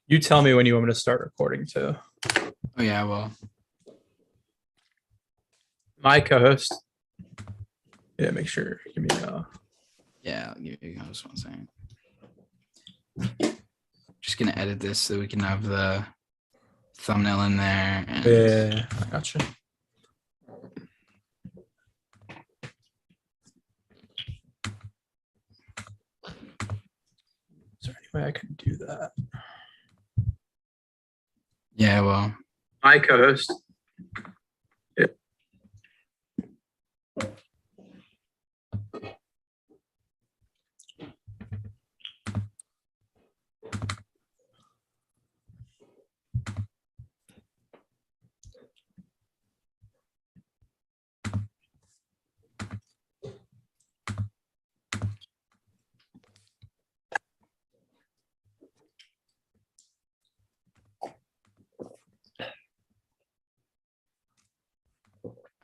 You tell me when you want me to start recording too. Oh yeah, well, My co-host. Yeah, make sure. Give me yeah. I'll give you just one second. Just gonna edit this so we can have the thumbnail in there. And yeah, I gotcha. Is there any way I can do that? yeah, well, My co-host. Yeah.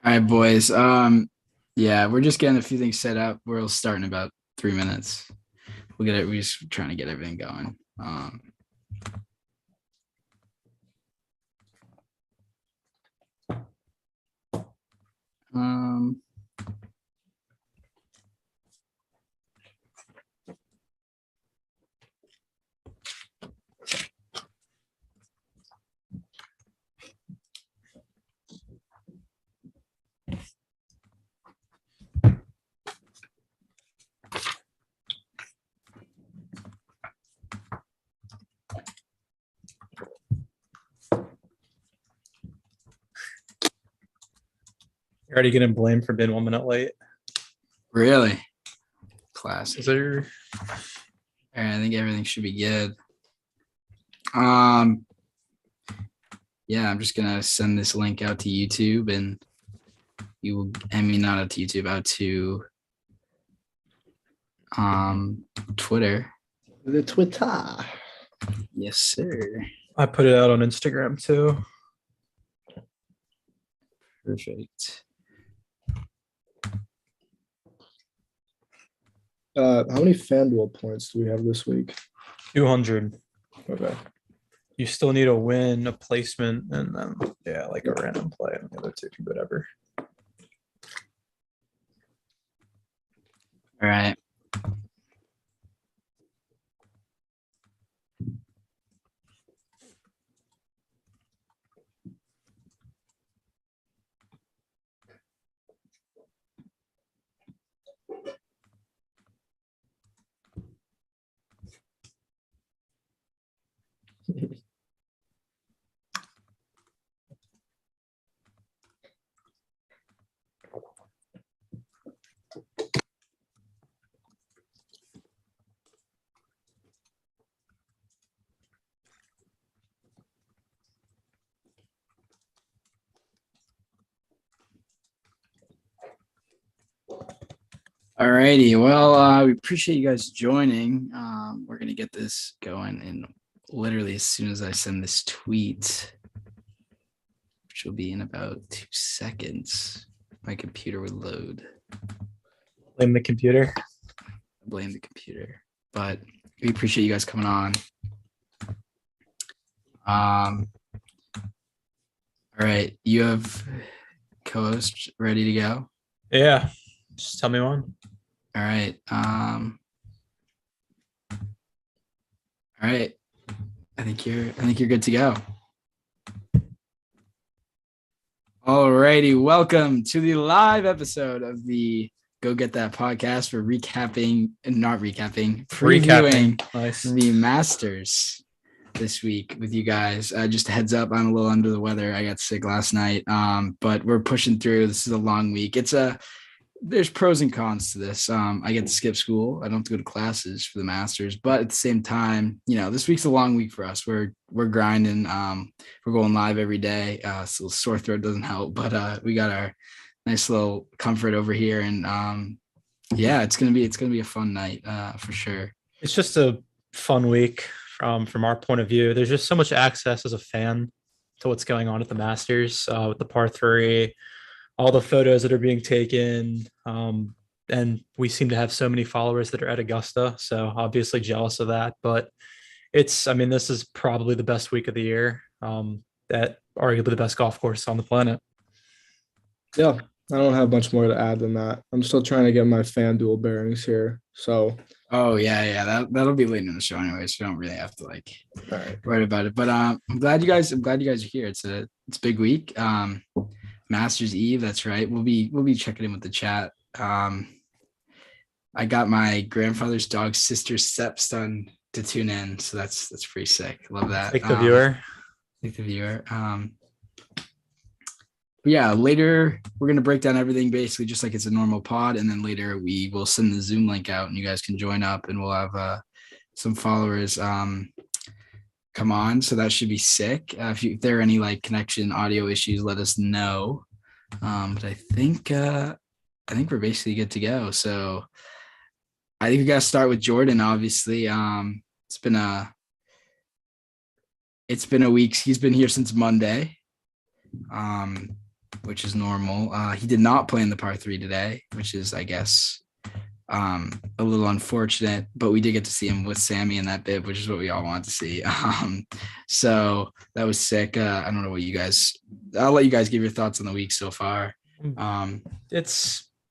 all right, boys. Yeah, we're just getting a few things set up. We'll start in about 3 minutes. We'll get it. We're just trying to get everything going. Um, You're already getting blamed for being 1 minute late. really, classic. Is there? All right, I think everything should be good. Yeah, I'm just gonna send this link out to YouTube, and you will. I mean, not out to YouTube, out to Twitter. The Twitter. Yes, sir. I put it out on Instagram too. Perfect. How many FanDuel points do we have this week? 200. Okay. You still need a win, a placement, and then like a random play. And the other two can whatever. All right. All righty. Well, we appreciate you guys joining. We're going to get this going in literally as soon as I send this tweet, which will be in about 2 seconds. My computer would load. Blame the computer. I blame the computer, but we appreciate you guys coming on. All right. You have co-host ready to go? Yeah. Just tell me one. All right. All right. I think you're good to go. All righty. Welcome to the live episode of the Go Get That podcast for previewing Nice. the Masters this week with you guys. Just a heads up, I'm a little under the weather. I got sick last night. But we're pushing through. This is a long week. There's pros and cons to this. I get to skip school. I don't have to go to classes for the Masters, but at the same time, this week's a long week for us. We're grinding. We're going live every day. So sore throat doesn't help, but we got our nice little comfort over here, and it's gonna be a fun night for sure. It's just a fun week from our point of view. There's just so much access as a fan to what's going on at the Masters with the par 3. All the photos that are being taken. And we seem to have so many followers that are at Augusta. So obviously jealous of that. But I mean, this is probably the best week of the year. That arguably the best golf course on the planet. Yeah, I don't have much more to add than that. I'm still trying to get my FanDuel bearings here. So, Oh yeah, that'll be late in the show anyway, so we don't really have to like all right. worry about it. But I'm glad you guys are here. It's a big week. Masters Eve, that's right. We'll be checking in with the chat. I got my grandfather's dog's sister's stepson to tune in, so that's pretty sick. Love that. Like the viewer. Like the viewer. But yeah, later we're gonna break down everything basically just like it's a normal pod, and then later we will send the Zoom link out and you guys can join up, and we'll have some followers come on, so that should be sick. If there are any like connection audio issues, let us know. But I think we're basically good to go. So I think we gotta start with Jordan. Obviously, it's been a week. He's been here since Monday, which is normal. He did not play in the par 3 today, which is, I guess, a little unfortunate, but we did get to see him with Sammy in that bib, which is what we all want to see. So that was sick. I don't know what I'll let you guys give your thoughts on the week so far.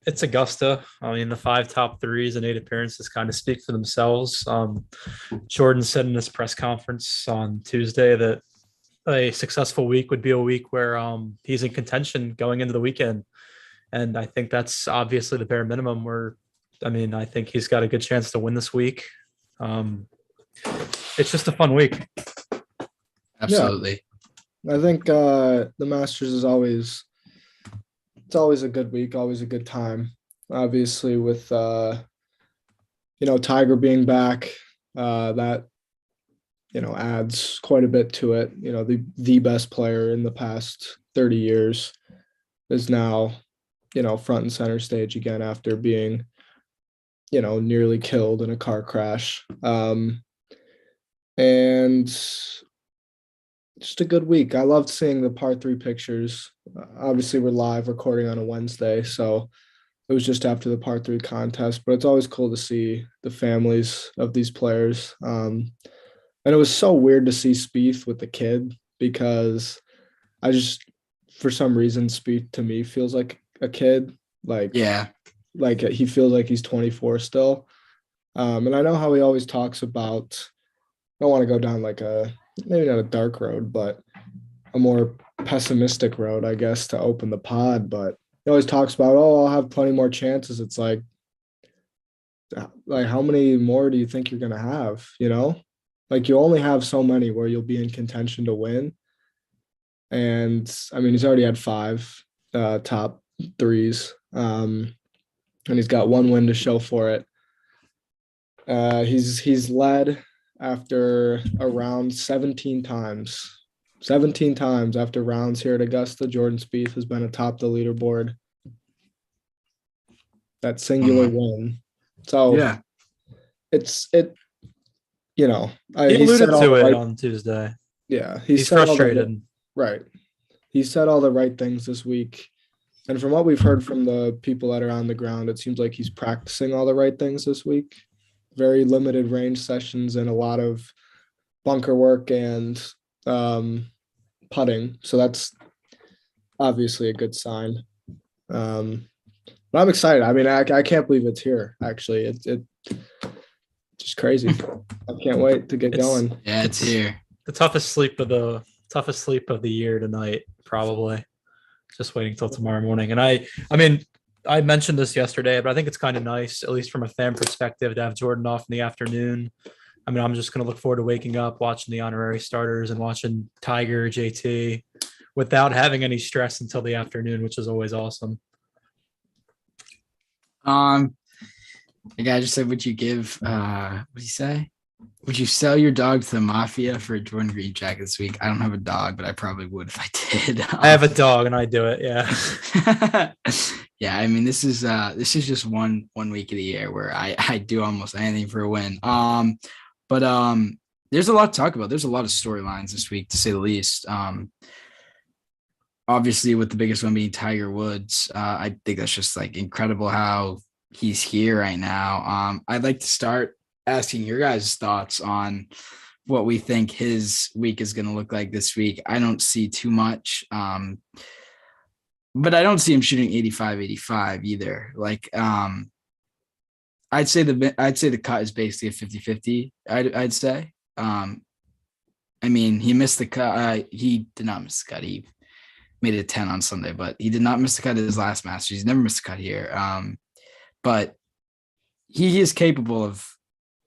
It's Augusta. I mean, the 5 top threes and 8 appearances kind of speak for themselves. Jordan said in his press conference on Tuesday that a successful week would be a week where he's in contention going into the weekend. And I think that's obviously the bare minimum I think he's got a good chance to win this week. It's just a fun week. Absolutely. Yeah. I think the Masters is always a good week, always a good time. Obviously with Tiger being back, that adds quite a bit to it. The best player in the past 30 years is now, front and center stage again after being, nearly killed in a car crash. And just a good week. I loved seeing the par 3 pictures. Obviously, we're live recording on a Wednesday, so it was just after the par 3 contest, but it's always cool to see the families of these players. And it was so weird to see Spieth with the kid, because for some reason, Spieth to me feels like a kid. Like he feels like he's 24 still. And I know how he always talks about, I don't want to go down like maybe not a dark road, but a more pessimistic road, I guess, to open the pod. But he always talks about, I'll have plenty more chances. It's like how many more do you think you're going to have, Like you only have so many where you'll be in contention to win. And I mean, he's already had 5 top threes. And he's got 1 win to show for it. He's led after a round 17 times. 17 times after rounds here at Augusta, Jordan Spieth has been atop the leaderboard. That singular win. So yeah, he alluded to it on Tuesday. Yeah, he's frustrated. Right. He said all the right things this week. And from what we've heard from the people that are on the ground, it seems like he's practicing all the right things this week. Very limited range sessions and a lot of bunker work and putting. So that's obviously a good sign. But I'm excited. I mean, I can't believe it's here, actually. It's just crazy. I can't wait to get going. Yeah, it's here. The toughest sleep of the year tonight, probably. Just waiting till tomorrow morning. And I mean, I mentioned this yesterday, but I think it's kind of nice, at least from a fan perspective, to have Jordan off in the afternoon. I mean, I'm just going to look forward to waking up, watching the honorary starters and watching Tiger, JT, without having any stress until the afternoon, which is always awesome. The guy just said, would you give, what did he say? Would you sell your dog to the mafia for a Jordan Green jacket this week? I don't have a dog, but I probably would if I did. I have a dog and I do it. Yeah. Yeah. I mean, this is just one week of the year where I do almost anything for a win. But there's a lot to talk about. There's a lot of storylines this week, to say the least. Obviously with the biggest one being Tiger Woods. I think that's just like incredible how he's here right now. I'd like to start asking your guys' thoughts on what we think his week is going to look like this week. I don't see too much. But I don't see him shooting 85 either. Like, I'd say the cut is basically a 50-50. I'd say. I mean, he missed the cut. He did not miss the cut. He made it 10 on Sunday, but he did not miss the cut at his last Masters. He's never missed a cut here. But he is capable of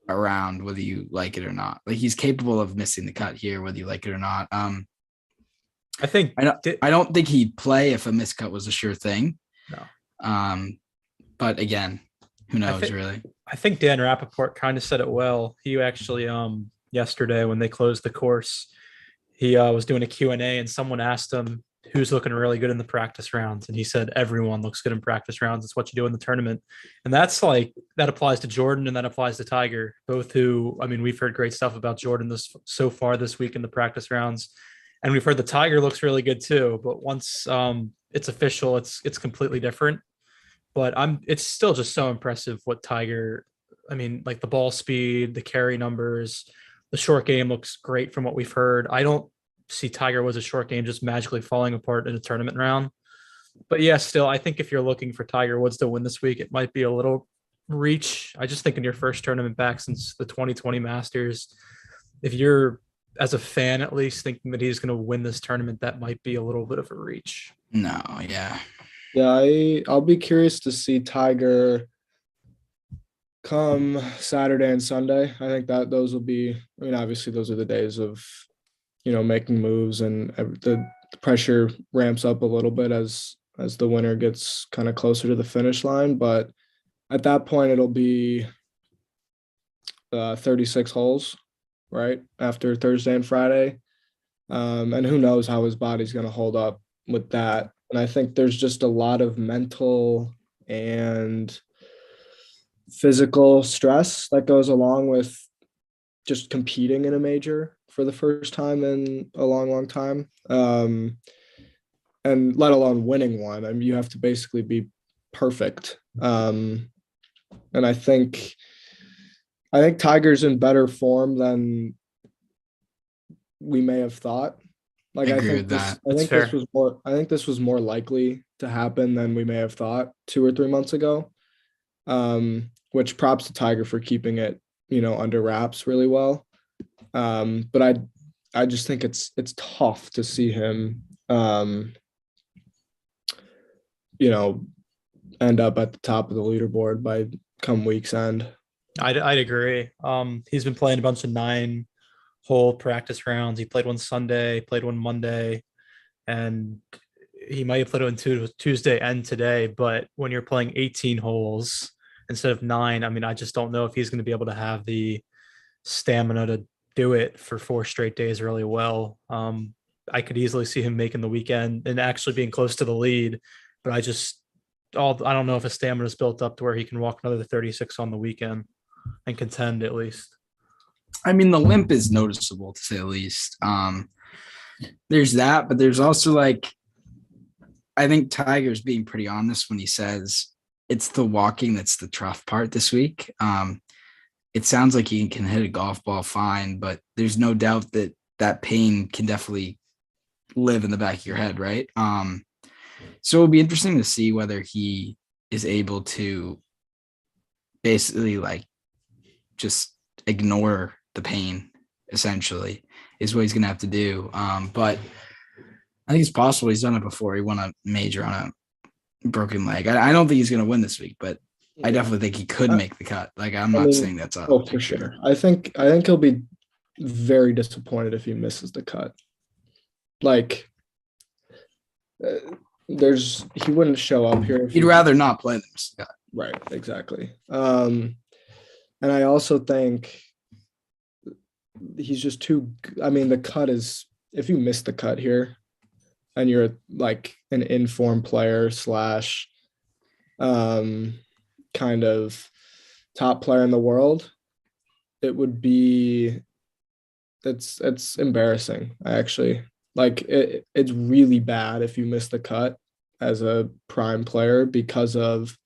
around whether you like it or not. Like, he's capable of missing the cut here, whether you like it or not. I don't think he'd play if a miscut was a sure thing. No. But again, who knows really? I think Dan Rappaport kind of said it well. He actually yesterday when they closed the course, he was doing a Q&A and someone asked him who's looking really good in the practice rounds. And he said, everyone looks good in practice rounds. It's what you do in the tournament. And that's like, that applies to Jordan and that applies to Tiger, both who, I mean, we've heard great stuff about Jordan so far this week in the practice rounds. And we've heard the Tiger looks really good too, but once it's official, it's completely different. But it's still just so impressive what Tiger, I mean, like the ball speed, the carry numbers, the short game looks great from what we've heard. I don't see Tiger was a short game just magically falling apart in a tournament round. But yeah, still, I think if you're looking for Tiger Woods to win this week, it might be a little reach. I just think in your first tournament back since the 2020 Masters, if you're, as a fan at least, thinking that he's going to win this tournament, that might be a little bit of a reach. No, yeah. Yeah, I'll be curious to see Tiger come Saturday and Sunday. I think that those will be, I mean, obviously those are the days of, making moves, and the pressure ramps up a little bit as the winner gets kind of closer to the finish line. But at that point, it'll be 36 holes, right, after Thursday and Friday. And who knows how his body's going to hold up with that. And I think there's just a lot of mental and physical stress that goes along with just competing in a major for the first time in a long, long time. And let alone winning one. I mean, you have to basically be perfect. And I think Tiger's in better form than we may have thought. Like, I think this was more likely to happen than we may have thought 2 or 3 months ago. Which props to Tiger for keeping it, under wraps really well. But I just think it's tough to see him, end up at the top of the leaderboard by come week's end. I'd agree. He's been playing a bunch of 9-hole practice rounds. He played one Sunday, played one Monday, and he might have played one Tuesday and today. But when you're playing 18 holes instead of 9, I mean, I just don't know if he's going to be able to have the stamina to do it for 4 straight days really well. I could easily see him making the weekend and actually being close to the lead, but I don't know if his stamina is built up to where he can walk another 36 on the weekend and contend at least. I mean, the limp is noticeable to say the least. There's that, but there's also I think Tiger's being pretty honest when he says it's the walking that's the tough part this week. It sounds like he can hit a golf ball fine, but there's no doubt that pain can definitely live in the back of your head, right? So it'll be interesting to see whether he is able to basically just ignore the pain, essentially, is what he's going to have to do. But I think it's possible. He's done it before. He won a major on a broken leg. I don't think he's going to win this week, but I definitely think he could make the cut. I'm not saying that's up. Oh, for sure. I think he'll be very disappointed if he misses the cut. He wouldn't show up here. He'd rather not play than miss the cut. Right, exactly. And I also think he's just too. I mean, the cut is, if you miss the cut here, and you're an informed player / kind of top player in the world, it would be, it's embarrassing, actually. It's really bad if you miss the cut as a prime player because of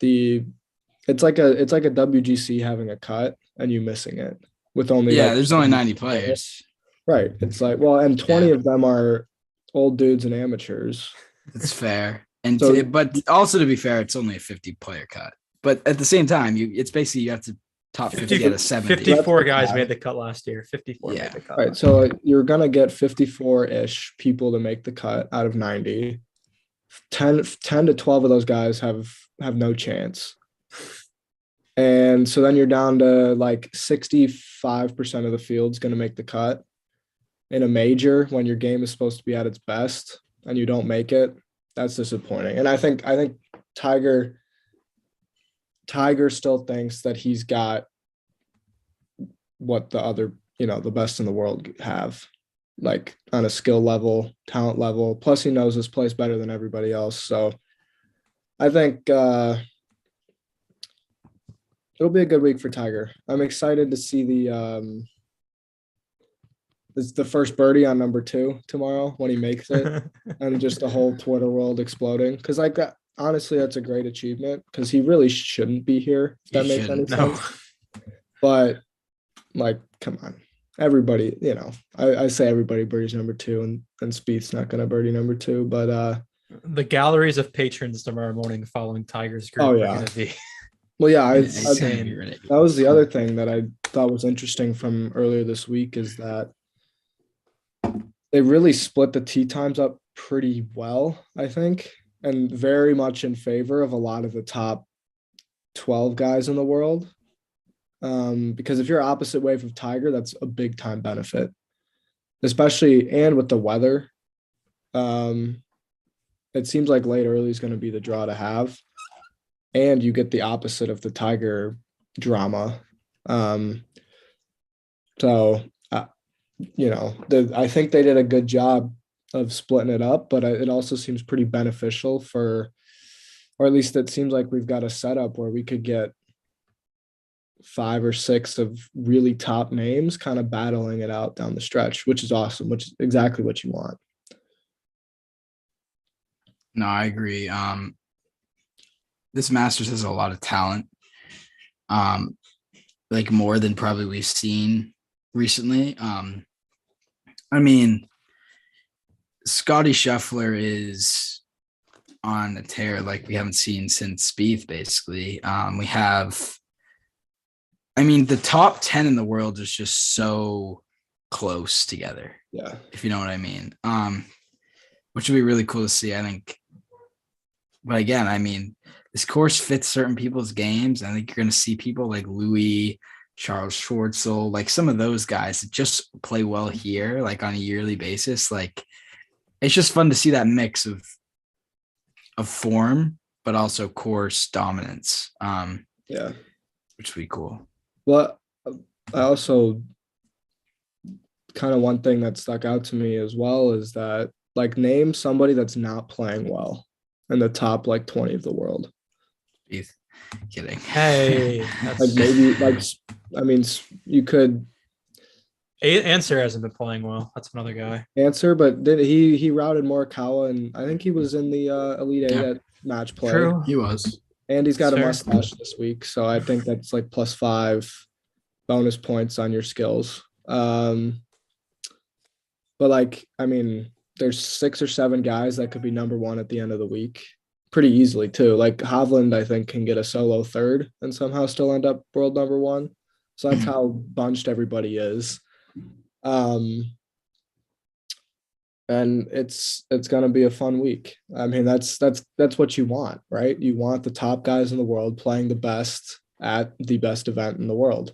it's like a WGC having a cut and you missing it. with only there's only 90 players. Right. It's like, well, and 20 of them are old dudes and amateurs. That's fair. And So- but also to be fair, it's only a 50 player cut. But at the same time, it's basically you have to top 50 out of 70. 54 guys made the cut last year. 54 Yeah. made the cut. Right. So you're going to get 54-ish people to make the cut out of 90. 10 to 12 of those guys have no chance. And so then you're down to like 65% of the field's going to make the cut in a major when your game is supposed to be at its best and you don't make it. That's disappointing. And I think Tiger still thinks that he's got what the other, the best in the world have, like on a skill level, talent level. Plus he knows this place better than everybody else. So I think it'll be a good week for Tiger. I'm excited to see it's the first birdie on number 2 tomorrow when he makes it, and just the whole Twitter world exploding. Because honestly, that's a great achievement because he really shouldn't be here. If that makes any sense. But like, come on, everybody. I say everybody birdies number 2, and Spieth's not going to birdie number 2. But the galleries of patrons tomorrow morning following Tiger's group are going to be. Well, yeah, insane. That was the other thing that I thought was interesting from earlier this week is that they really split the tee times up pretty well, I think, and very much in favor of a lot of the top 12 guys in the world. Because if you're opposite wave of Tiger, that's a big time benefit, especially and with the weather. It seems like late early is going to be the draw to have. And you get the opposite of the Tiger drama. I think they did a good job of splitting it up, but it also seems pretty beneficial or at least it seems like we've got a setup where we could get 5 or 6 of really top names kind of battling it out down the stretch, which is awesome, which is exactly what you want. No, I agree. This Masters has a lot of talent, like more than probably we've seen recently. I mean, Scotty Scheffler is on a tear like we haven't seen since Spieth, basically. We have, the top 10 in the world is just so close together. Yeah. If you know what I mean. Which would be really cool to see, I think. But again, this course fits certain people's games. I think you're going to see people like Louis, Charles Schwartzel, like some of those guys that just play well here, like on a yearly basis. Like, it's just fun to see that mix of form, but also course dominance. Yeah. Which would be cool. Well, I also kind of one thing that stuck out to me as well is that, like, name somebody that's not playing well in the top, like, 20 of the world. Kidding. Hey, like maybe, you could Answer hasn't been playing well. That's another guy. Answer, but he routed Morikawa, and I think he was in the Elite Eight at match play. True. He was. And he's got Fair. a mustache this week, so I think that's like +5 bonus points on your skills. But there's 6 or 7 guys that could be number 1 at the end of the week pretty easily too. Like Hovland, I think, can get a solo 3rd and somehow still end up world number 1. So that's how bunched everybody is. And it's going to be a fun week. That's what you want, right? You want the top guys in the world playing the best at the best event in the world.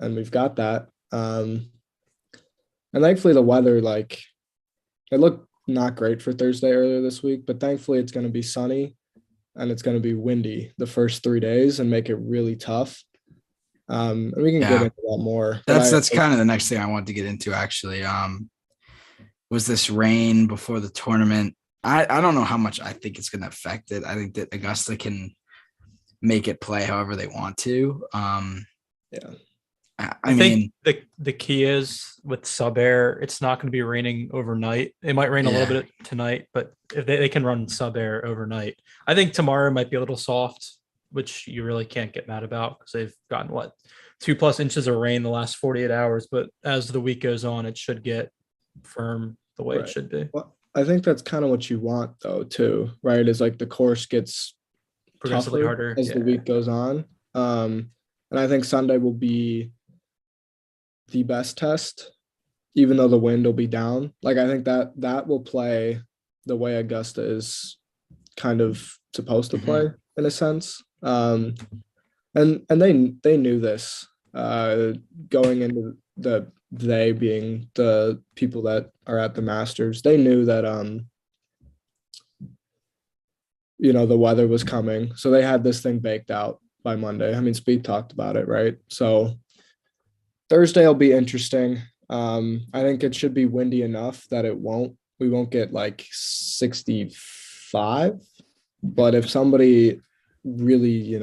And we've got that. And thankfully the weather, like, it looked not great for Thursday earlier this week, but thankfully it's going to be sunny and it's going to be windy the first 3 days and make it really tough. And we can get into that more. That's kind of the next thing I wanted to get into, actually. Was this rain before the tournament? I don't know how much I think it's going to affect it. I think that Augusta can make it play however they want to. I mean, think the key is with sub air, it's not going to be raining overnight. It might rain a little bit tonight, but if they can run sub air overnight. I think tomorrow might be a little soft, which you really can't get mad about because they've gotten 2+ inches of rain the last 48 hours, but as the week goes on, it should get firm the way it Right. should be. Well, I think that's kind of what you want though, too, right? Is like the course gets Progressively tougher harder. as the Yeah. week goes on. And I think Sunday will be the best test, even though the wind will be down. Like I think that will play the way Augusta is kind of supposed to play in a sense. And they knew this going into they being the people that are at the Masters. They knew that the weather was coming, so they had this thing baked out by Monday. I mean, Spieth talked about it, right? So Thursday will be interesting. I think it should be windy enough that we won't get like 65. But if somebody really,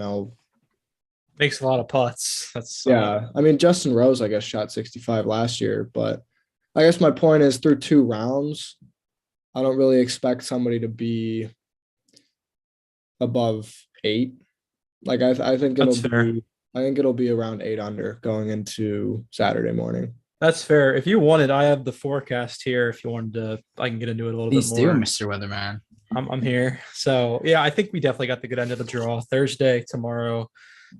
Makes a lot of putts. That's yeah, I mean, Justin Rose, I guess, shot 65 last year, but I guess my point is through 2 rounds, I don't really expect somebody to be above 8. Like I think That's fair. I think it'll be around 8 under going into Saturday morning. That's fair. If you wanted, I have the forecast here. If you wanted to, I can get into it a little Please bit do, more. Mr. Weatherman. I'm here. So yeah, I think we definitely got the good end of the draw. Thursday, tomorrow,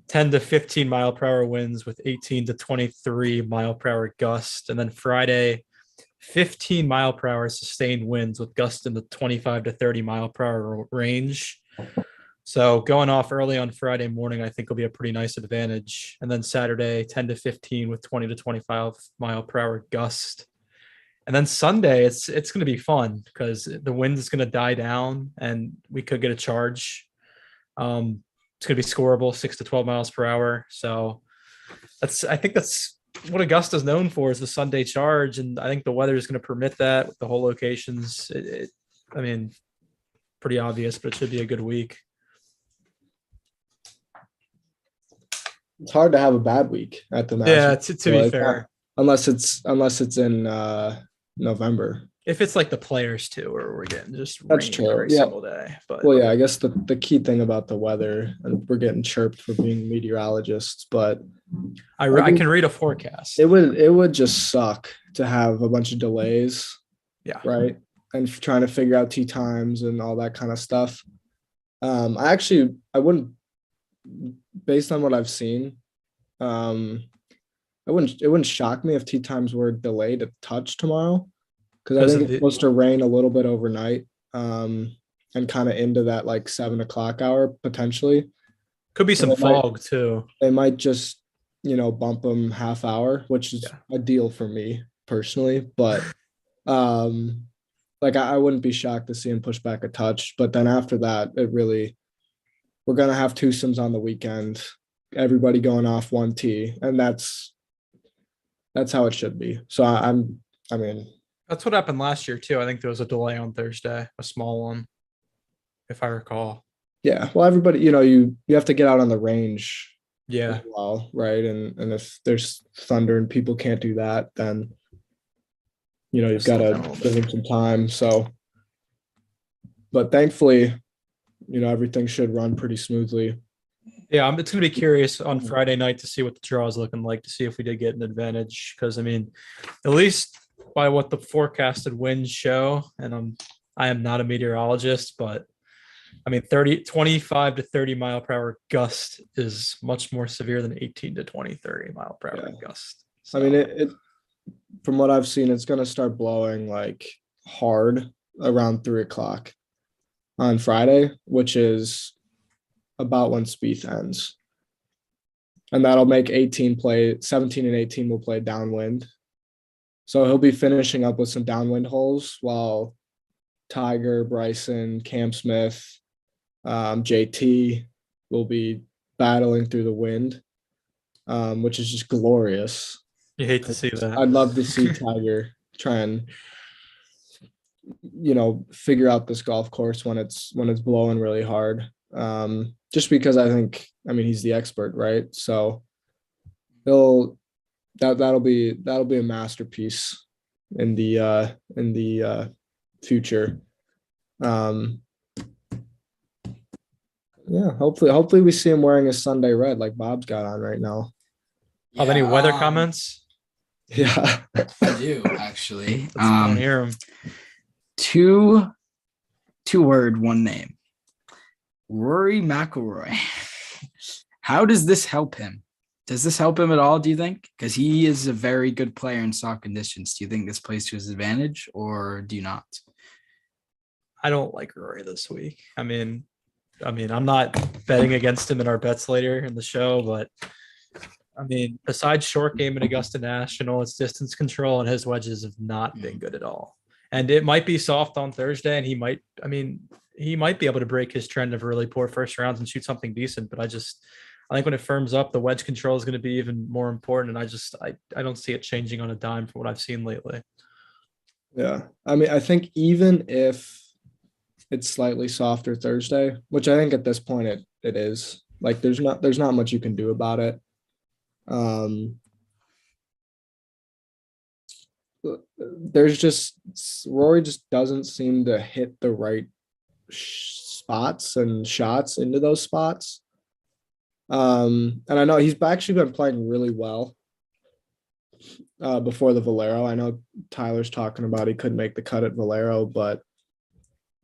10 to 15 mile per hour winds with 18 to 23 mile per hour gust. And then Friday, 15 mile per hour sustained winds with gusts in the 25 to 30 mile per hour range. So going off early on Friday morning, I think will be a pretty nice advantage. And then Saturday, 10 to 15 with 20 to 25 mile per hour gust. And then Sunday, it's going to be fun because the wind is going to die down and we could get a charge. It's going to be scoreable, 6 to 12 miles per hour. So I think that's what Augusta is known for, is the Sunday charge. And I think the weather is going to permit that with the whole locations. I mean, pretty obvious, but it should be a good week. It's hard to have a bad week at the Masters. Yeah, to be fair. Unless it's in November. If it's like the Players Tour, we're getting just That's rain true. every Yeah. single day. But Well, yeah, I guess the key thing about the weather, and we're getting chirped for being meteorologists, but I can read a forecast. it would just suck to have a bunch of delays. Yeah. Right. And trying to figure out tee times and all that kind of stuff. I wouldn't, based on what I've seen, it wouldn't shock me if tee times were delayed a touch tomorrow, because I think it's supposed to rain a little bit overnight, and kind of into that like 7 o'clock hour potentially. Could be some fog too. They might just bump them half hour, which is ideal for me personally, but like I wouldn't be shocked to see him push back a touch. But then after that, we're gonna have twosomes on the weekend, everybody going off one tee, and that's how it should be. So I mean, that's what happened last year too. I think there was a delay on Thursday, a small one, if I recall. Yeah, well, everybody, you have to get out on the range. Yeah. As well, right? And if there's thunder and people can't do that, then you've got to give them some time. So, but thankfully, everything should run pretty smoothly. Yeah, it's going to be curious on Friday night to see what the draw is looking like, to see if we did get an advantage. Because I mean, at least by what the forecasted winds show, and I am not a meteorologist, but I mean, 25 to 30 mile per hour gust is much more severe than 18 to 30 mile per hour gust. So, I mean, it from what I've seen, it's going to start blowing like hard around 3 o'clock on Friday, which is about when Spieth ends. And that'll make 17 and 18 will play downwind. So he'll be finishing up with some downwind holes while Tiger, Bryson, Cam Smith, JT will be battling through the wind, which is just glorious. You hate to see that. I'd love to see Tiger try and figure out this golf course when it's blowing really hard. Just because I mean he's the expert, right? So that'll be a masterpiece in the future. Yeah, hopefully we see him wearing a Sunday red like Bob's got on right now. Have any weather comments? Yeah. I do actually. I don't hear them. Two word, one name. Rory McIlroy. How does this help him? Does this help him at all, do you think? Because he is a very good player in soft conditions. Do you think this plays to his advantage, or do you not? I don't like Rory this week. I mean, I'm not betting against him in our bets later in the show, but I mean, besides short game at Augusta National, it's distance control, and his wedges have not been good at all. And it might be soft on Thursday, and he might be able to break his trend of really poor first rounds and shoot something decent. But I think when it firms up, the wedge control is going to be even more important. And I don't see it changing on a dime from what I've seen lately. Yeah. I mean, I think even if it's slightly softer Thursday, which I think at this point it is, like there's not much you can do about it. Rory just doesn't seem to hit the right spots and shots into those spots. And I know he's actually been playing really well before the Valero. I know Tyler's talking about he couldn't make the cut at Valero, but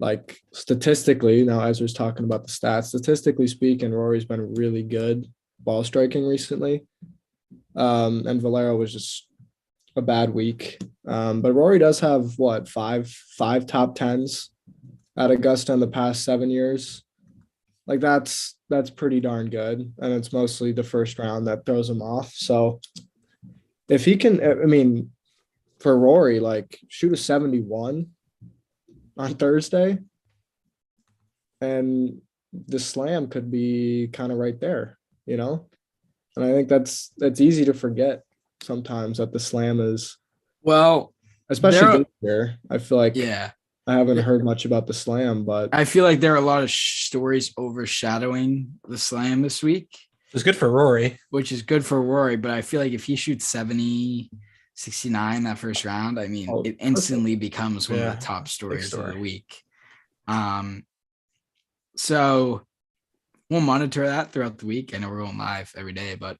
like statistically, now Ezra's talking about the stats. Statistically speaking, Rory's been really good ball striking recently. And Valero was just a bad week. But Rory does have five top tens at Augusta in the past 7 years. Like that's pretty darn good. And it's mostly the first round that throws him off. So if he can, I mean, for Rory, like shoot a 71 on Thursday, and the slam could be kind of right there, you know? And I think that's easy to forget sometimes that the slam is, well, especially this year. I feel like I haven't heard much about the slam, but I feel like there are a lot of stories overshadowing the slam this week. It's good for Rory. Which is good for Rory, but I feel like if he shoots 70, 69 that first round, I mean, it instantly becomes one of the top stories of the week. So we'll monitor that throughout the week. I know we're going live every day, but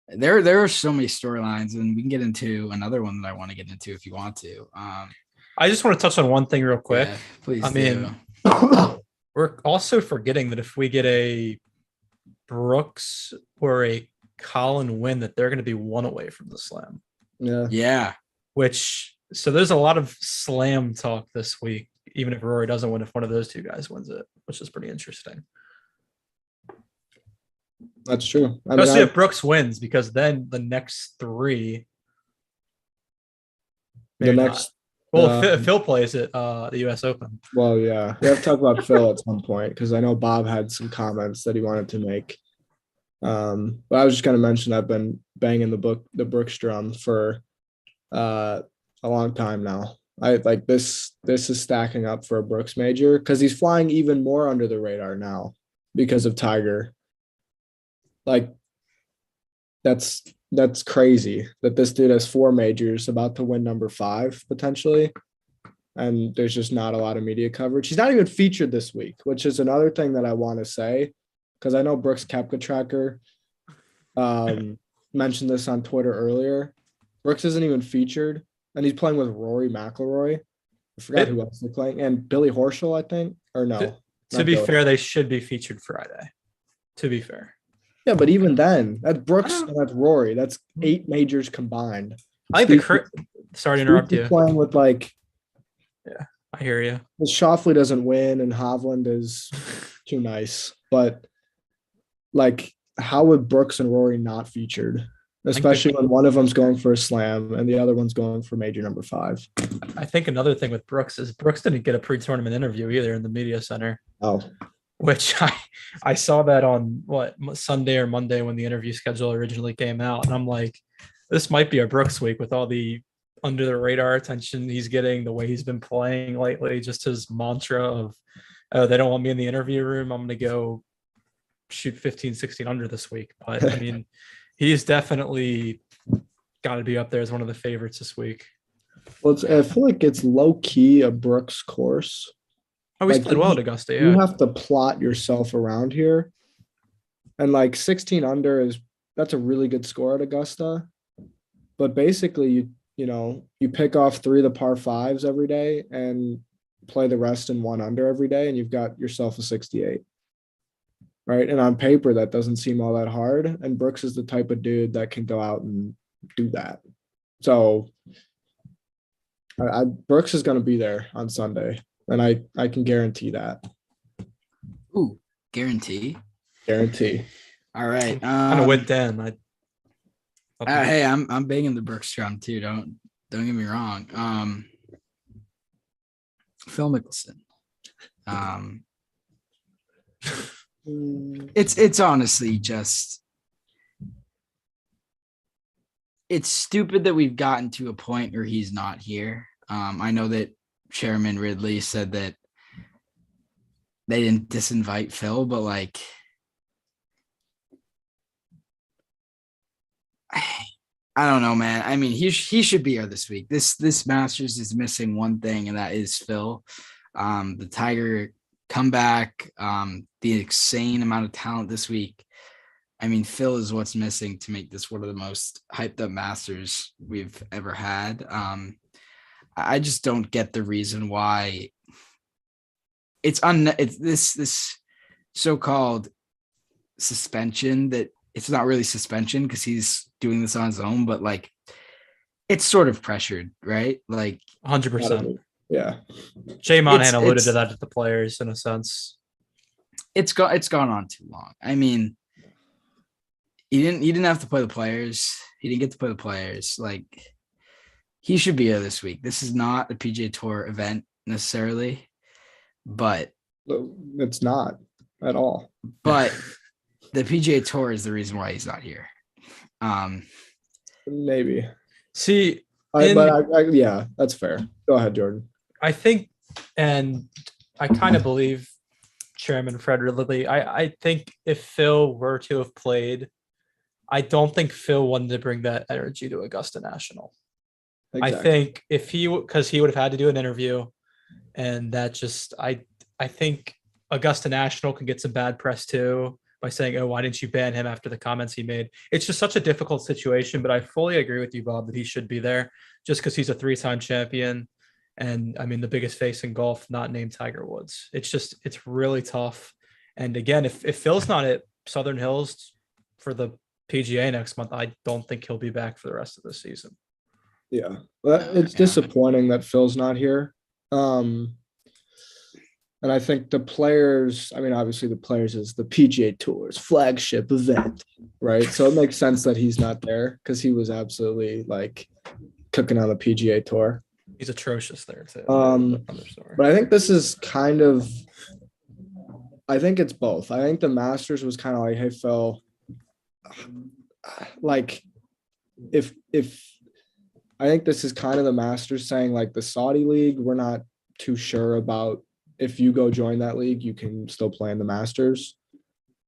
there are so many storylines, and we can get into another one that I want to get into if you want to. I just want to touch on one thing real quick. Yeah, please. I mean, we're also forgetting that if we get a Brooks or a Colin win, that they're going to be one away from the slam. Yeah. So there's a lot of slam talk this week, even if Rory doesn't win, if one of those two guys wins it, which is pretty interesting. That's true. Especially if Brooks wins, because then the next three. Phil plays at the U.S. Open. Well, yeah, we have to talk about Phil at some point because I know Bob had some comments that he wanted to make. But I was just going to mention I've been banging the Brooks drum for a long time now. I like this is stacking up for a Brooks major because he's flying even more under the radar now because of Tiger. Like that's crazy that this dude has 4 majors, about to win number 5 potentially, and there's just not a lot of media coverage. He's not even featured this week, which is another thing that I want to say because I know Brooks Koepka tracker mentioned this on Twitter earlier. Brooks isn't even featured, and he's playing with Rory McIlroy. I forgot who else they're playing, and Billy Horschel, I think, or no. To be fair, they should be featured Friday. To be fair. Yeah, but even then, that's Brooks and that's Rory. That's 8 majors combined. I think sorry to interrupt you. Playing with yeah, I hear you. Well, Schauffele doesn't win, and Hovland is too nice. But like, how would Brooks and Rory not featured? Especially when one of them's going for a slam and the other one's going for major number 5. I think another thing with Brooks is Brooks didn't get a pre-tournament interview either in the media center. Oh. Which I saw that on Sunday or Monday when the interview schedule originally came out. And I'm like, this might be a Brooks week with all the under the radar attention he's getting, the way he's been playing lately, just his mantra of, oh, they don't want me in the interview room, I'm going to go shoot 15, 16 under this week. But I mean, he's definitely got to be up there as one of the favorites this week. Well, I feel like it's low key a Brooks course. Oh, he's played well at Augusta. Yeah. You have to plot yourself around here. And 16 under is that's a really good score at Augusta. But basically, you pick off 3 of the par 5s every day and play the rest in 1 under every day, and you've got yourself a 68. Right. And on paper, that doesn't seem all that hard. And Brooks is the type of dude that can go out and do that. So Brooks is going to be there on Sunday, and I can guarantee that. Ooh, guarantee. Guarantee. All right. Kind of with Dan. Hey, I'm banging the Brooks drum too. Don't get me wrong. Phil Mickelson. It's honestly just, it's stupid that we've gotten to a point where he's not here. I know that Chairman Ridley said that they didn't disinvite Phil, but like, I don't know, man. I mean, he should be here this week. This Masters is missing one thing, and that is Phil. The Tiger comeback, the insane amount of talent this week. I mean, Phil is what's missing to make this one of the most hyped up Masters we've ever had. I just don't get the reason why it's this so-called suspension that it's not really suspension because he's doing this on his own, but like it's sort of pressured, right? Like 100%. Yeah. Jay Monahan alluded to that to the players in a sense. It's gone on too long. I mean, he didn't have to play the players. He didn't get to play the players. Like, he should be here this week. This is not a PGA Tour event necessarily, but it's not at all. But the PGA Tour is the reason why he's not here. Maybe. See, yeah, that's fair. Go ahead, Jordan. I think, and I kind of believe Chairman Fred Ridley. I think if Phil were to have played, I don't think Phil wanted to bring that energy to Augusta National. Exactly. I think because he would have had to do an interview, and that just, I think Augusta National can get some bad press too by saying, oh, why didn't you ban him after the comments he made? It's just such a difficult situation, but I fully agree with you, Bob, that he should be there just because he's a 3-time champion. And I mean, the biggest face in golf, not named Tiger Woods. It's really tough. And again, if Phil's not at Southern Hills for the PGA next month, I don't think he'll be back for the rest of the season. Yeah. It's disappointing that Phil's not here. And I think the players, I mean, obviously the players is the PGA Tour's flagship event, right? So it makes sense that he's not there because he was absolutely like cooking on the PGA Tour. He's atrocious there too. But I think this is kind of, I think it's both. I think the Masters was kind of like, hey, Phil, like if I think this is kind of the Masters saying like the Saudi League, we're not too sure about if you go join that league, you can still play in the Masters.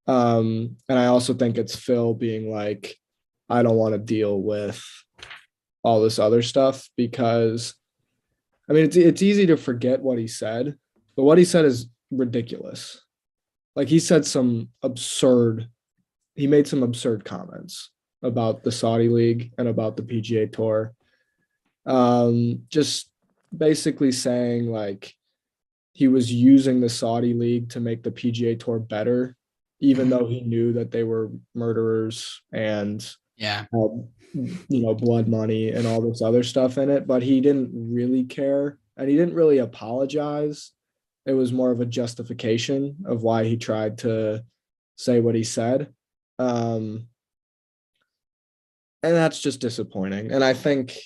And I also think it's Phil being like, I don't want to deal with all this other stuff because, I mean, it's easy to forget what he said, but what he said is ridiculous. Like he made some absurd comments about the Saudi League and about the PGA Tour. Just basically saying like, he was using the Saudi League to make the PGA Tour better, even though he knew that they were murderers and had, blood money and all this other stuff in it. But he didn't really care, and he didn't really apologize. It was more of a justification of why he tried to say what he said. And that's just disappointing. And I think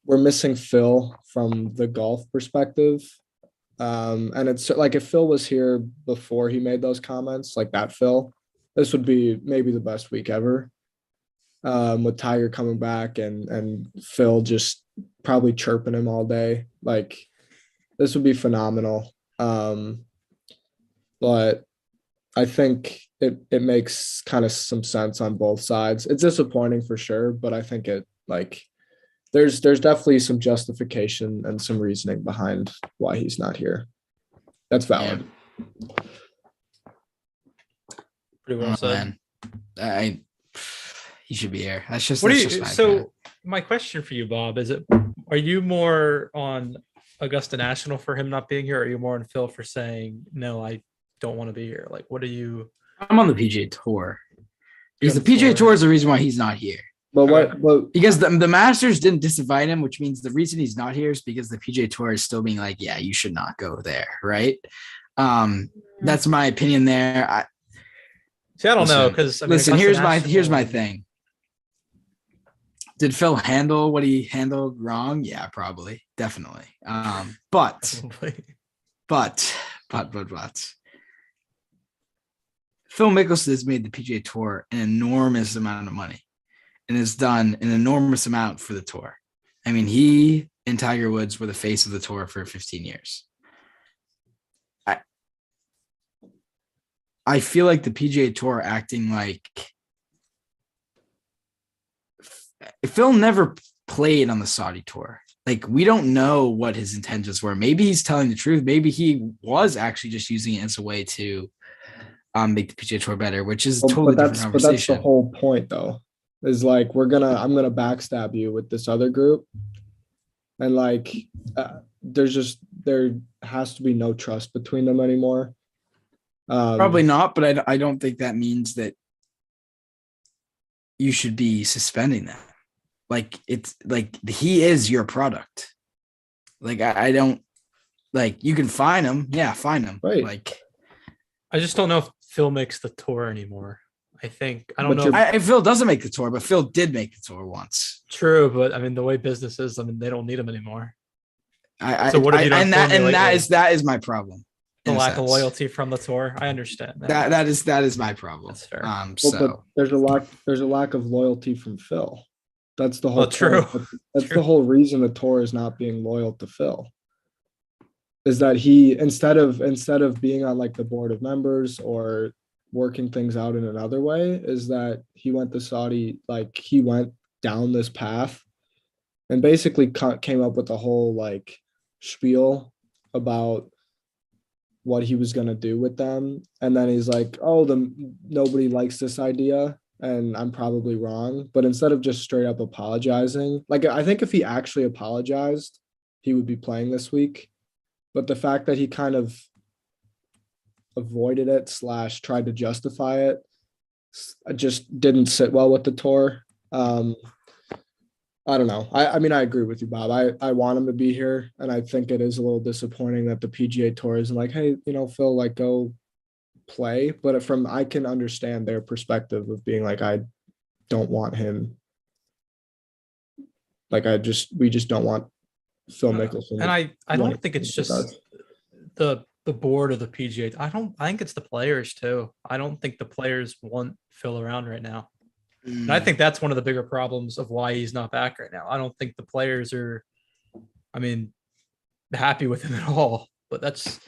we're missing Phil from the golf perspective. And it's like if Phil was here before he made those comments, like that Phil, this would be maybe the best week ever. With Tiger coming back and Phil just probably chirping him all day. Like this would be phenomenal. But I think it makes kind of some sense on both sides. It's disappointing for sure, but I think it like there's definitely some justification and some reasoning behind why he's not here. That's valid. Pretty well said. he should be here. That's just What do that's you? just my opinion. So my question for you, Bob, are you more on Augusta National for him not being here, or are you more on Phil for saying no, I don't want to be here? Like, what are you? I'm on the PGA Tour. You're Because on the PGA Tour? Tour is the reason why he's not here. But Okay. Because the Masters didn't disinvite him, which means the reason he's not here is because the PGA Tour is still being like, yeah, you should not go there, right? That's my opinion there. See, I don't know Listen, because Listen, here's my thing. Did Phil handle what he handled wrong? Yeah, probably, definitely. But Phil Mickelson has made the PGA Tour an enormous amount of money and has done an enormous amount for the tour. I mean, he and Tiger Woods were the face of the tour for 15 years. I feel like the PGA Tour acting like Phil never played on the Saudi tour. Like, we don't know what his intentions were. Maybe he's telling the truth. Maybe he was actually just using it as a way to make the PGA Tour better, which is a totally different conversation. But that's the whole point, though. Is like I'm gonna backstab you with this other group, and like there has to be no trust between them anymore. Probably not, but I don't think that means that you should be suspending them. Like, it's like he is your product. Like, I don't like, you can fine him. Yeah, fine him. Right. Like, I just don't know if Phil makes the tour anymore. I don't know. Phil doesn't make the tour, but Phil did make the tour once. True, but I mean, the way business is, I mean, they don't need him anymore. So what have you done? That is my problem. The lack of loyalty from the tour. I understand that. That is my problem. That's fair. But there's a lack of loyalty from Phil. That's the whole true. That's the whole reason the tour is not being loyal to Phil. Is that he instead of being on like the board of members or working things out in another way, is that he went to Saudi, like he went down this path and basically came up with a whole like spiel about what he was going to do with them. And then he's like, oh, nobody likes this idea and I'm probably wrong. But instead of just straight up apologizing, like I think if he actually apologized, he would be playing this week. But the fact that he kind of avoided it / tried to justify it just didn't sit well with the tour. I don't know. I mean, I agree with you, Bob. I want him to be here, and I think it is a little disappointing that the PGA Tour isn't like, hey, Phil, like go play. But I can understand their perspective of being like, I don't want him. Like we just don't want Phil Mickelson. And I don't think it's just the board of the PGA. I think it's the players too. I don't think the players want Phil around right now. And I think that's one of the bigger problems of why he's not back right now. I don't think the players are, happy with him at all. But that's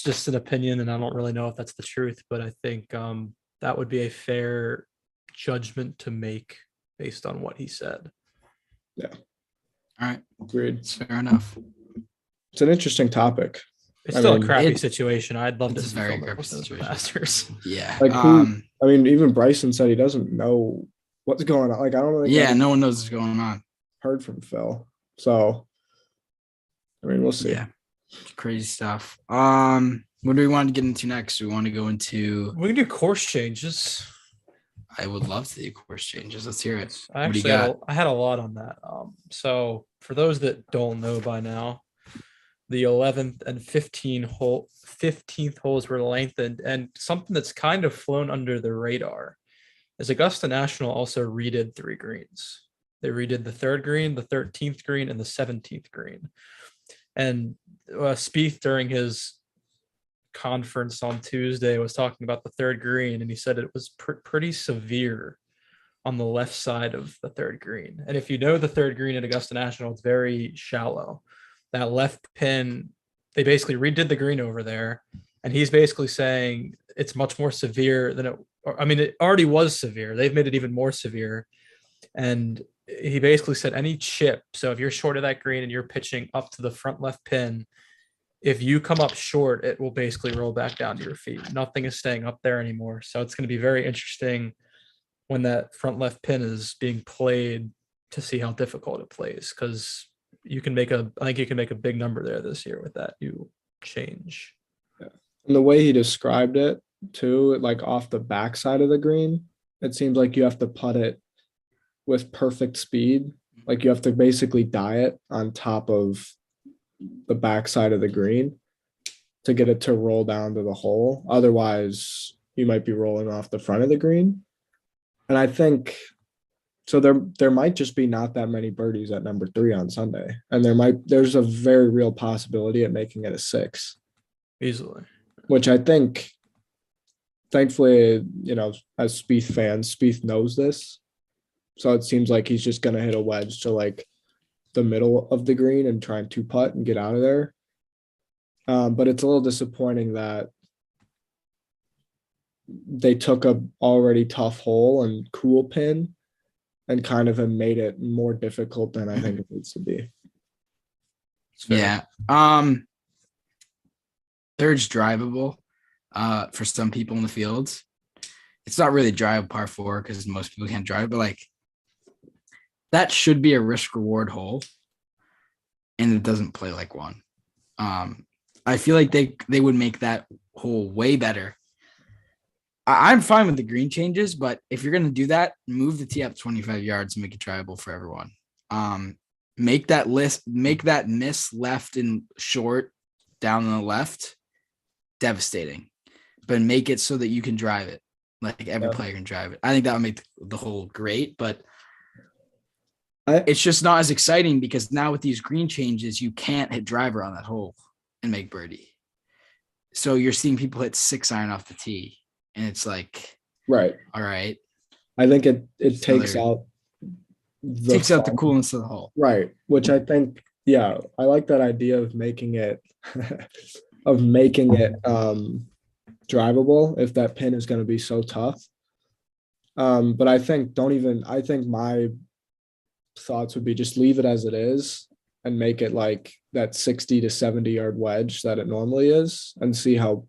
just an opinion, and I don't really know if that's the truth. But I think that would be a fair judgment to make based on what he said. Yeah. All right. Agreed. Fair enough. It's an interesting topic. It's still a crappy situation. I'd love to see very Phil crappy Mickelson as situation. Masters. Yeah. Like even Bryson said he doesn't know what's going on. Like I don't think no one knows what's going on. Heard from Phil. So we'll see. Yeah. Crazy stuff. What do we want to get into next? Do we want to go into We can do course changes. I would love to do course changes. Let's hear it. I had a lot on that. So for those that don't know by now, the 11th and 15th holes were lengthened, and something that's kind of flown under the radar is Augusta National also redid 3 greens. They redid the 3rd green, the 13th green, and the 17th green. And Spieth, during his conference on Tuesday, was talking about the 3rd green, and he said it was pretty severe on the left side of the 3rd green. And if you know the 3rd green at Augusta National, it's very shallow. That left pin, they basically redid the green over there, and he's basically saying it's much more severe than it already was severe. They've made it even more severe. And he basically said any chip, so if you're short of that green and you're pitching up to the front left pin, if you come up short, it will basically roll back down to your feet. Nothing is staying up there anymore. So it's going to be very interesting when that front left pin is being played to see how difficult it plays, because I think you can make a big number there this year with that new change. And the way he described it too, like off the backside of the green, it seems like you have to putt it with perfect speed. Like you have to basically die it on top of the backside of the green to get it to roll down to the hole. Otherwise, you might be rolling off the front of the green. And I think so there might just be not that many birdies at number 3 on Sunday. And there's a very real possibility of making it a 6. Easily. Which I think, thankfully, as Spieth fans, Spieth knows this. So it seems like he's just going to hit a wedge to like the middle of the green and try and 2-putt and get out of there. But it's a little disappointing that they took a already tough hole and cool pin and kind of have made it more difficult than I think it needs to be. Yeah. Third's drivable for some people in the fields. It's not really drivable par 4 because most people can't drive, but like that should be a risk reward hole, and it doesn't play like one. I feel like they would make that hole way better. I'm fine with the green changes, but if you're gonna do that, move the tee up 25 yards and make it drivable for everyone. Make that miss left and short down on the left devastating, but make it so that you can drive it, like every player can drive it. I think that would make the hole great, but it's just not as exciting because now with these green changes, you can't hit driver on that hole and make birdie. So you're seeing people hit 6-iron off the tee, and it's like, right. All right. I think it takes out the coolness of the hole. Right. Which I think, I like that idea of making it drivable if that pin is going to be so tough. But I think my thoughts would be just leave it as it is and make it like that 60 to 70 yard wedge that it normally is and see how,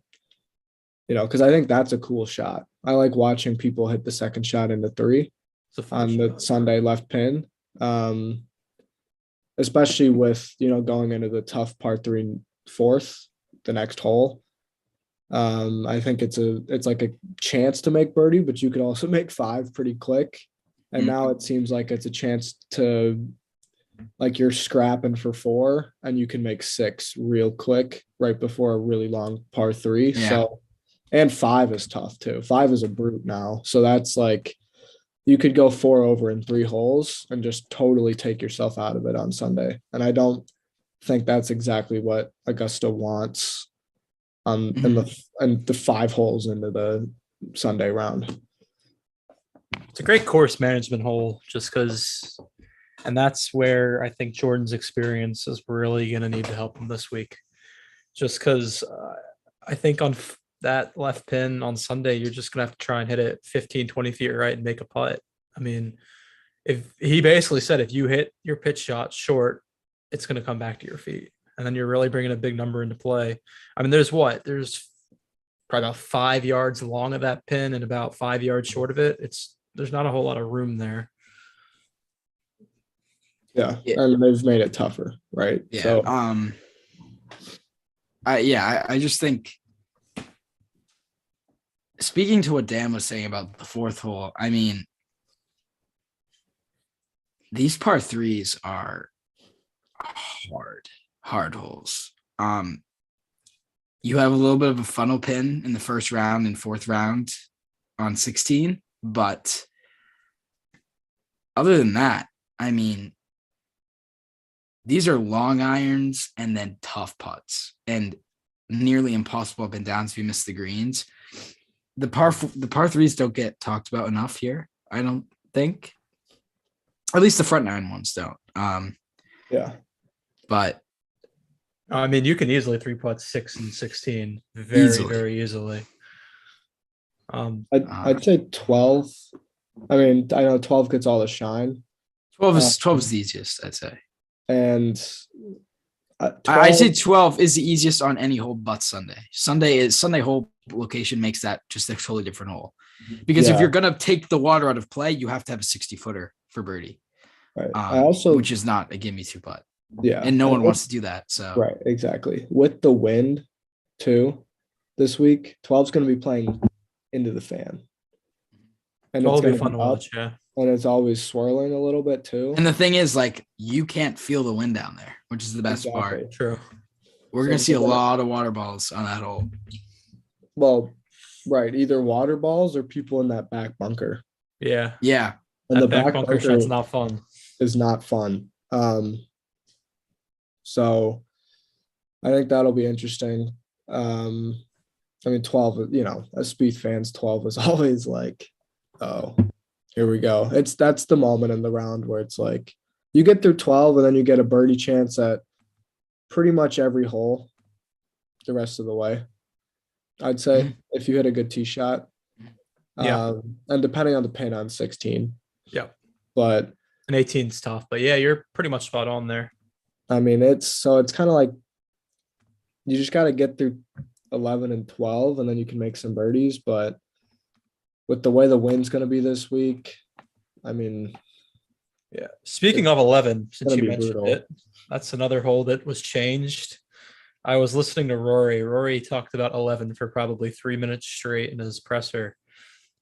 because I think that's a cool shot. I like watching people hit the second shot into 3 on the Sunday left pin. Especially with, going into the tough par 3 4th, the next hole. I think it's like a chance to make birdie, but you could also make 5 pretty quick. And now it seems like it's a chance to, like, you're scrapping for 4 and you can make 6 real quick right before a really long par 3. Yeah. So, and 5 is tough too. 5 is a brute now. So that's like, you could go 4 over in 3 holes and just totally take yourself out of it on Sunday. And I don't think that's exactly what Augusta wants in the 5 holes into the Sunday round. It's a great course management hole just because, and that's where I think Jordan's experience is really going to need to help him this week. Just because I think on that left pin on Sunday, you're just going to have to try and hit it 15, 20 feet right and make a putt. I mean, if he basically said, if you hit your pitch shot short, it's going to come back to your feet. And then you're really bringing a big number into play. I mean, there's probably about 5 yards long of that pin and about 5 yards short of it. There's not a whole lot of room there. Yeah. And they've made it tougher, right? Yeah. So, I just think, speaking to what Dan was saying about the 4th hole, I mean, these par 3s are hard holes. You have a little bit of a funnel pin in the 1st round and 4th round on 16, but other than that, I mean, these are long irons and then tough putts and nearly impossible up and downs if you miss the greens. The par 3s don't get talked about enough here, I don't think. At least the front 9 ones don't. Yeah. But I mean, you can easily 3-putt 6 and 16 very easily. I'd say 12. I mean, I know 12 gets all the shine. 12 is the easiest, I'd say. And I say 12 is the easiest on any hole but Sunday. Sunday hole location makes that just a totally different hole. Because if you're gonna take the water out of play, you have to have a 60-footer for birdie. Right. I also, which is not a gimme two putt. Yeah. And no one wants to do that. So right, exactly. With the wind too, this week, 12's gonna be playing into the fan. And It'll it's be gonna fun to be up, watch. Yeah. and it's always swirling a little bit too. And the thing is, like, you can't feel the wind down there, which is the best part. True. We're gonna see a lot of water balls on that hole. Well, right, either water balls or people in that back bunker. Yeah. Yeah. And that the back bunker bunker shot's not fun. is not fun. So I think that'll be interesting. I mean, 12, as Spieth fans, 12 is always like, oh, here we go. That's the moment in the round where it's like you get through 12 and then you get a birdie chance at pretty much every hole the rest of the way. I'd say if you hit a good tee shot. And depending on the pin on 16. Yeah. But an 18's tough, but yeah, you're pretty much spot on there. I mean, it's kind of like you just got to get through 11 and 12 and then you can make some birdies. But with the way the wind's going to be this week, I mean, yeah. Speaking of 11, since you mentioned brutal. it, that's another hole that was changed. I was listening to Rory. Rory talked about 11 for probably 3 minutes straight in his presser.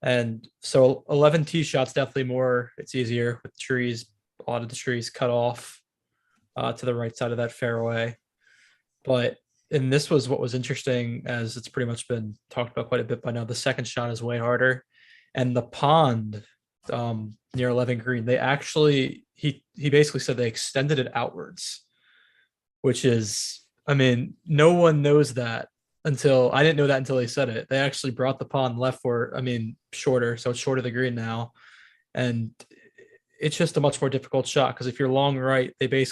And so 11 tee shots, definitely more. It's easier with trees, a lot of the trees cut off to the right side of that fairway. And this was what was interesting, as it's pretty much been talked about quite a bit by now. The second shot is way harder. And the pond near 11 green, they actually, he basically said they extended it outwards, which is, I mean, no one knows that until, I didn't know that until he said it. They actually brought the pond shorter. So it's short of the green now. And it's just a much more difficult shot because if you're long right, they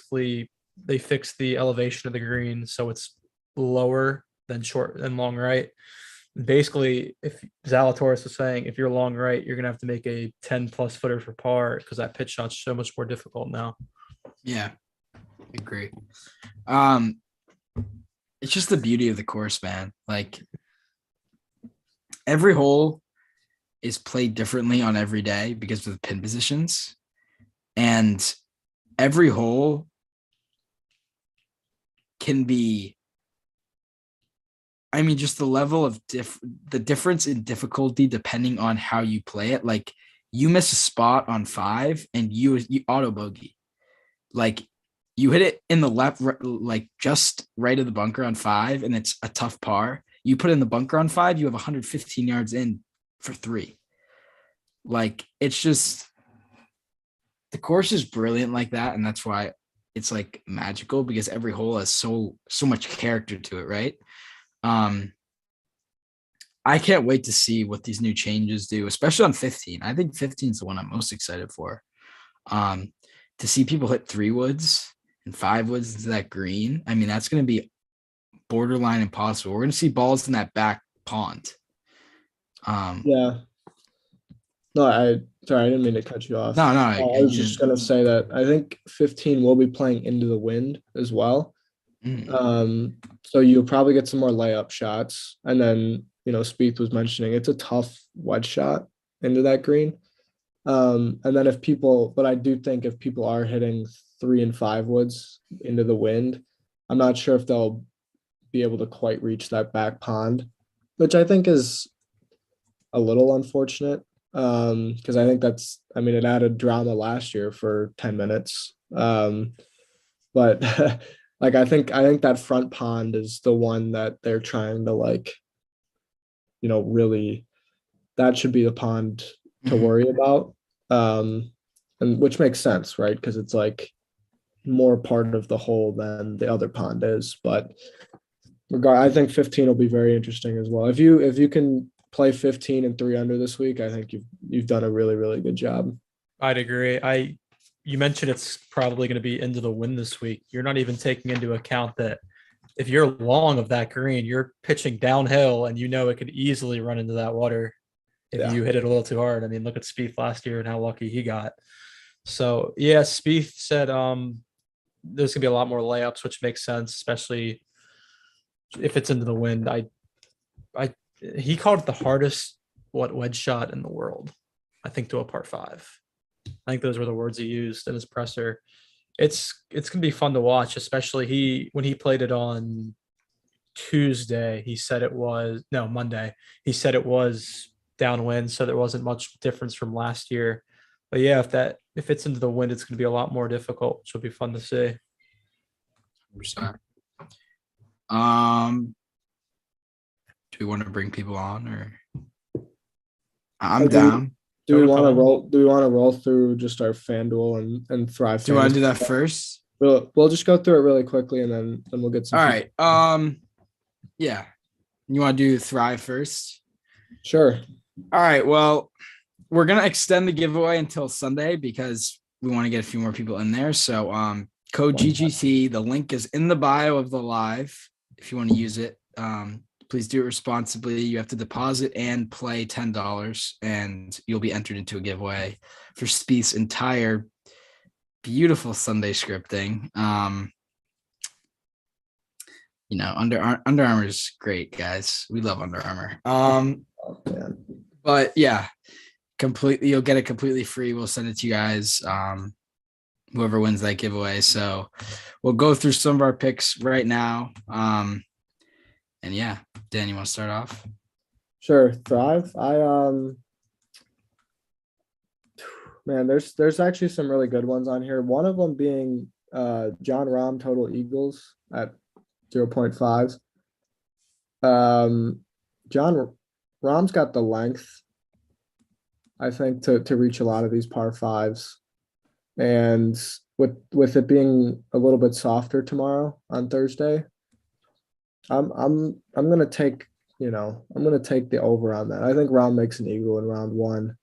fix the elevation of the green. So it's lower than short and long right. Basically, if Zalatoris was saying, if you're long right, you're going to have to make a 10 plus footer for par because that pitch shot's so much more difficult now. Yeah, I agree. It's just the beauty of the course, man. Like every hole is played differently on every day because of the pin positions. And every hole can be, I mean, just the level of the difference in difficulty depending on how you play it. Like you miss a spot on 5 and you auto bogey. Like you hit it in the left, like just right of the bunker on 5, and it's a tough par. You put in the bunker on 5, you have 115 yards in for 3. Like it's just, the course is brilliant like that, and that's why it's like magical because every hole has so much character to it, right? I can't wait to see what these new changes do, especially on 15. I think 15 is the one I'm most excited for. To see people hit 3 woods and 5 woods into that green. I mean, that's going to be borderline impossible. We're going to see balls in that back pond. Yeah. No, sorry, I didn't mean to cut you off. No. I was just going to say that I think 15 will be playing into the wind as well. So you'll probably get some more layup shots. And then, Spieth was mentioning it's a tough wedge shot into that green. And then but I do think if people are hitting 3 and 5 woods into the wind, I'm not sure if they'll be able to quite reach that back pond, which I think is a little unfortunate. Because I think it added drama last year for 10 minutes. But like, I think that front pond is the one that they're trying to really, that should be the pond to worry about. And which makes sense, right? Because it's like more part of the hole than the other pond is. But I think 15 will be very interesting as well. If you can play 15 and 3 under this week, I think you've done a really, really good job. I'd agree. You mentioned it's probably going to be into the wind this week. You're not even taking into account that if you're long of that green, you're pitching downhill and it could easily run into that water if you hit it a little too hard. I mean, look at Spieth last year and how lucky he got. So yeah, Spieth said there's gonna be a lot more layups, which makes sense, especially if it's into the wind. He called it the hardest wedge shot in the world, I think, to a par 5. I think those were the words he used in his presser. It's gonna be fun to watch, especially when he played it on Tuesday. He said it was Monday. He said it was downwind, so there wasn't much difference from last year. But yeah, if it's into the wind, it's gonna be a lot more difficult, which will be fun to see. 100%. Do we want to bring people on, or I'm down? Do we want to roll through just our FanDuel and Thrive? Do you want to do that first? We'll just go through it really quickly, and then we'll get some. All right. Yeah. You want to do Thrive first? Sure. All right. Well, we're gonna extend the giveaway until Sunday because we want to get a few more people in there. So, code GGT. The link is in the bio of the live. If you want to use it, please do it responsibly. You have to deposit and play $10, and you'll be entered into a giveaway for Spieth's entire beautiful Sunday scripting. Under Armour is great, guys. We love Under Armour. But yeah, you'll get it completely free. We'll send it to you guys. Whoever wins that giveaway. So we'll go through some of our picks right now. And yeah, Dan, you want to start off? Sure. Thrive. Man, there's actually some really good ones on here. One of them being John Rahm total eagles at 0.5. John Rahm's got the length, I think, to reach a lot of these par 5s. And with it being a little bit softer tomorrow on Thursday, I'm gonna take the over on that. I think Rahm makes an eagle in round 1,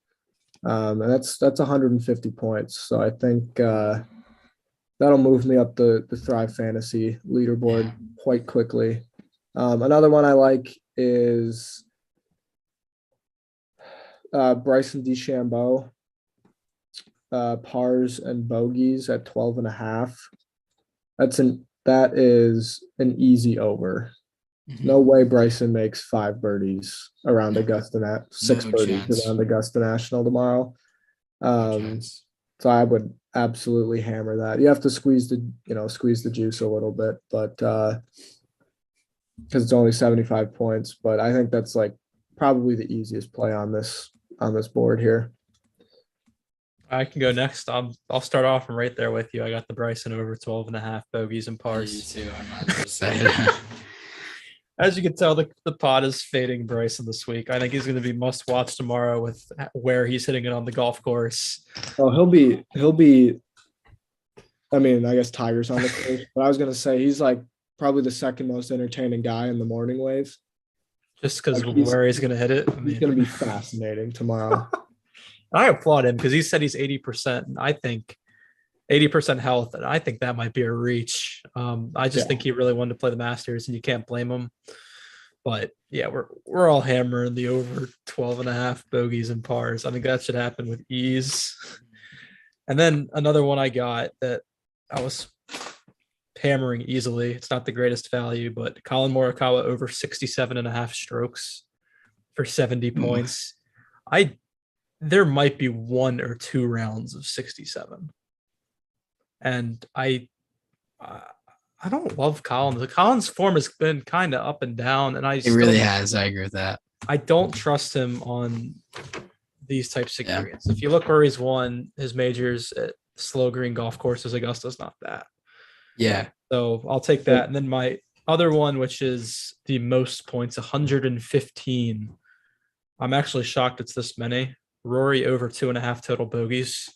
and that's 150 points. So I think that'll move me up the Thrive Fantasy leaderboard quite quickly. Another one I like is Bryson DeChambeau, pars and bogeys at 12.5. That is an easy over. Mm-hmm. No way Bryson makes 5 birdies around Augusta, 6 birdies around Augusta National tomorrow. So I would absolutely hammer that. You have to squeeze the juice a little bit, but because it's only 75 points. But I think that's like probably the easiest play on this board here. I can go next. I'll start off from right there with you. I got the Bryson over 12.5 bogeys and pars. Me too. I'm not excited. As you can tell, the pod is fading Bryson this week. I think he's going to be must watch tomorrow with where he's hitting it on the golf course. Oh, he'll be. I mean, I guess Tiger's on the course, but I was going to say he's like probably the second most entertaining guy in the morning wave. Just because where he's going to hit it. He's going to be fascinating tomorrow. I applaud him because he said he's 80%. And I think 80% health, and I think that might be a reach. I just think he really wanted to play the Masters, and you can't blame him. But yeah, we're all hammering the over 12.5 bogeys and pars. I think that should happen with ease. And then another one I got that I was hammering easily. It's not the greatest value, but Colin Morikawa over 67.5 strokes for 70 points. There might be 1 or 2 rounds of 67. And I don't love Collins. Collins' form has been kind of up and down, and it really has. I agree with that. I don't trust him on these types of greens. If you look where he's won his majors at slow green golf courses, Augusta's not that. Yeah. So I'll take that. And then my other one, which is the most points, 115. I'm actually shocked it's this many. Rory over 2.5 total bogeys.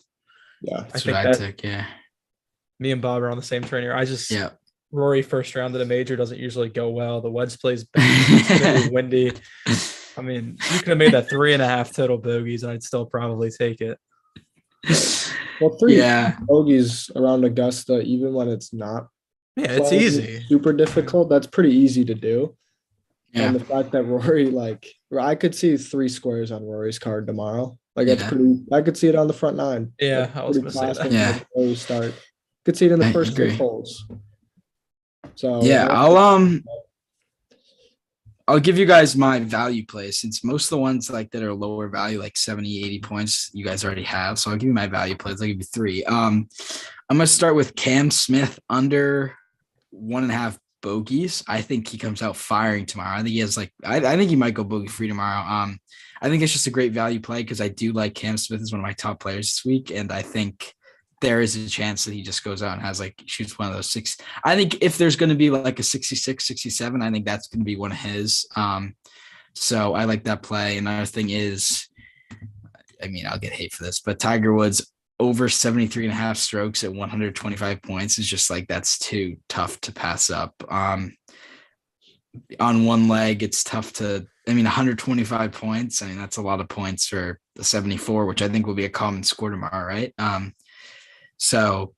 Yeah, that's what I took. Yeah. Me and Bob are on the same trainer. Rory first round at a major doesn't usually go well. The wedge plays it's gonna be windy. I mean, you could have made that 3.5 total bogeys, and I'd still probably take it. Well, 3 bogeys around Augusta, even when it's not. Yeah, it's easy. Super difficult. That's pretty easy to do. Yeah. And the fact that Rory, I could see 3 squares on Rory's card tomorrow. That's pretty. I could see it on the front 9. Yeah, I was going to say that. Rory start. could see it in the I first agree. 6 holes. So Yeah, I'll give you guys my value play, since most of the ones like that are lower value, like 70, 80 points, you guys already have. So I'll give you my value plays. I'll give you 3. I'm gonna start with Cam Smith under 1.5 bogeys. I think he comes out firing tomorrow. I think he has I think he might go bogey free tomorrow. I think it's just a great value play because I do like Cam Smith as one of my top players this week, and I think there is a chance that he just goes out and has shoots one of those 6. I think if there's going to be like a 66, 67, I think that's going to be one of his. So I like that play. Another thing is, I mean, I'll get hate for this, but Tiger Woods over 73.5 strokes at 125 points is just that's too tough to pass up. On one leg, it's tough to, 125 points. That's a lot of points for the 74, which I think will be a common score tomorrow, right? So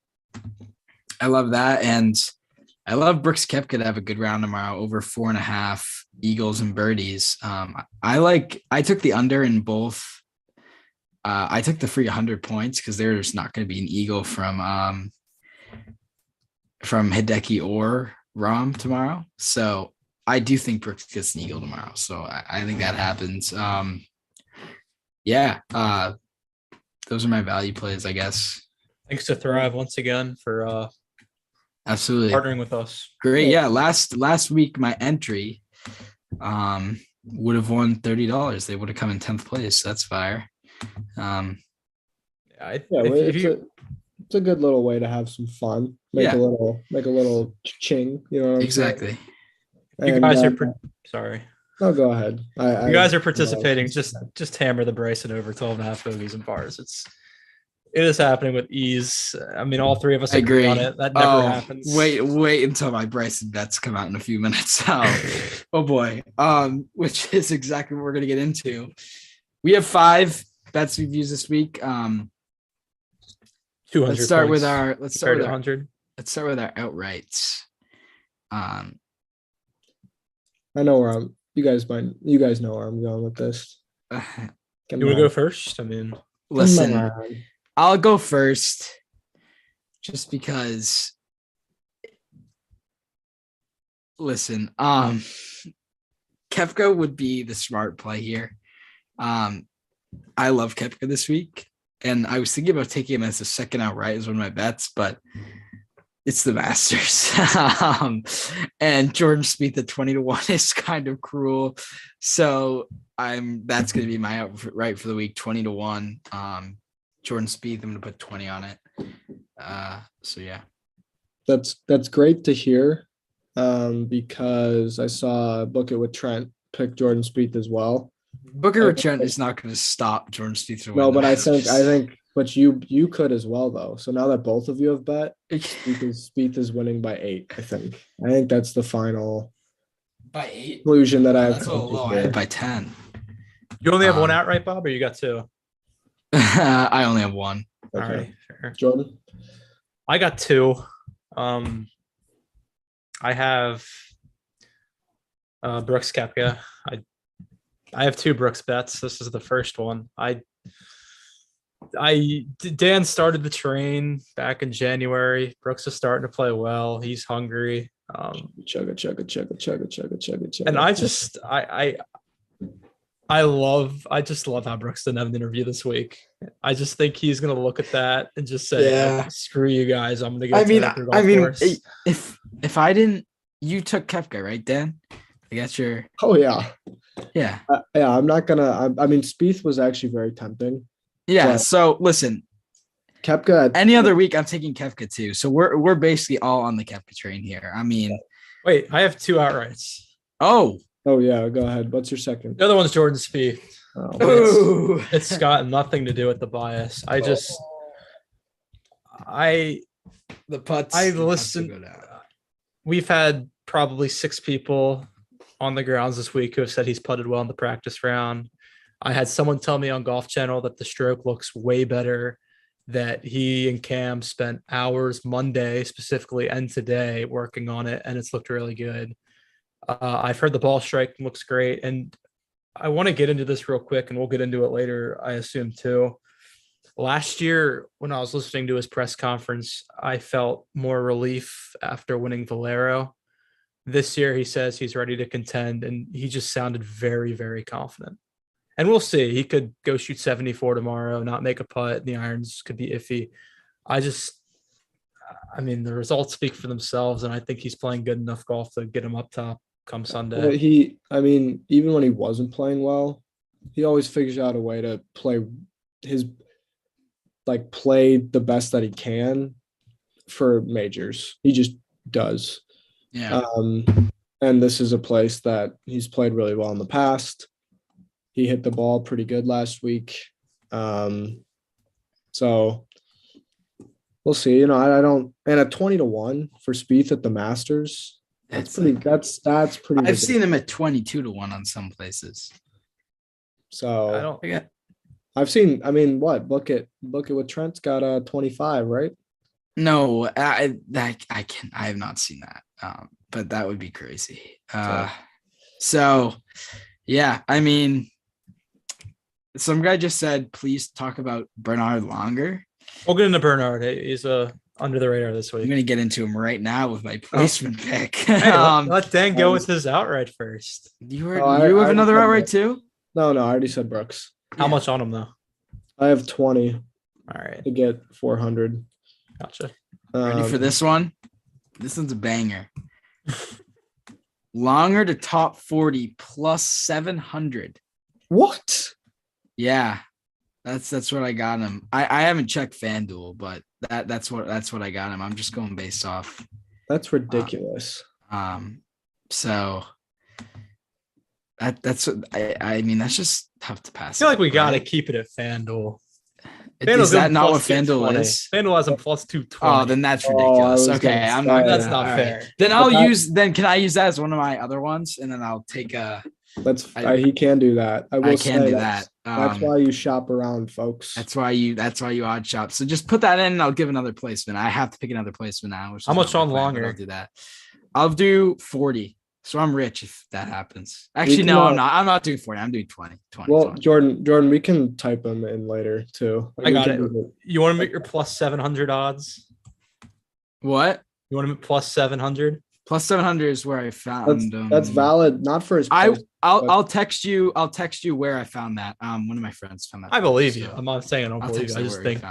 I love that. And I love Brooks Koepka to have a good round tomorrow, over 4.5 eagles and birdies. I took the under in both. I took the free 100 points because there's not going to be an eagle from Hideki or Rahm tomorrow. So I do think Brooks gets an eagle tomorrow. So I think that happens. Those are my value plays, I guess. Thanks to Thrive once again for absolutely partnering with us. Great. Yeah. Last week, my entry would have won $30. They would have come in 10th place. That's fire. It's a good little way to have some fun. Make a little ching. You know what I'm exactly. saying? You guys are sorry. No, go ahead. You guys are participating. Just hammer the Bryson over 12.5 bogeys and pars. It is happening with ease. All 3 of us agree on it. That never happens. Wait until my Bryson bets come out in a few minutes. Oh boy. Which is exactly what we're gonna get into. We have 5 bets we've used this week. 200. Let's start with our 100. Let's start with our outrights. I know where you guys know where I'm going with this. You want to go first? Listen, I'll go first just because. Listen, Koepka would be the smart play here. I love Koepka this week, and I was thinking about taking him as a second outright as one of my bets, but it's the Masters. And Jordan Spieth at 20-1 is kind of cruel. So that's going to be my outright for the week, 20-1. Jordan Spieth, I'm going to put 20 on it. So yeah. That's great to hear. Because I saw Book It with Trent pick Jordan Spieth as well. Booker with Trent is not going to stop Jordan Spieth from winning. No, but I think, but you could as well though. So now that both of you have bet, Spieth is winning by 8. I think that's the final by 8 conclusion that I have. That's a little low. I had by 10. You only have one outright, Bob, or you got 2? I only have 1. Okay. All right, fair. Jordan, I got 2. I have Brooks Koepka. I have 2 Brooks bets. This is the first one. Dan started the train back in January. Brooks is starting to play well. He's hungry. Chugga. And I just love how Brooks didn't have an interview this week. I just think he's gonna look at that and just say, "Screw you guys, I'm gonna go." If I didn't, you took Koepka, right, Dan? I got your. Oh yeah. Yeah. I'm not gonna. Spieth was actually very tempting. Yeah. So listen, Koepka. Any other week, I'm taking Koepka too. So we're basically all on the Koepka train here. Wait, I have 2 outrights. Oh yeah. Go ahead. What's your second? The other one's Jordan Spieth. It's got nothing to do with the bias. The putts. I listened. We've had probably 6 people on the grounds this week who have said he's putted well in the practice round. I had someone tell me on Golf Channel that the stroke looks way better, that he and Cam spent hours Monday specifically and today working on it, and it's looked really good. I've heard the ball strike looks great, and I want to get into this real quick, and we'll get into it later, I assume too. last year when I was listening to his press conference, I felt more relief after winning Valero. This year, he says he's ready to contend, and he just sounded very, very confident. And we'll see. He could go shoot 74 tomorrow, not make a putt. The irons could be iffy. I mean, the results speak for themselves, and I think he's playing good enough golf to get him up top come Sunday. Even when he wasn't playing well, he always figures out a way to play the best that he can for majors. He just does. Yeah. And this is a place that he's played really well in the past. He hit the ball pretty good last week. So we'll see. I don't, and a 20-1 for Spieth at the Masters. That's pretty. That's pretty. I've ridiculous. seen him at 22-1 on some places. So I don't. I've seen. I mean, what? Look at what Trent's got. 25, right? No, I have not seen that. But that would be crazy. So yeah, I mean, some guy just said, please talk about Bernard longer. We'll get into Bernard. He's under the radar this week. I'm gonna get into him right now with my placement pick. Hey, let Dan go with his outright first. You have another outright too? No, I already said Brooks. How much on him though? I have 20. All right, to get 400. Gotcha. Ready for this one? This one's a banger. Longer to top 40 plus 700. What? Yeah, that's what I got him. I haven't checked FanDuel, but that's what I got him. I'm just going based off. That's ridiculous. So that's I mean that's just tough to pass. I feel like we got to keep it at FanDuel. Is that not what FanDuel is? FanDuel has a plus 220. Oh, then that's ridiculous. Okay, I'm not. That's not fair. Right. Then can I use that as one of my other ones, and then I'll take a. He can do that. I can do that. That's why you shop around, folks. That's why you odd shop. So just put that in, and I'll give another placement. I have to pick another placement now. How much on longer? I'll do that. I'll do 40. So I'm rich if that happens. Actually, no, I'm not. I'm not doing 40. I'm doing 20. Well, 20. Jordan, we can type them in later too. I got it. You want to make your plus 700 odds? What? You want to make plus 700? Plus 700 is where I found. That's valid. Not for his. I'll text you. I'll text you where I found that. One of my friends found that. I believe you. I'm not saying I don't believe you. I just think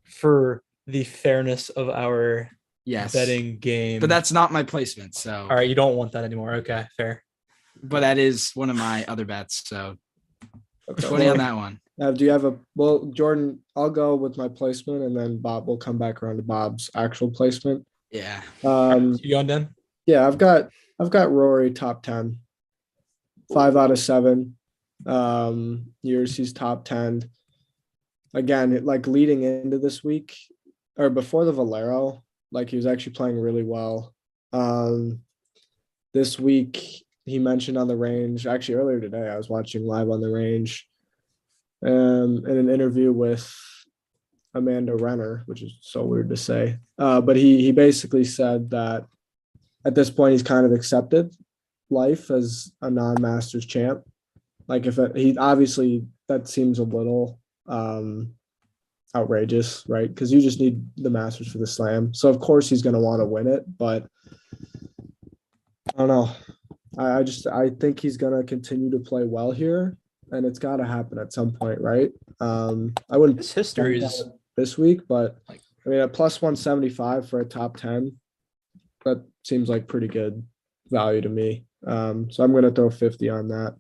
for the fairness of our betting game. But that's not my placement. So all right, you don't want that anymore. Okay, fair. But that is one of my other bets. So 20 on that one. Do you have Jordan? I'll go with my placement, and then Bob will come back around to Bob's actual placement. Yeah. You on Dan? Yeah, I've got Rory top 10. 5 out of 7 years he's top 10. Again, like leading into this week or before the Valero, like he was actually playing really well. This week he mentioned on the range, actually earlier today, I was watching live on the range in an interview with Amanda Renner, which is so weird to say. But he basically said that at this point he's kind of accepted life as a non-Masters champ. Like he obviously that seems a little outrageous, right? Because you just need the Masters for the Slam. So of course he's going to want to win it, but I don't know. I think he's going to continue to play well here, and it's got to happen at some point, right? I wouldn't. His history is this week, but I mean, a plus 175 for a top 10, that seems like pretty good value to me. So I'm going to throw 50 on that.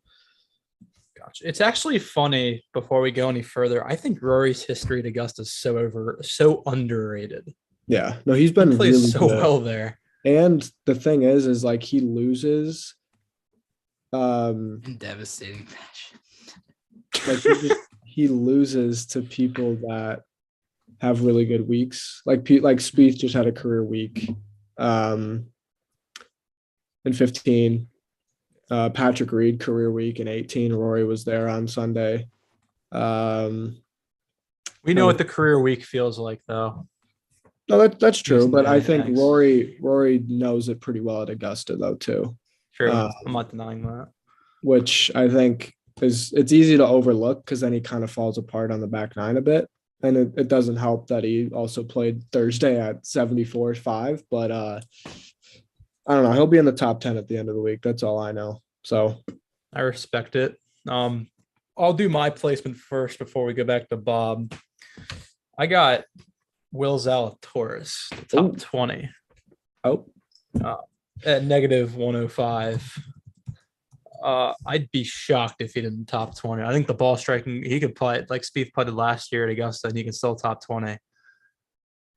Gotcha. It's actually funny before we go any further. I think Rory's history at Augusta is so underrated. Yeah, no, he plays really so good. Well there. And the thing is like he loses in devastating fashion. Like he loses to people that have really good weeks. Like Spieth just had a career week in 15. Patrick Reed career week in 18. Rory was there on Sunday. We know what the career week feels like, though. No, that's true, but I think Rory knows it pretty well at Augusta, though, too. True, I'm not denying that. Which I think it's easy to overlook because then he kind of falls apart on the back nine a bit. And it doesn't help that he also played Thursday at 74.5, but I don't know. He'll be in the top 10 at the end of the week. That's all I know. So I respect it. I'll do my placement first before we go back to Bob. I got Will Zalatoris, top 20. Oh, At negative 105. I'd be shocked if he didn't top 20. I think the ball striking, he could putt like Spieth putted last year at Augusta, and he can still top 20.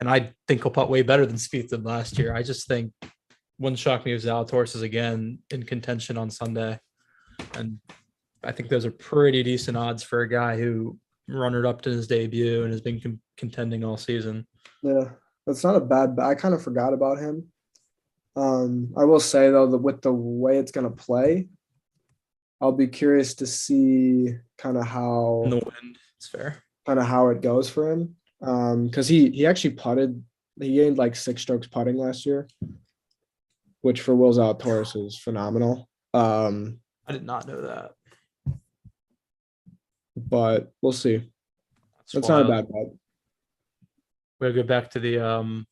And I think he'll putt way better than Spieth did last year. I just think wouldn't shock me if Zalatoris is again in contention on Sunday. And I think those are pretty decent odds for a guy who runner up to his debut and has been contending all season. yeah, that's not a bad. I kind of forgot about him. I will say though that with the way it's going to play, I'll be curious to see kind of In the wind, it's fair. Kind of how it goes for him. Because he actually putted. He gained like 6 strokes putting last year, which for Will Zalatoris is phenomenal. I did not know that. But we'll see. That's wild. not a bad bet. We'll go back to the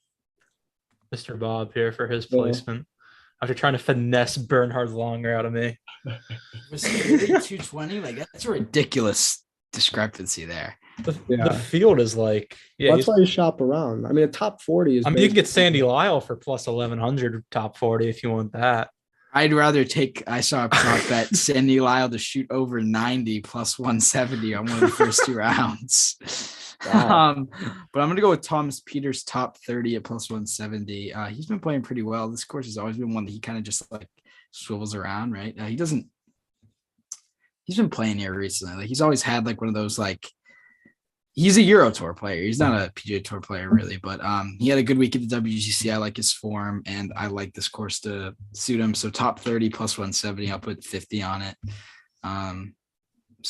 Mr. Bob here for his placement. After trying to finesse Bernhard Longer out of me. Was it really 220? Like, that's a ridiculous discrepancy there. The field is like, yeah. That's why you shop around. I mean, a top 40 is. I mean, you can get Sandy Lyle for plus 1100 top 40 if you want that. I'd rather I saw a prop bet Sandy Lyle to shoot over 90 plus 170 on one of the first 2 rounds. Wow. But I'm going to go with Thomas Peters top 30 at plus 170. He's been playing pretty well. This course has always been one that he kind of just like swivels around, right? He's been playing here recently. Like he's always had like one of those, like, he's a Euro Tour player. He's not a PGA Tour player really, but he had a good week at the WGC. I like his form and I like this course to suit him. So top 30 plus 170, I'll put 50 on it.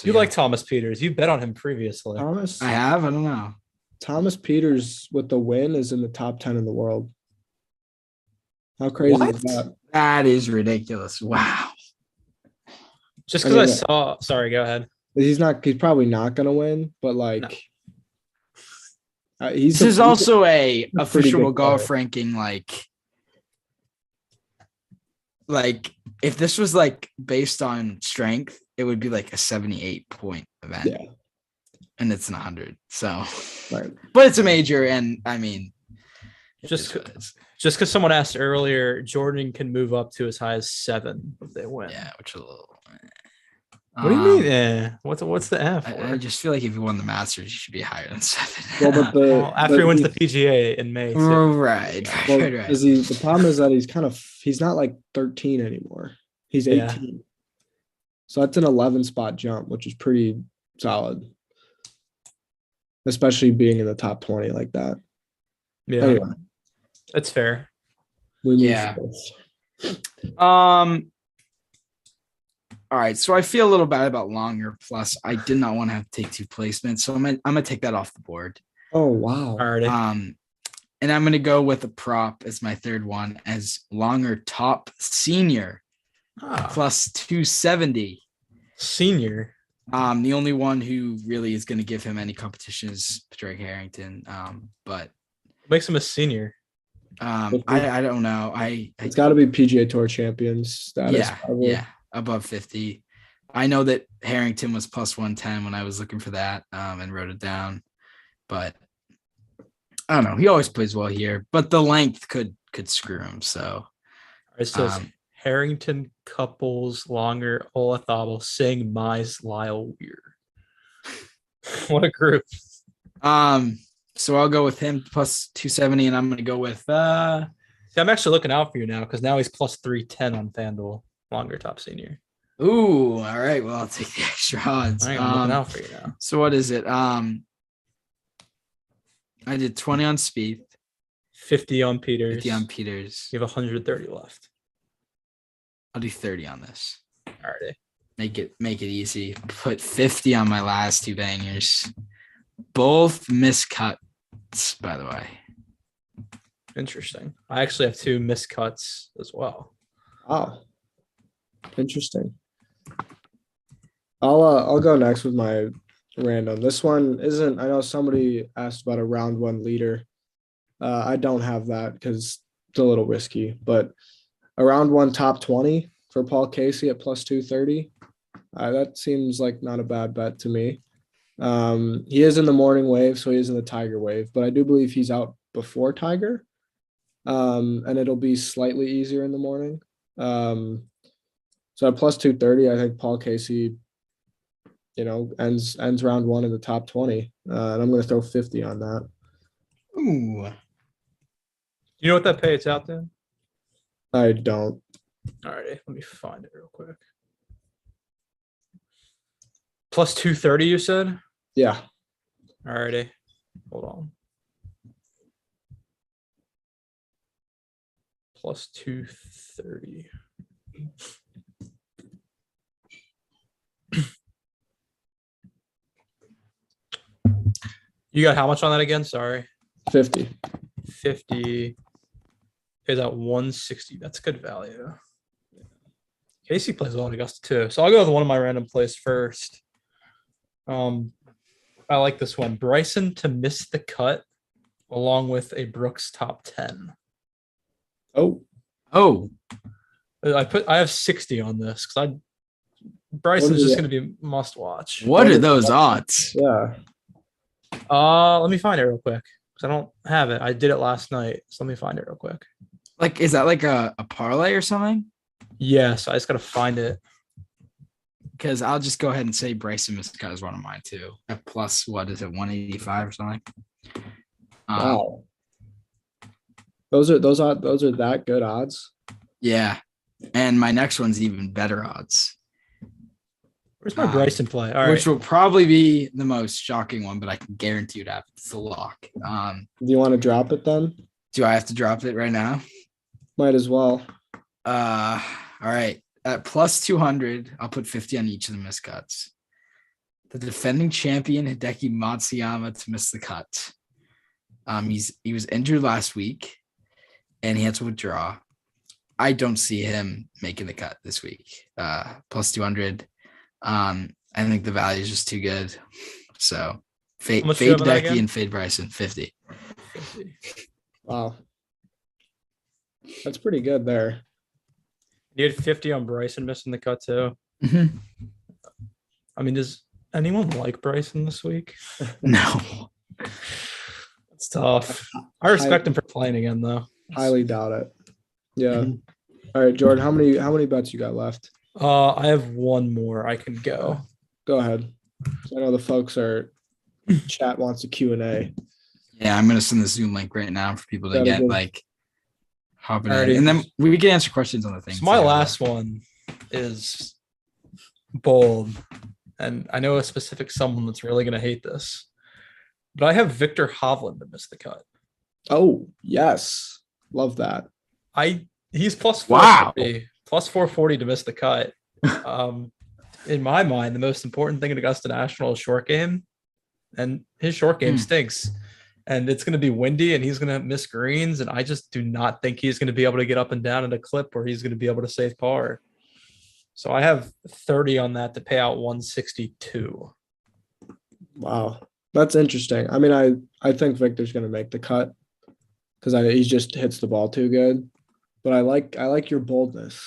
Like Thomas Peters. You bet on him previously. Thomas? I have. I don't know. Thomas Peters with the win is in the top 10 in the world. How crazy is that? That is ridiculous. Wow. Just because I saw. Sorry, go ahead. He's probably not going to win, but like. No. This is also a official golf ranking. Like if this was like based on strength, it would be like a 78 point event. Yeah. And it's an 100. So, right. But it's a major. And I mean, just because someone asked earlier, Jordan can move up to as high as 7 if they win. Yeah, which is a little. What do you mean? What's the F? I just feel like if you won the Masters, you should be higher than 7. Well, after he wins the PGA in May. Right. The problem is that he's not like 13 anymore. He's 18. Yeah. So that's an 11 spot jump, which is pretty solid. Especially being in the top 20 like that. Yeah. Anyway. That's fair. Yeah. All right, so I feel a little bad about Longer. Plus, I did not want to have to take 2 placements, so I'm gonna take that off the board. Oh wow! Alrighty. And I'm gonna go with a prop as my third one as Longer top senior plus 270. Senior. The only one who really is gonna give him any competition is Patrick Harrington. But makes him a senior. I don't know. It's got to be PGA Tour champion status. Yeah. Above 50. I know that Harrington was plus 110 when I was looking for that and wrote it down, but I don't know. He always plays well here, but the length could screw him. So it says Harrington, Couples, Longer, Olathable, Singh, Mize, Lyle, Weir. What a group. So I'll go with him plus 270, and I'm going to go with. I'm actually looking out for you now because now he's plus 310 on FanDuel. Longer top senior. Ooh, all right. Well, I'll take the extra odds. I'm looking out for you now. So what is it? I did 20 on Spieth, 50 on Peters. 50 on Peters. You have 130 left. I'll do 30 on this. Alrighty. Make it easy. Put 50 on my last 2 bangers. Both miscuts, by the way. Interesting. I actually have 2 miscuts as well. Wow. Interesting. I'll go next with my random. This one isn't. I know somebody asked about a round one leader. I don't have that because it's a little risky, but a round one top 20 for Paul Casey at plus 230. That seems like not a bad bet to me. He is in the morning wave, so he is in the Tiger wave, but I do believe he's out before Tiger. And it'll be slightly easier in the morning. So at plus 230, I think Paul Casey, ends round one in the top 20. And I'm going to throw 50 on that. Ooh. You know what that pays out to? I don't. Alrighty, let me find it real quick. Plus 230, you said? Yeah. Alrighty. Hold on. Plus 230. You got how much on that again? Sorry. 50. 50 pays out 160. That's good value. Casey plays well in Augusta too. So I'll go with one of my random plays first. I like this one. Bryson to miss the cut along with a Brooks top 10. Oh. I have 60 on this because Bryson's just going to be must watch. What are those odds? Yeah. Let me find it real quick because I don't have it. I did it last night, so let me find it real quick. Like, is that like a parlay or something? Yes, I just got to find it. Because I'll just go ahead and say Bryson Miscott is one of mine too. At plus, what is it, 185 or something? Wow. Those are that good odds. Yeah. And my next one's even better odds. Where's my Bryson play? All right. Which will probably be the most shocking one, but I can guarantee you that it's a lock. Do you want to drop it then? Do I have to drop it right now? Might as well. All right. At plus 200, I'll put 50 on each of the miscuts. The defending champion, Hideki Matsuyama, to miss the cut. He was injured last week, and he had to withdraw. I don't see him making the cut this week. Plus 200. I think the value is just too good. So fade Hideki and fade Bryson, 50. 50. Wow. That's pretty good there. You had 50 on Bryson missing the cut too. Mm-hmm. I mean, does anyone like Bryson this week? No. It's tough. I respect him for playing again though. Highly doubt it. Yeah. All right, Jordan, how many bets you got left? I have one more. I can go. Go ahead. I know the folks chat wants a Q&A. Yeah, I'm gonna send the Zoom link right now for people to get like hopping in, and then we can answer questions on the thing. So my last one is bold, and I know a specific someone that's really gonna hate this, but I have Victor Hovland to miss the cut. Oh yes, love that. He's plus 440, plus 440 to miss the cut. In my mind, the most important thing at Augusta National is short game, and his short game stinks. And it's going to be windy, and he's going to miss greens, and I just do not think he's going to be able to get up and down at a clip where he's going to be able to save par. So I have 30 on that to pay out 162. Wow, that's interesting. I mean, I think Victor's going to make the cut because he just hits the ball too good. But I like your boldness,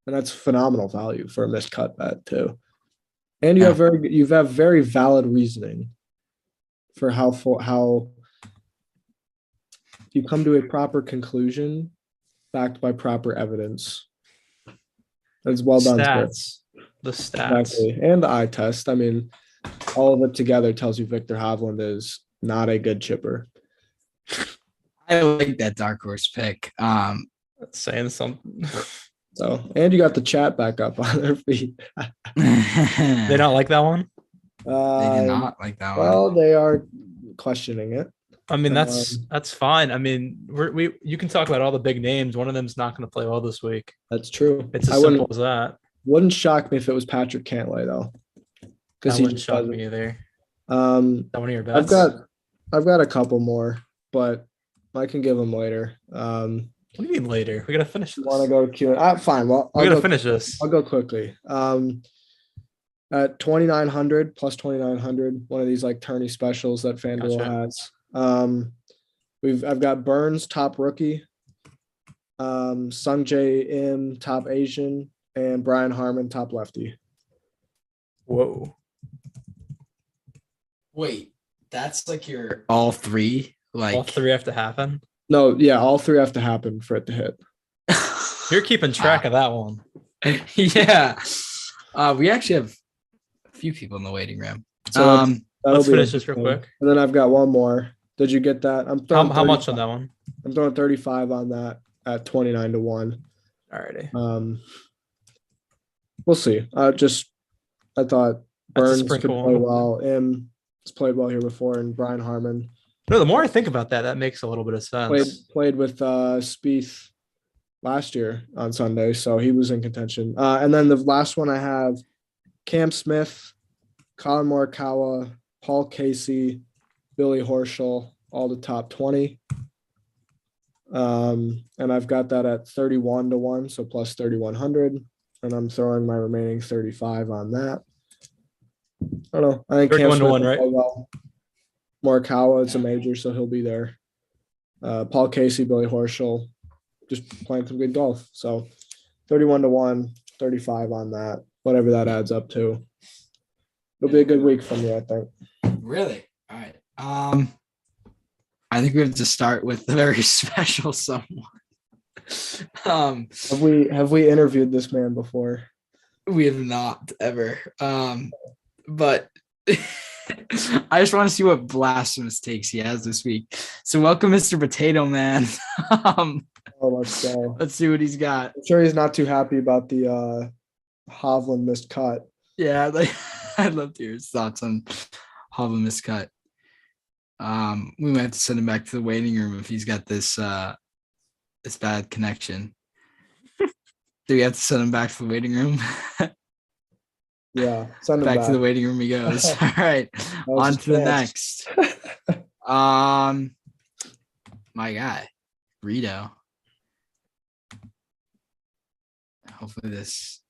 and that's phenomenal value for a miscut bet too. And you have very valid reasoning for how you come to a proper conclusion backed by proper evidence. That's well done. Stats. The stats. Exactly. And the eye test. I mean, all of it together tells you Victor Hovland is not a good chipper. I like that dark horse pick. That's saying something. So, and you got the chat back up on their feed. They don't like that one? They did not like that one. Well, they are questioning it. I mean, that's fine. I mean, you can talk about all the big names. One of them's not going to play well this week. That's true. It's as simple as that. Wouldn't shock me if it was Patrick Cantlay though. That wouldn't shock me either. That one of your bets? I've got a couple more, but I can give them later. What do you mean later? We got to finish this. Want to go to Q&A? Fine. Well, we got to finish this. I'll go quickly. At 2,900 plus 2,900, one of these like tourney specials that FanDuel Gotcha. has. I've got Burns top rookie, Sung Jae Im top Asian, and Brian Harmon top lefty. Whoa. Wait, that's like your all three? Like All three have to happen. No, yeah, all three have to happen for it to hit. You're keeping track of that one. Yeah. We actually have a few people in the waiting room. So that'll Let's be finish this real interesting. quick. And then I've got one more. Did you get that? I'm throwing How much 35 on that one? I'm throwing 35 on that at 29-1. Alrighty. We'll see. I thought That's a Burns could sprinkle. play well. Im has played well here before, and Brian Harmon No, the more I think about that, that makes a little bit of sense. played with Spieth last year on Sunday, so he was in contention. And then the last one I have, Cam Smith, Colin Morikawa, Paul Casey, Billy Horschel, all the top 20. And I've got that at 31-1, so plus 3,100. And I'm throwing my remaining 35 on that. I don't know. I think Cam 31 to Smith 1, will right? play well. Morikawa, it's a major, so he'll be there. Paul Casey, Billy Horschel, just playing some good golf. So 31-1, 35 on that, whatever that adds up to. It'll be a good week for me, I think. Really? All right. I think we have to start with the very special someone. Have we interviewed this man before? We have not ever. But I just want to see what blasphemous takes he has this week. So welcome, Mr. Potato Man. Let's go. Let's see what he's got. I'm sure he's not too happy about the Hovland missed cut. Yeah, I'd love to hear his thoughts on Hovland miscut. We might have to send him back to the waiting room if he's got this bad connection. Do we have to send him back to the waiting room? Yeah, send him back back to the waiting room he goes. All right, on to the next. My guy, Rito. Hopefully this.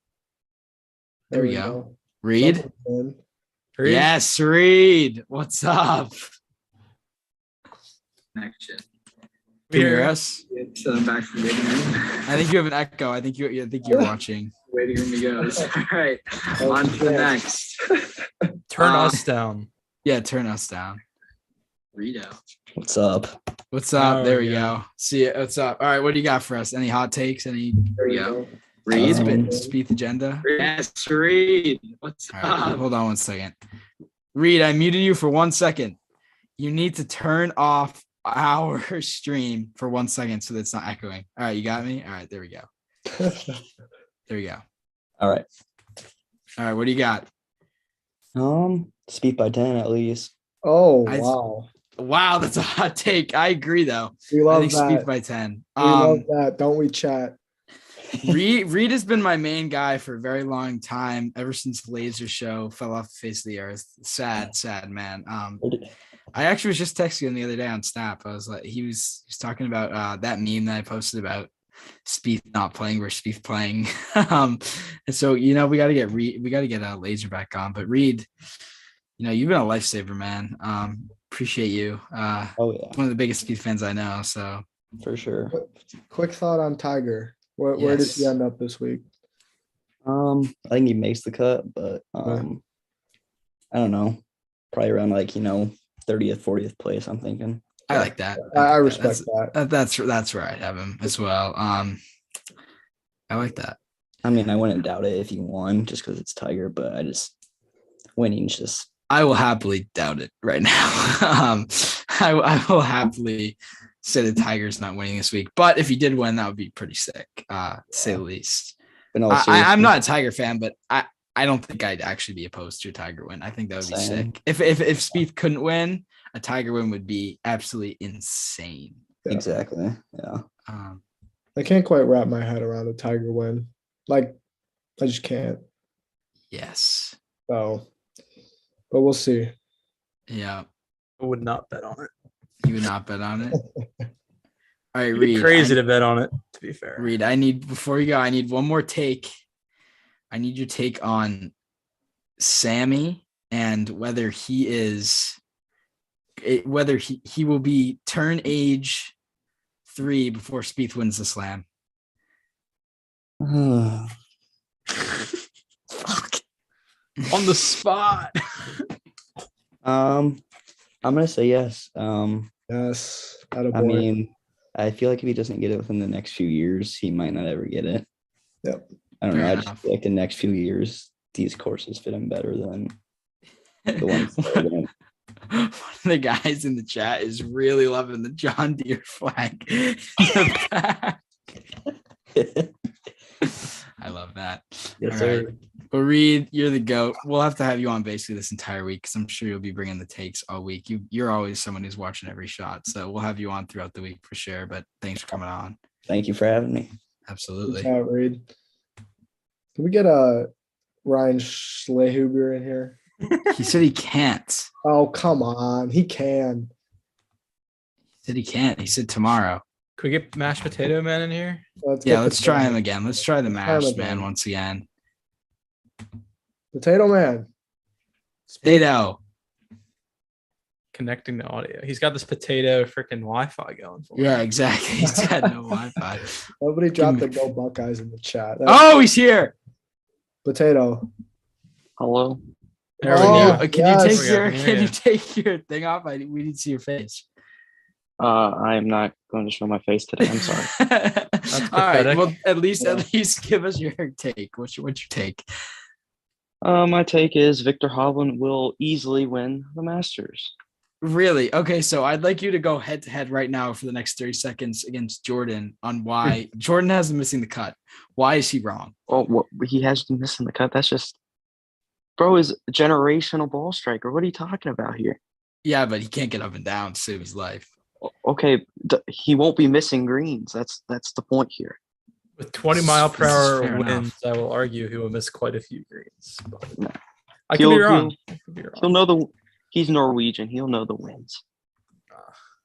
There we go. Reed. Reed? Yes, Reed. What's up? Connection. Can you hear us? Send him back to the waiting room. I think you have an echo. I think you're watching. Waiting room he goes. All right, on to the next. Turn us down. Yeah, turn us down. Rito. What's up? What's up? Oh, There we yeah. go. See it. What's up? All right, what do you got for us? Any hot takes? Any There we go. Reed? Um, Spieth agenda? Yes, Reed. What's All right, up? hold on one second. Reed, I muted you for 1 second. You need to turn off our stream for 1 second so that it's not echoing. All right, you got me? All right, there we go. There we go. All right. All right, what do you got? Speed by 10 at least. Oh, I- wow. Wow, that's a hot take. I agree, though. We I love think that. Spieth by 10. We love that. Don't we, chat? Reed has been my main guy for a very long time, ever since Laser Show fell off the face of the earth. Sad, man. I actually was just texting him the other day on Snap. I was like, he was talking about that meme that I posted about Spieth not playing versus Spieth playing. And so, we got to get Reed, we got to get a Laser back on. But Reed, you've been a lifesaver, man. Appreciate you. Oh yeah, One of the biggest Spieth fans I know. So for sure. Quick thought on Tiger. Where does he Yes. end up this week? I think he makes the cut, but I don't know. Probably around 30th, 40th place, I'm thinking. I like that. I respect that. That's where I'd have him as well. I like that. I mean, I wouldn't doubt it if he won just because it's Tiger, but winning's just. I will happily doubt it right now. I will happily say the Tigers not winning this week, but if he did win, that would be pretty sick, to say the least. But no, I'm not a Tiger fan, but I don't think I'd actually be opposed to a Tiger win. I think that would be Same. sick. If Spieth couldn't win, a Tiger win would be absolutely insane. Yeah. Exactly. Yeah. I can't quite wrap my head around a Tiger win. I just can't. Yes. So, but we'll see. Yeah. I would not bet on it. You would not bet on it. All right, It'd be Reed. crazy to bet on it, to be fair. Reed, before you go, I need one more take. I need your take on Sammy and whether he will be turn age 3 before Spieth wins the Slam. Fuck. On the spot. I'm gonna say yes. Yes. I mean, I feel like if he doesn't get it within the next few years, he might not ever get it. Yep. I don't Fair know. I just enough. feel like the next few years, these courses fit him better than the ones that don't. One of the guys in the chat is really loving the John Deere flag in the back. I love that. Yes, All sir. right. Well, Reed, you're the GOAT. We'll have to have you on basically this entire week because I'm sure you'll be bringing the takes all week. You're always someone who's watching every shot. So we'll have you on throughout the week for sure. But thanks for coming on. Thank you for having me. Absolutely. Good job, Reed. Can we get Ryan Schlehuber in here? He said he can't. Oh, come on. He can. He said he can't. He said tomorrow. Could we get mashed potato man in here? Yeah, let's try him again. Let's try the Let's try him mashed again. man once again. Potato Man. Potato. Connecting the audio. He's got this potato freaking Wi-Fi going for him. Yeah, exactly. He's got no Wi-Fi. Nobody dropped the me- Go Buckeyes in the chat. Oh, he's here. Potato. Hello. There we Oh, go. Can yes. you take We got your to hear can you you. take your thing off? We need to see your face. I am not going to show my face today. I'm sorry. All right. pathetic. Well, at least give us your take. What's your take? My take is Victor Hovland will easily win the Masters. Really? Okay, so I'd like you to go head to head right now for the next 30 seconds against Jordan on why Jordan has been missing the cut. Why is he wrong? Oh, what, he has been missing the cut. That's just, bro, is a generational ball striker. What are you talking about here? Yeah, but he can't get up and down to save his life. Okay, he won't be missing greens. That's the point here. With 20 mile per hour Fair enough. winds, I will argue he will miss quite a few greens. But No. I could be wrong. I could be He'll wrong. know he's Norwegian. He'll know the wins.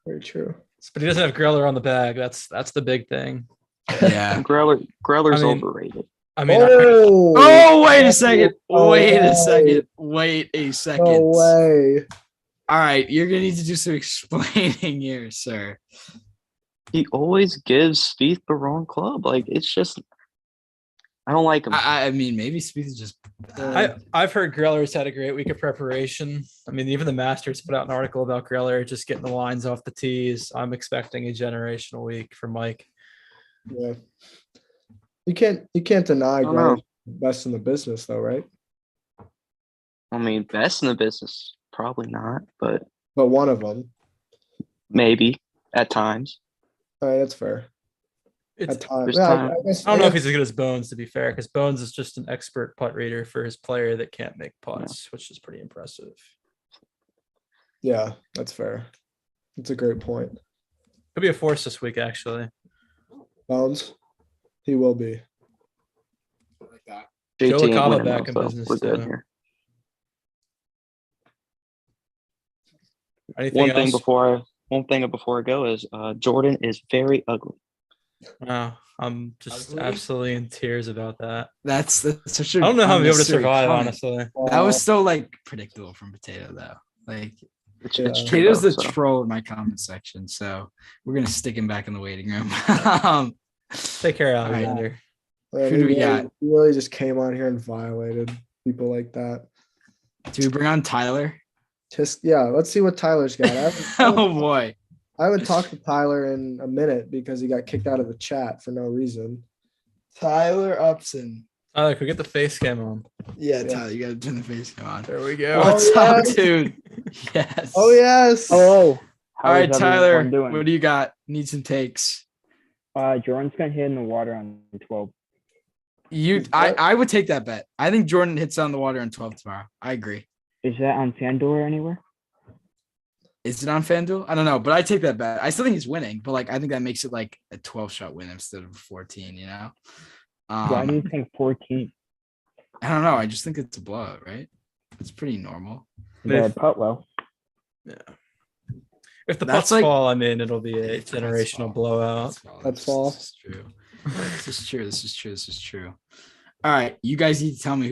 Very true. But he doesn't have Greller on the bag. That's the big thing. Yeah. Greller's I mean, overrated. I mean, Oh, wait a second. Wait a second. Wait a second. No way. All right, you're gonna need to do some explaining here, sir. He always gives Spieth the wrong club. Like, it's just, I don't like him. I mean, maybe Spieth is just. I've heard Greller's had a great week of preparation. I mean, even the Masters put out an article about Greller just getting the lines off the tees. I'm expecting a generational week for Mike. Yeah. You can't deny don't know. Greller's best in the business though, right? I mean, best in the business, probably not, but But one of them. maybe at times. All right, that's fair. It's, At times. there's Yeah, time. I don't know if he's as good as Bones, to be fair, because Bones is just an expert putt reader for his player that can't make putts, which is pretty impressive. Yeah, that's fair. That's a great point. Could be a force this week, actually. Bones, he will be. Like that. Joe JT ain't LaCava winning back though, in so business, we're good too. here. Anything One else? thing before I go is Jordan is very ugly. No, I'm just Ugly? absolutely in tears about that. That's such a. I don't know how I'll be able to unnecessary survive, comment. honestly. That was so like predictable from Potato though. Like It's, Yeah. it's true. Potato's though, the so. troll in my comment section, so we're gonna stick him back in the waiting room. Take care, All right. Alexander. Man, Who do we got? He really just came on here and violated people like that. Do we bring on Tyler? Just yeah, let's see what Tyler's got. Oh boy. I haven't talked to Tyler in a minute because he got kicked out of the chat for no reason. Tyler Upson. Tyler, could we get the face cam on? Yeah, Yeah. Tyler, you gotta turn the face cam on. There we go. What's Oh, up, yes. dude? Yes. Oh yes. Hello. All right, How's Tyler. everyone doing? What do you got? Need some takes. Jordan's gonna hit in the water on 12. I would take that bet. I think Jordan hits on the water on 12 tomorrow. I agree. Is that on FanDuel or anywhere? Is it on FanDuel? I don't know, but I take that bet. I still think he's winning, but like I think that makes it like a 12-shot win instead of a 14, you know? Why do you think 14? I don't know. I just think it's a blowout, right? It's pretty normal. The putt well. Yeah. If the That's putts like- fall, I mean, it'll be a generational blowout. That's fall. This is true. This is true. This is true. All right. You guys need to tell me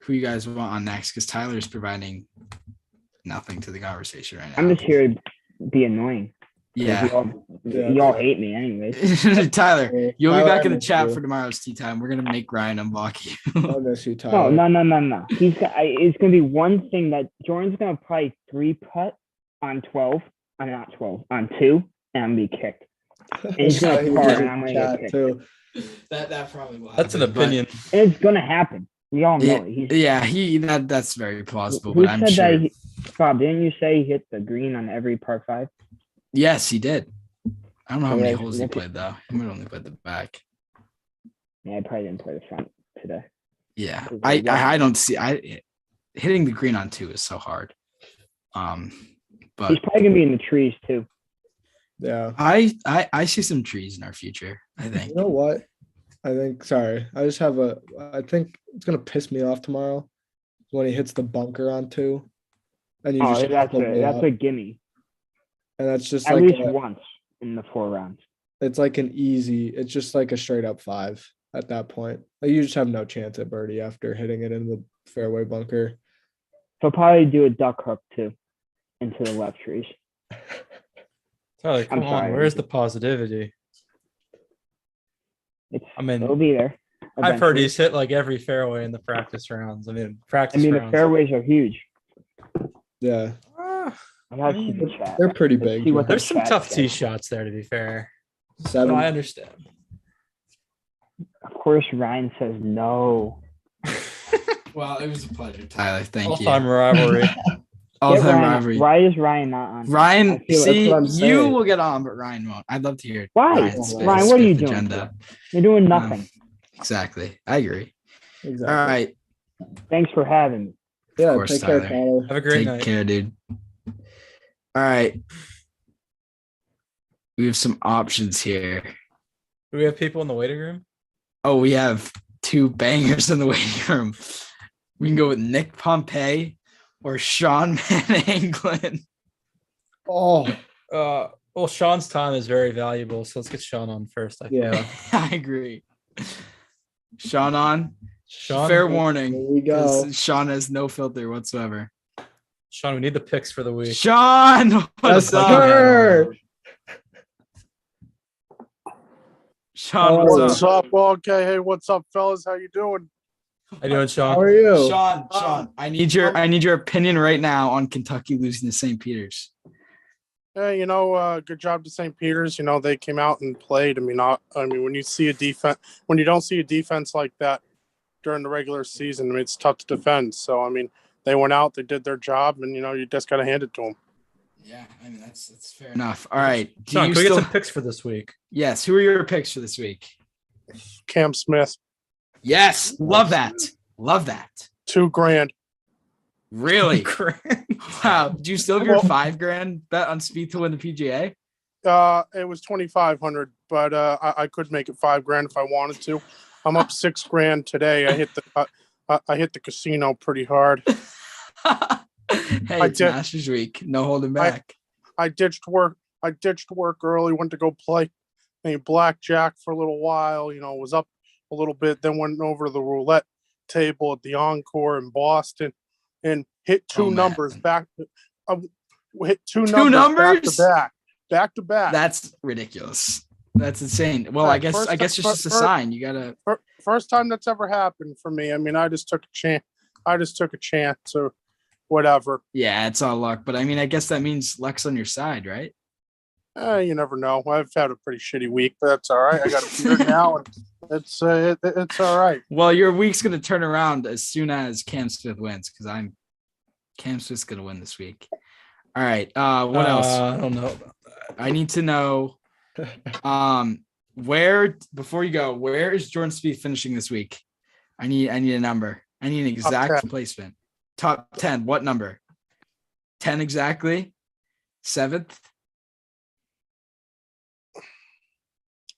who you guys want on next, because Tyler's providing nothing to the conversation right now. I'm just here to be annoying. Yeah. Y'all hate me anyways. Tyler, you'll be Tyler, back I in the miss chat you. for tomorrow's tea time. We're gonna make Ryan unblock you. I miss you, Tyler. No. It's gonna be one thing that Jordan's gonna probably 3-putt on 12. I'm not 12 on 2, and I'm gonna be kicked. And he's gonna He par, was and in I'm gonna chat, get kicked. too. That probably will. That's an happen, but- opinion. And it's gonna happen. We all know it. That's very plausible. Who But I'm said sure. that? Bob, didn't you say he hit the green on every par 5? Yes, he did. I don't know how many Yeah, holes he look at- played though. He might only played the back. Yeah, I probably didn't play the front today. Yeah, Okay, I don't see. Hitting the green on 2 is so hard. But He's probably gonna be in the trees too. Yeah. I see some trees in our future. I think. You know what? I think I think it's gonna piss me off tomorrow when he hits the bunker on 2. And you just That's pull me a up. gimme. And that's just At like least once in the 4 rounds. it's like it's just like a straight up 5 at that point. Like, you just have no chance at birdie after hitting it in the fairway bunker. He'll probably do a duck hook too into the left trees. Tyler, come on. sorry. Where's the positivity? It'll be there. I've heard eventually. he's hit like every fairway in the practice rounds. The rounds. fairways are huge. Yeah. I gotta see the chat. They're pretty Let's big. see what There's the some chat tough says. tee shots there, to be fair. But 7. I understand. Of course, Ryan says no. Well, it was a pleasure, Tyler. Thank All-time you. rivalry. All-time Ryan, rivalry. why is Ryan not on? Ryan, I feel- see, what I'm you saying. will get on, but Ryan won't. I'd love to hear. Why? Ryan's Ryan, what are you Spieth doing? agenda. You're doing nothing. Exactly. I agree. Exactly. All right. Thanks for having me. Yeah, course, take care, Tyler. Tyler. Have a great Take night. care, dude. All right. We have some options here. Do we have people in the waiting room? Oh, we have 2 bangers in the waiting room. We can go with Nick Pompey or Sean Van England. Oh, Well, Sean's time is very valuable, so let's get Sean on first. I think. yeah. I agree. Sean on. Sean, Fair warning. Here we go. 'cause Sean has no filter whatsoever. Sean, we need the picks for the week. Sean, what's Yes, up? sir. Sean, Oh, what's up? up? Well, okay. Hey, what's up, fellas? How you doing? How you doing, Sean? How are you? Sean, I need your opinion right now on Kentucky losing to St. Peter's. Hey, good job to St. Peter's. They came out and played. When you see a defense, when you don't see a defense like that during the regular season, it's tough to defend. So, they went out, they did their job, and you just got to hand it to them. Yeah, that's fair enough. All right. Sean, can we get some picks for this week? Yes. Who are your picks for this week? Cam Smith, Yes. Love that. Love that. $2,000. Really? Wow. Do you still have your Well- $5,000 bet on Spieth to win the PGA? It was 2,500, but I could make it $5,000 if I wanted to. I'm up $6,000 today. I hit the casino pretty hard. Hey, it's did- Masters Week. No holding back. I ditched work early, went to go play a blackjack for a little while, was up a little bit, then went over to the roulette table at the Encore in Boston and hit 2 Oh, man. numbers back. Hit 2 Two numbers numbers? back to back. That's ridiculous. That's insane. Well, Right, I first- guess it's just a first- sign. You gotta. First time that's ever happened for me. I just took a chance or whatever. Yeah, it's all luck, but I guess that means luck's on your side, right? You never know. I've had a pretty shitty week, but that's all right. I got a beard now, and it's all right. Well, your week's gonna turn around as soon as Cam Smith wins, because Cam Smith's gonna win this week. All right. What else? I don't know about that. I need to know. Where before you go, where is Jordan Spieth finishing this week? I need a number. I need an exact 10. placement. Top 10. What number? 10 exactly. 7th.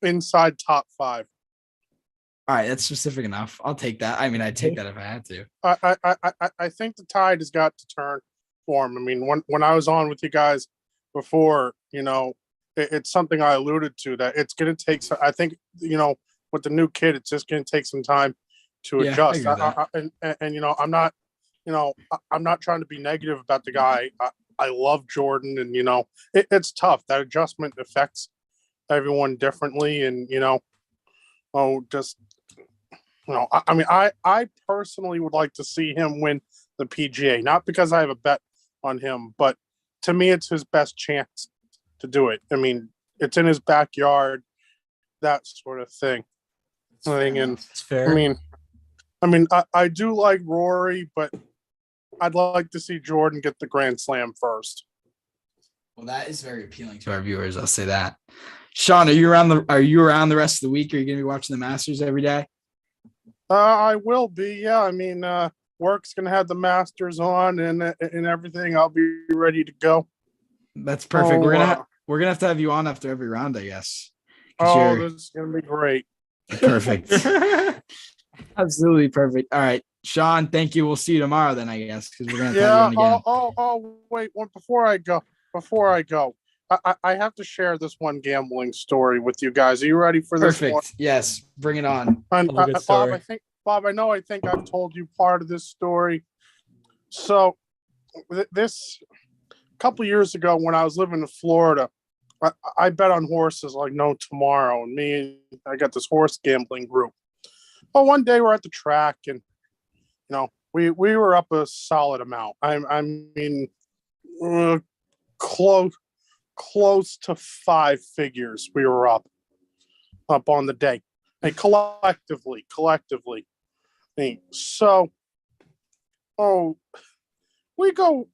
Inside top 5. All right, that's specific enough. I'll take that. I'd take that if I had to. I think the tide has got to turn for him. When I was on with you guys before, it's something I alluded to that it's going to take. I think with the new kid, it's just going to take some time to Yeah, I adjust. agree with that. And I'm not trying to be negative about the guy. I love Jordan, and it's tough. That adjustment affects everyone differently, and I personally would like to see him win the PGA, not because I have a bet on him, but to me, it's his best chance to do it. I mean, it's in his backyard, that sort of thing. And It's fair. I mean, I do like Rory, but I'd like to see Jordan get the Grand Slam first. Well, that is very appealing to our viewers. I'll say that. Sean, are you around the rest of the week? Are you going to be watching the Masters every day? I will be. Yeah. I mean, work's going to have the Masters on and everything. I'll be ready to go. That's perfect. We're gonna have to have you on after every round, I guess. This is going to be great. Perfect. Absolutely perfect. All right, Sean, thank you. We'll see you tomorrow then, I guess, because we're gonna have you on again. Wait. Before I go, I have to share this one gambling story with you guys. Are you ready for this? Perfect. One? Yes, bring it on. And, Bob, I think I've told you part of this story. So, this couple years ago when I was living in Florida, I bet on horses like no tomorrow. And I got this horse gambling group. Well, one day we're at the track, and we were up a solid amount. I mean, close to 5 figures. We were up on the day, and collectively. So, we go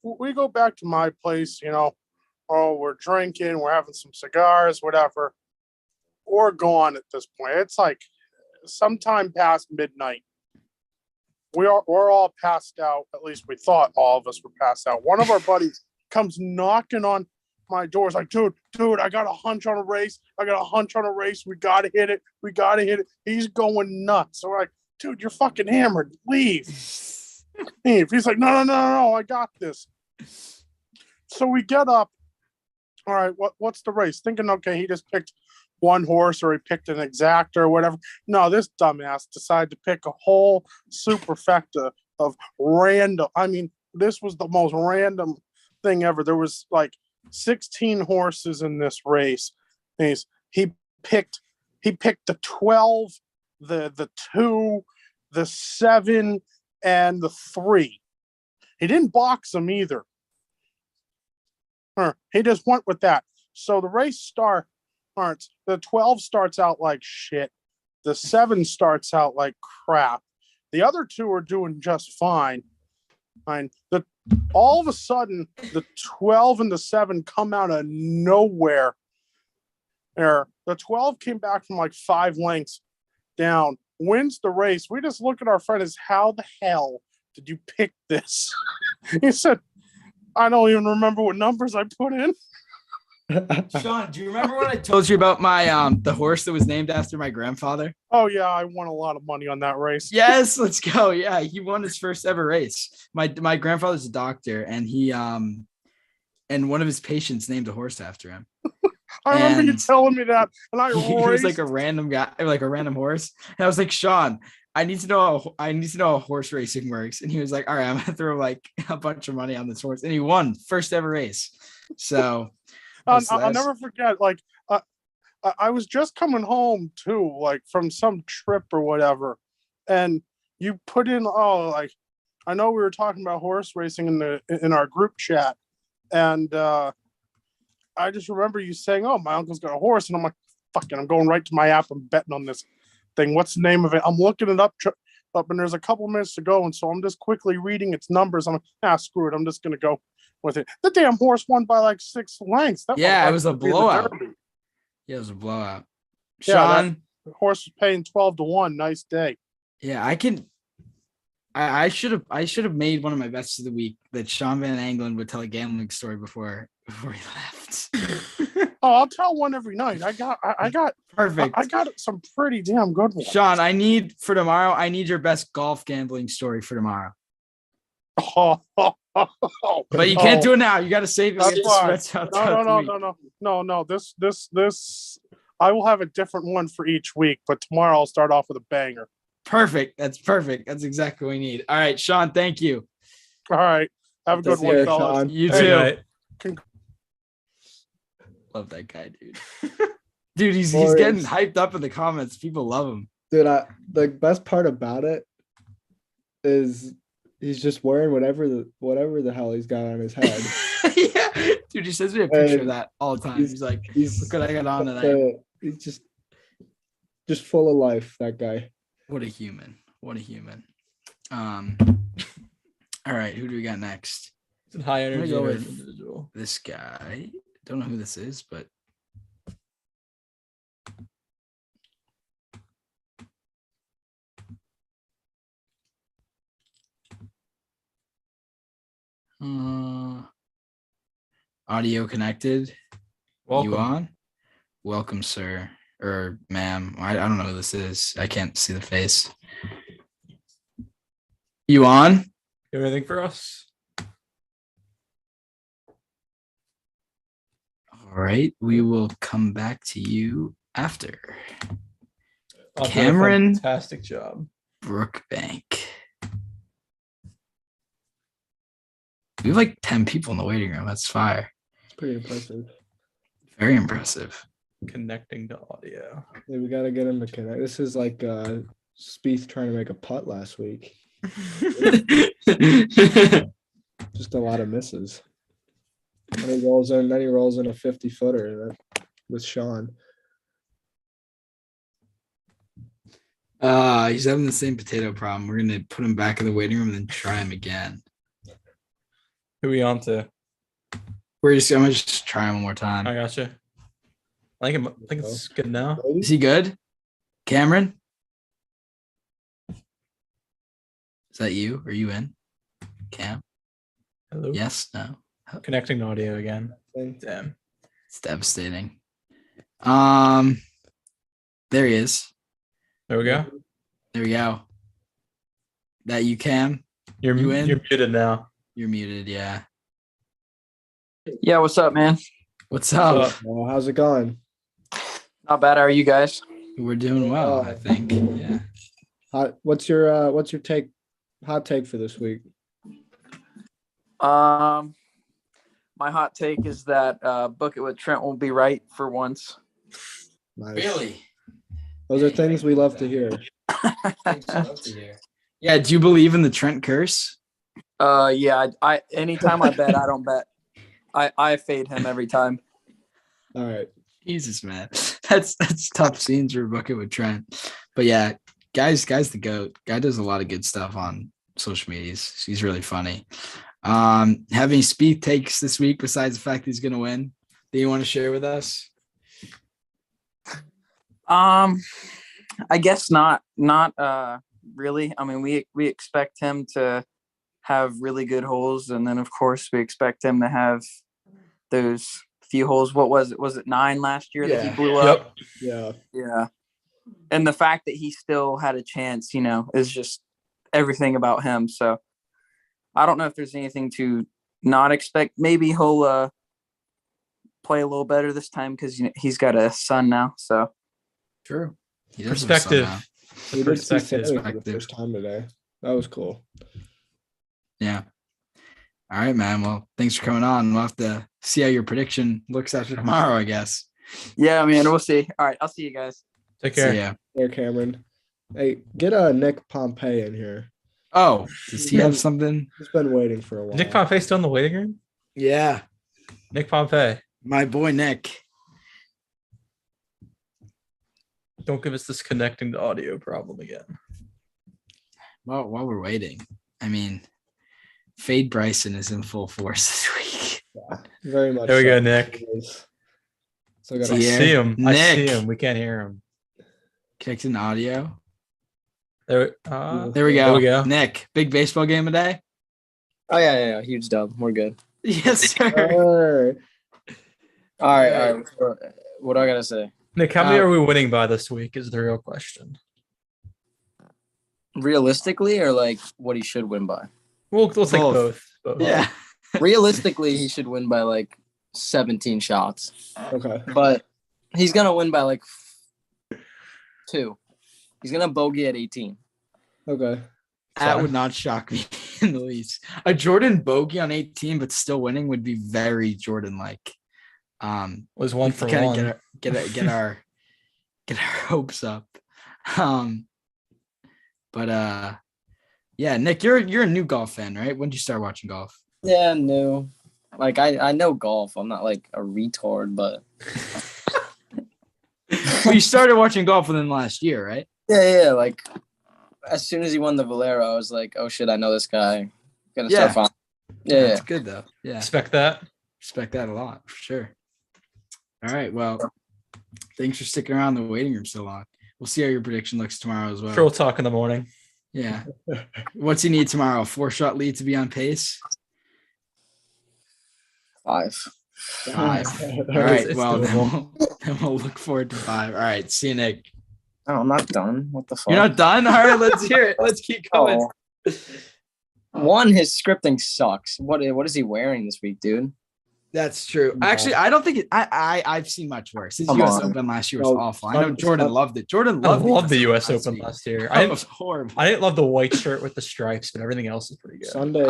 back to my place. We're drinking, we're having some cigars, whatever. We're gone at this point. It's like sometime past midnight. We're all passed out. At least we thought all of us were passed out. One of our buddies comes knocking on my door. It's like, dude, I got a hunch on a race. We got to hit it. He's going nuts. So we're like, dude, you're fucking hammered. Leave. He's like, no, I got this. So we get up. All right, what's the race? Thinking, okay, he just picked one horse or he picked an exacta or whatever. No, this dumbass decided to pick a whole superfecta of random. I mean, this was the most random thing ever. There was like 16 horses in this race. He picked the 12, the 2, the 7, and the 3. He didn't box them either. He just went with that. So the race starts. The 12 starts out like shit. The 7 starts out like crap. The other 2 are doing just fine. All of a sudden, the 12 and the 7 come out of nowhere. The 12 came back from like 5 lengths down, wins the race. We just look at our friend as, how the hell did you pick this? He said, I don't even remember what numbers I put in. Sean, do you remember when I told you about my the horse that was named after my grandfather? Oh yeah, I won a lot of money on that race. Yes, let's go. Yeah, he won his first ever race. My grandfather's a doctor, and he and one of his patients named a horse after him. I remember you telling me that, and he was like a random guy, like a random horse. And I was like, Sean, I need to know how horse racing works. And he was like, all right, I'm gonna throw like a bunch of money on this horse, and he won first ever race. So I'll never forget. Like, I was just coming home too, like from some trip or whatever, and you put in, I know we were talking about horse racing in our group chat, and I just remember you saying, "Oh, my uncle's got a horse," and I'm like, "Fucking, I'm going right to my app and betting on this thing. What's the name of it?" I'm looking it up, and there's a couple minutes to go, and so I'm just quickly reading its numbers. I'm like, screw it, I'm just gonna go with it. The damn horse won by like 6 lengths. It was a blowout. Yeah, it was a blowout. Yeah, Sean, the horse was paying 12-1. Nice day. Yeah, I should have made one of my bets of the week that Sean Van Anglen would tell a gambling story before he left. I'll tell one every night. I got perfect. I got some pretty damn good ones. Sean, I need your best golf gambling story for tomorrow. But you can't do it now. You got to save it. No. This I will have a different one for each week, but tomorrow I'll start off with a banger. Perfect. That's perfect. That's exactly what we need. All right, Sean, thank you. All right. Have a good Take one, care, fellas. Sean. You Good too. night. Love that guy, dude. Dude, he's Boys. getting hyped up in the comments. People love him. Dude, the best part about it is he's just wearing whatever the hell he's got on his head. Yeah. Dude, he sends me a picture of And that all the time. he's- He's like, He's look what I got on tonight. he's just full of life, that guy. What a human. What a human. All right, who do we got next? It's a high I'm gonna energy go with individual. this guy. Don't know who this is, but audio connected. Welcome. You on? Welcome, sir or ma'am. I don't know who this is. I can't see the face. You on? You have anything for us? All right, we will come back to you after. Bob did a Cameron? fantastic job. Brookbank. We have like 10 people in the waiting room. That's fire. It's pretty impressive. Very impressive. Connecting to audio. Yeah, we gotta get him to connect. This is like Spieth trying to make a putt last week. Just a lot of misses. And he rolls in, then he rolls in a 50-footer with Sean. He's having the same potato problem. We're gonna put him back in the waiting room and then try him again. Who we on to? I'm gonna just try him one more time. I gotcha. I think it's good now. Is he good? Cameron? Is that you? Are you in? Cam? Hello. Yes, no. Connecting to audio again. Thing. Damn. It's devastating. There he is. There we go. There we go. That you, Cam? You're You in? You're muted now. You're muted, yeah. Yeah, what's up, man? What's up? Well, how's it going? Not bad. How are you guys? We're doing well, I think. Yeah. What's your hot take for this week? My hot take is that Book It with Trent won't be right for once. Nice. Really? Those are things we love to hear. Yeah, do you believe in the Trent curse? Yeah. I anytime I bet, I don't bet. I fade him every time. All right. Jesus, man. That's tough scenes for Book It with Trent. But yeah, guys, the GOAT. Guy does a lot of good stuff on social media. He's really funny. Having Spieth takes this week besides the fact he's gonna win that you want to share with us? I guess not really. I mean, we expect him to have really good holes, and then of course we expect him to have those few holes. What was it? Was it 9 last year that he blew up? Yep. Yeah. And the fact that he still had a chance, is just everything about him. So I don't know if there's anything to not expect. Maybe he'll play a little better this time because he's got a son now. So True. He does have a son now. Perspective. We did see Perspective. Sammy for the first time today. That was cool. Yeah. All right, man. Well, thanks for coming on. We'll have to see how your prediction looks after tomorrow, I guess. yeah, man, we'll see. All right, I'll see you guys. Take care. See ya. There, Cameron. Hey, get Nick Pompey in here. Oh, does he have something? He's been waiting for a while. Nick Pompey still in the waiting room? Yeah. Nick Pompey. My boy, Nick. Don't give us this connecting to audio problem again. Well, while we're waiting, I mean, Fade Bryson is in full force this week. Very much. There we so. go, Nick. So I got Yeah. see him. I see Nick. him. We can't hear him. Connecting audio. There There we go. There we go. Nick, big baseball game today? Oh yeah, huge dub. We're good. Yes, sir. All right. What do I gotta say? Nick, how many are we winning by this week is the real question. Realistically, or like what he should win by? We'll take both. Yeah. Realistically, he should win by like 17 shots, Okay. but he's gonna win by like 2. He's gonna bogey at 18. Okay. That Fine. would not shock me in the least. A Jordan bogey on 18, but still winning would be very Jordan-like. Was one We for kinda one. get our hopes up. But yeah, Nick, you're a new golf fan, right? When did you start watching golf? Yeah, no. Like I know golf. I'm not like a retard, but Well, you started watching golf within the last year, right? yeah. Like as soon as he won the Valero, I was like, oh shit, I know this guy. Gonna Yeah. start following. Yeah. That's good though. Yeah, Expect that. respect that a lot for sure. All right, well, thanks for sticking around in the waiting room so long. We'll see how your prediction looks tomorrow as well. Sure, we'll talk in the morning. Yeah. What's he need tomorrow? 4-shot lead to be on pace? 5. 5. All It's- right. it's Well, doable. then we'll look forward to 5. All right. See you, Nick. Oh, I'm not done. What the fuck? You're not done? All right. Let's hear it. Let's keep going. Oh. One, his scripting sucks. What is he wearing this week, dude? That's true. Actually, I don't think I've seen much worse. His Come US on. Open last year was No, awful. I know stop- Jordan stop. loved it. Jordan I loved love the US last Open week. last year. That was horrible. I didn't love the white shirt with the stripes, but everything else is pretty good. Sunday.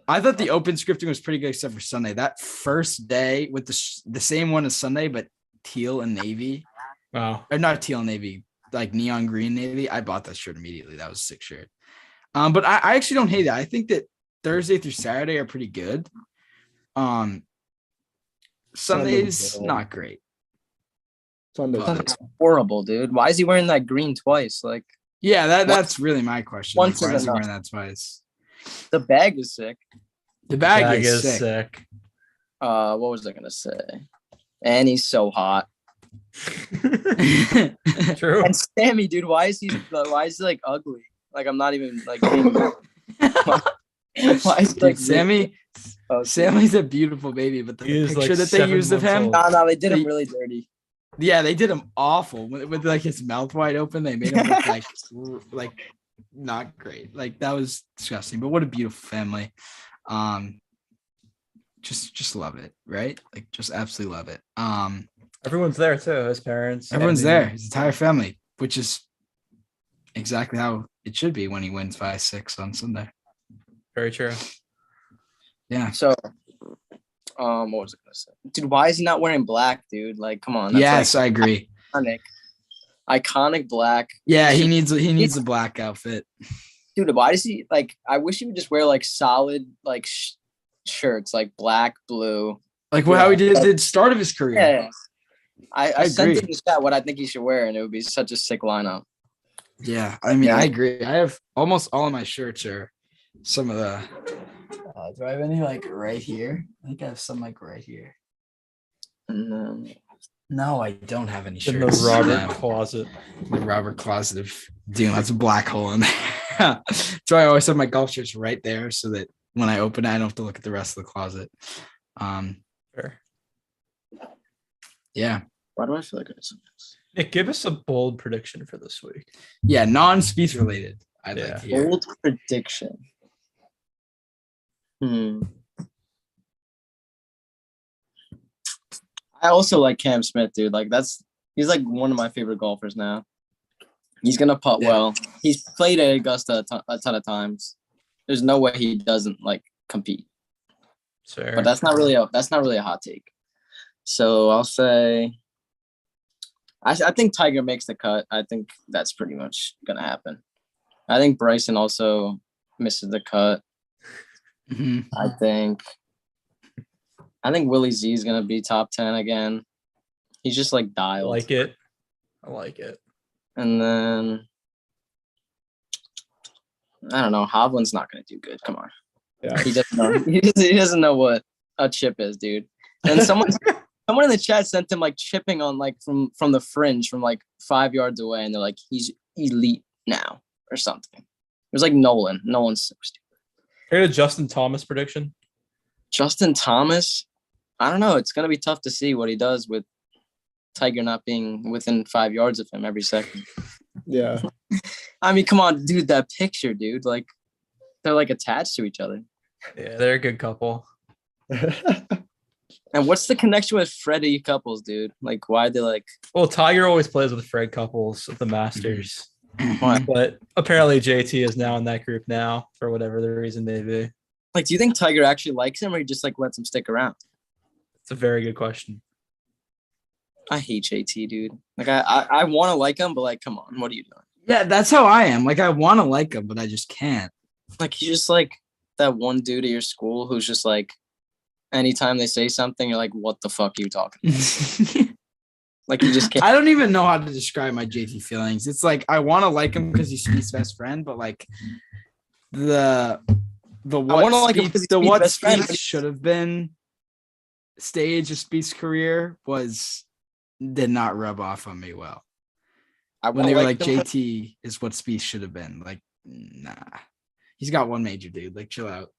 I thought the Open scripting was pretty good except for Sunday. That first day with the same one as Sunday, but teal and navy, Wow. or not teal and navy, like neon green navy. I bought that shirt immediately. That was a sick shirt. But I actually don't hate it. I think that Thursday through Saturday are pretty good. Sundays good. not great. Sunday. That's horrible, dude. Why is he wearing that green twice? Like Yeah, that's really my question. Once Like, why is is he enough. wearing that twice? the bag is sick. The bag, Bag is is sick. sick. What was I gonna say? And he's so hot. True. And Sammy, dude, why is he like ugly? Like I'm not even like being, why is he like Dude, Sammy, oh, Sammy's a beautiful baby, but the He is, picture like, that they 7 used of months him, old. No, they did him They- really dirty. yeah, they did him awful with like his mouth wide open. They made him look like not great. Like that was disgusting. But what a beautiful family. Just love it, right? Like just absolutely love it. Everyone's there too. His parents. Everyone's Anthony. there, his entire family, which is exactly how it should be when he wins 5-6 on Sunday. Very true. Yeah. So what was I gonna say? Dude, why is he not wearing black, dude? Like, come on. Yes, I agree. Iconic black. Yeah, he needs a black outfit. Dude, why does he like I wish he would just wear like solid like shirts, like black, blue. Like how he did at the start of his career. Yeah. I sent agree. him the chat what I think he should wear, and it would be such a sick lineup. Yeah, I mean, I agree. I have almost all of my shirts are some of the. Do I have any like right here? I think I have some like right here. No, I don't have any In the shirts. Robert closet. The Robert closet of doing that's a black hole in there. So I always have my golf shirts right there, so that when I open it, I don't have to look at the rest of the closet. Fair. Yeah, Why do I feel like it's Nick, give us a bold prediction for this week. yeah, non-Spieth related. I'd Yeah. like to hear. bold prediction? I also like Cam Smith, dude. Like he's like one of my favorite golfers now. He's gonna putt Yeah. well. He's played at Augusta a ton of times. There's no way he doesn't like compete. Fair. But that's not really a hot take. So I'll say I think Tiger makes the cut. I think that's pretty much gonna happen. I think Bryson also misses the cut. Mhm. I think Willie Z is gonna be top 10 again. He's just like I dialed. like it. I like it. And then I don't know. Hovland's not gonna do good. Come on. Yeah. He doesn't know. He doesn't know what a chip is, dude. And someone in the chat sent him like chipping on like from the fringe from like 5 yards away, and they're like, he's elite now or something. It was like Nolan. Nolan's so stupid. Heard a Justin Thomas prediction. Justin Thomas, I don't know. It's gonna be tough to see what he does with Tiger not being within 5 yards of him every second. Yeah. I mean, come on, dude. That picture, dude. Like, they're like attached to each other. Yeah, they're a good couple. And what's the connection with Freddie Couples, dude? Like, why they like? Well, Tiger always plays with Fred Couples at the Masters. But apparently JT is now in that group now for whatever the reason may be. Like, do you think Tiger actually likes him, or he just like lets him stick around? It's a very good question. I hate JT, dude. Like, I want to like him, but like, come on, what are you doing? Yeah, that's how I am. Like, I want to like him, but I just can't. Like, he's just like that one dude at your school who's just like, anytime they say something, you're like, what the fuck are you talking about? Like, you just can't. I don't even know how to describe my JT feelings. It's like I want to like him because he's Spieth's best friend, but like the what like him 'cause he's Spieth's best friend, Spieth should have been stage of Spieth's career did not rub off on me well. When they were like JT is what Spieth should have been. Like, nah, he's got one major, dude. Like, chill out.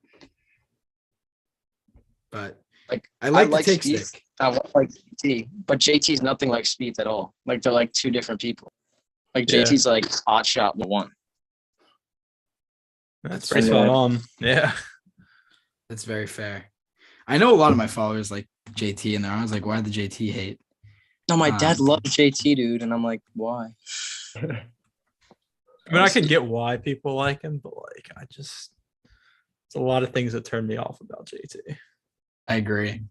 But like, I like the take Spieth. stick. I like JT, but JT's nothing like Spieth at all. Like, they're like two different people. Like, JT's like hot shot one. That's pretty spot on. Yeah. That's very fair. I know a lot of my followers like JT, and they're always like, why the JT hate? No, my dad loves JT, dude, and I'm like, why? I mean, I can get why people like him, but like, it's a lot of things that turn me off about JT. I agree.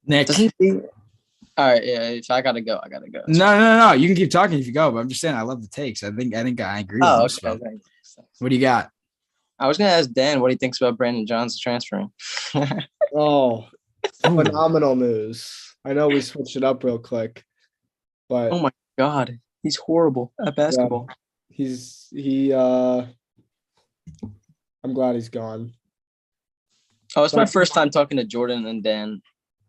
Nick. Doesn't he? All right, yeah. If I gotta go, I gotta go. No. You can keep talking if you go, but I'm just saying I love the takes. I think I agree with most of them. What do you got? I was gonna ask Dan what he thinks about Brandon Johnson transferring. Oh, phenomenal news. I know we switched it up real quick, but oh my god, he's horrible at basketball. Yeah, I'm glad he's gone. Oh, it's my first time talking to Jordan and Dan.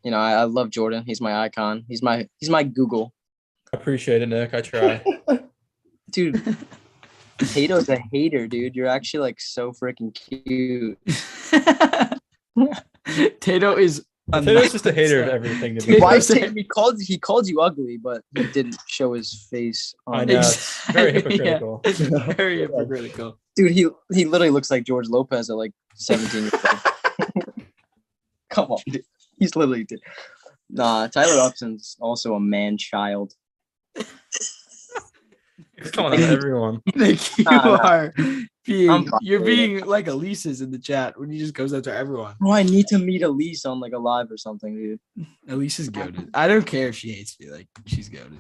You know, I love Jordan. He's my icon. He's my Google. I appreciate it, Nick. I try. Dude, Tato's a hater, dude. You're actually like so freaking cute. Tato's just a hater of everything. To me. He called you ugly, but he didn't show his face. I know. It's very hypocritical. Yeah, it's very hypocritical. Dude, he literally looks like George Lopez at like 17 years old. Come on, dude. He's literally. Nah, Tyler Upton's also a man child. It's coming on everyone. Nick, you're being like Elise's in the chat when he just goes after everyone. Oh, I need to meet Elise on like a live or something, dude. Elise is goated. I don't care if she hates me. Like, she's goated.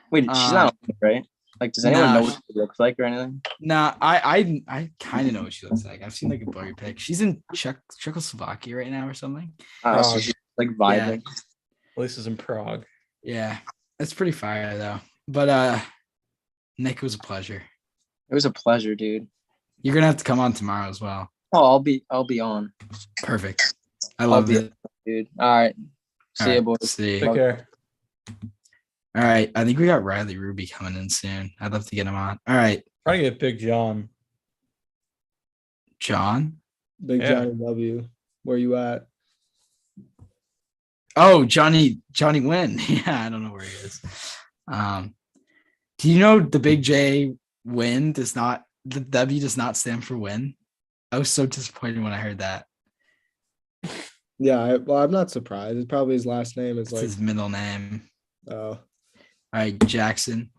Wait, she's not right? Like, does anyone know what she looks like or anything? Nah, I kind of know what she looks like. I've seen like a blurry pic. She's in Czechoslovakia right now or something. So she's like vibing. Yeah. Elise is in Prague. Yeah, that's pretty fire though. But Nick, it was a pleasure. It was a pleasure, dude. You're gonna have to come on tomorrow as well. Oh, I'll be on. Perfect. I love it, dude. All right. See you, boys. See you. Take care. All right. I think we got Riley Ruby coming in soon. I'd love to get him on. All right. Trying to get Big John. John? Big Johnny W. Where you at? Oh, Johnny Wynn. Yeah, I don't know where he is. Do you know the Big J win the W does not stand for win? I was so disappointed when I heard that. Yeah, I'm not surprised. It's probably his last name is like his middle name. Oh. All right, Jackson.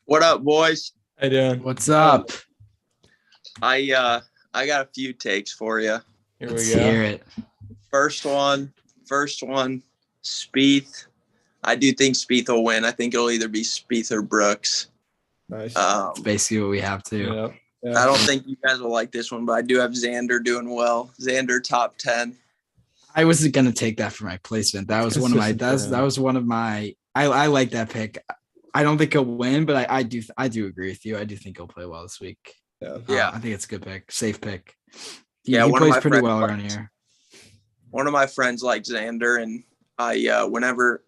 What up, boys? How you doing? What's up? I got a few takes for you. Here Let's we go. hear it. First one, Spieth. I do think Spieth will win. I think it'll either be Spieth or Brooks. Nice. That's basically what we have too. Yep. Yeah. I don't think you guys will like this one, but I do have Xander doing well. Xander top 10. I wasn't gonna take that for my placement. That was one of my. That was one of my. I like that pick. I don't think he'll win, but I do agree with you. I do think he'll play well this week. Yeah. I think it's a good pick, safe pick. He One of plays my pretty friends well around here. One of my friends likes Xander, and I whenever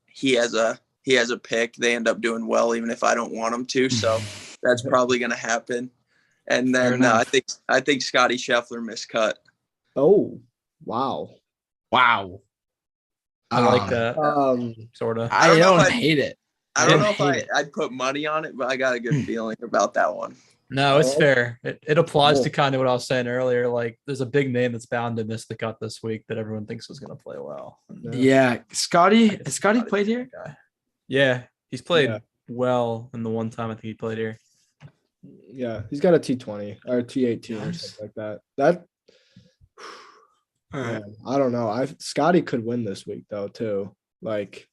he has a pick, they end up doing well, even if I don't want them to. So that's probably going to happen. And then I think Scotty Scheffler miscut. Oh, wow. Wow. I like that. Sort of. I don't hate it. I don't know if I'd put money on it, but I got a good feeling about that one. No, it's Oh, fair. It applies to cool. kind of what I was saying earlier. Like, there's a big name that's bound to miss the cut this week that everyone thinks is going to play well. And Yeah, I Scotty. guess Has Scotty Scotty's played the here? guy. Yeah, he's played Yeah. well in the one time I think he played here. Yeah, he's got a T20 or T18 or Nice. something like that. That All right. man, I don't know. Scotty could win this week though too. Like